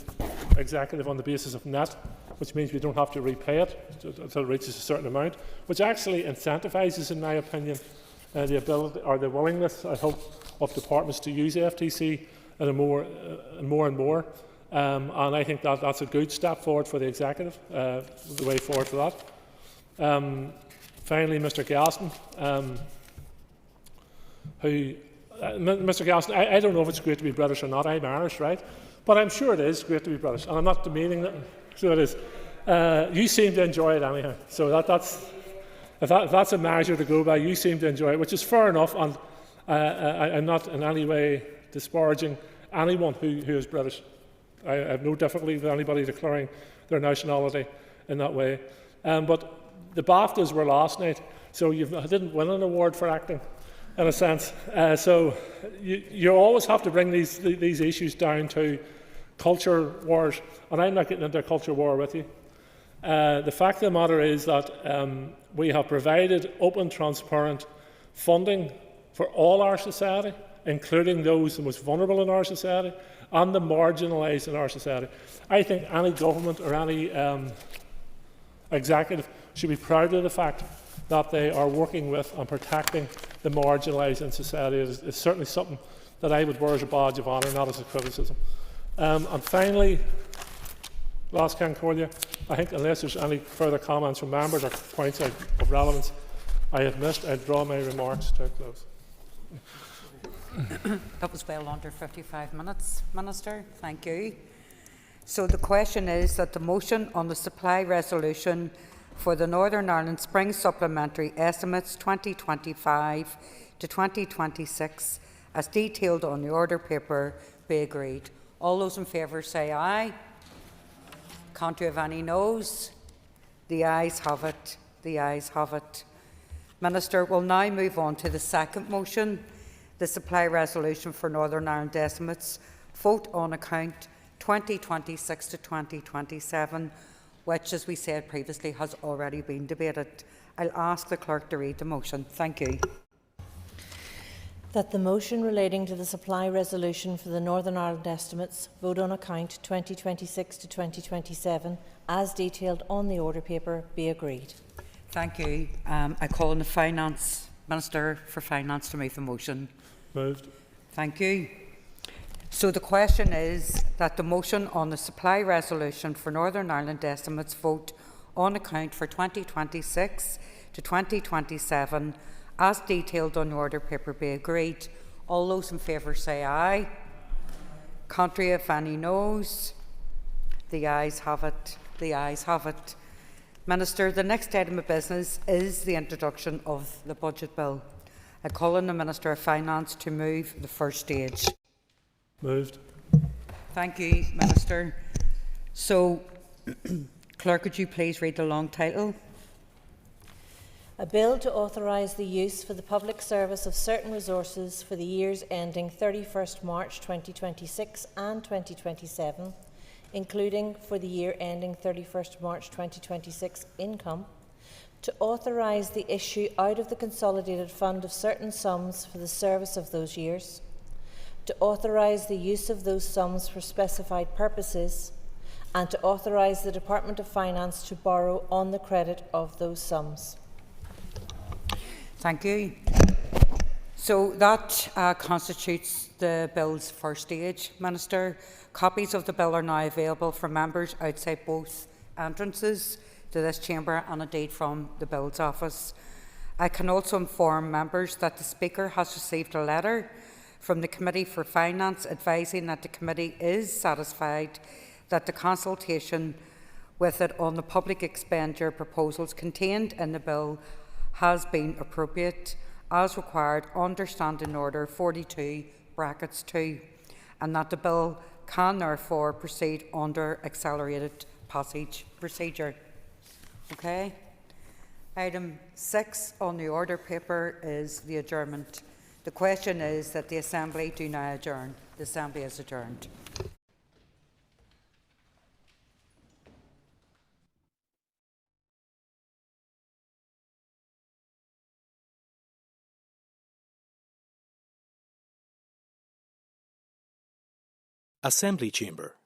Executive on the basis of net, which means we don't have to repay it until it reaches a certain amount, which actually incentivises, in my opinion, the ability or the willingness, I hope, of departments to use FTC and more. And I think that's a good step forward for the Executive, the way forward for that. Finally, Mr. Gaston, Mr. Gaston, I don't know if it's great to be British or not. I'm Irish, right? But I'm sure it is great to be British, and I'm not demeaning that. So it is. You seem to enjoy it anyhow. So if that's a measure to go by, you seem to enjoy it, which is fair enough. And I'm not in any way disparaging anyone who is British. I have no difficulty with anybody declaring their nationality in that way. But the BAFTAs were last night, so you didn't win an award for acting, in a sense. So you always have to bring these issues down to culture wars, and I'm not getting into a culture war with you. The fact of the matter is that we have provided open, transparent funding for all our society, including those the most vulnerable in our society and the marginalised in our society. I think any government or any executive should be proud of the fact that they are working with and protecting the marginalised in society. It's certainly something that I would wear as a badge of honour, not as a criticism. And finally, last Concordia, I think unless there's any further comments from members or points of relevance I have missed, I draw my remarks to a close. That was well under 55 minutes, Minister. Thank you. So the question is that the motion on the supply resolution for the Northern Ireland Spring Supplementary Estimates 2025 to 2026, as detailed on the order paper, be agreed. All those in favour say aye. Contrary of any noes? The ayes have it. The ayes have it. Minister, we'll now move on to the second motion, the supply resolution for Northern Ireland estimates, vote on account 2026 to 2027, which, as we said previously, has already been debated. I'll ask the clerk to read the motion. Thank you. That the motion relating to the supply resolution for the Northern Ireland estimates, vote on account 2026 to 2027, as detailed on the order paper, be agreed. Thank you. I call on the Finance Minister for Finance to move the motion. Moved. Thank you. So the question is that the motion on the supply resolution for Northern Ireland estimates, vote on account for 2026 to 2027, as detailed on the order paper, be agreed. All those in favour say aye. Contrary if any noes? The ayes have it. The ayes have it. Minister, the next item of business is the introduction of the budget bill. I call on the Minister of Finance to move the first stage. Moved. Thank you, Minister. So, Clerk, could you please read the long title? A bill to authorise the use for the public service of certain resources for the years ending 31st March 2026 and 2027, including for the year ending 31st March 2026 income, to authorise the issue out of the consolidated fund of certain sums for the service of those years, to authorise the use of those sums for specified purposes, and to authorise the Department of Finance to borrow on the credit of those sums. Thank you. So that constitutes the bill's first stage, Minister. Copies of the bill are now available for members outside both entrances to this chamber and indeed from the Bill's office. I can also inform members that the Speaker has received a letter from the Committee for Finance advising that the committee is satisfied that the consultation with it on the public expenditure proposals contained in the bill has been appropriate as required under Standing Order 42(2), and that the bill can therefore proceed under accelerated passage procedure. Okay. Item 6 on the order paper is the adjournment. The question is that the Assembly do now adjourn. The Assembly is adjourned. Assembly Chamber.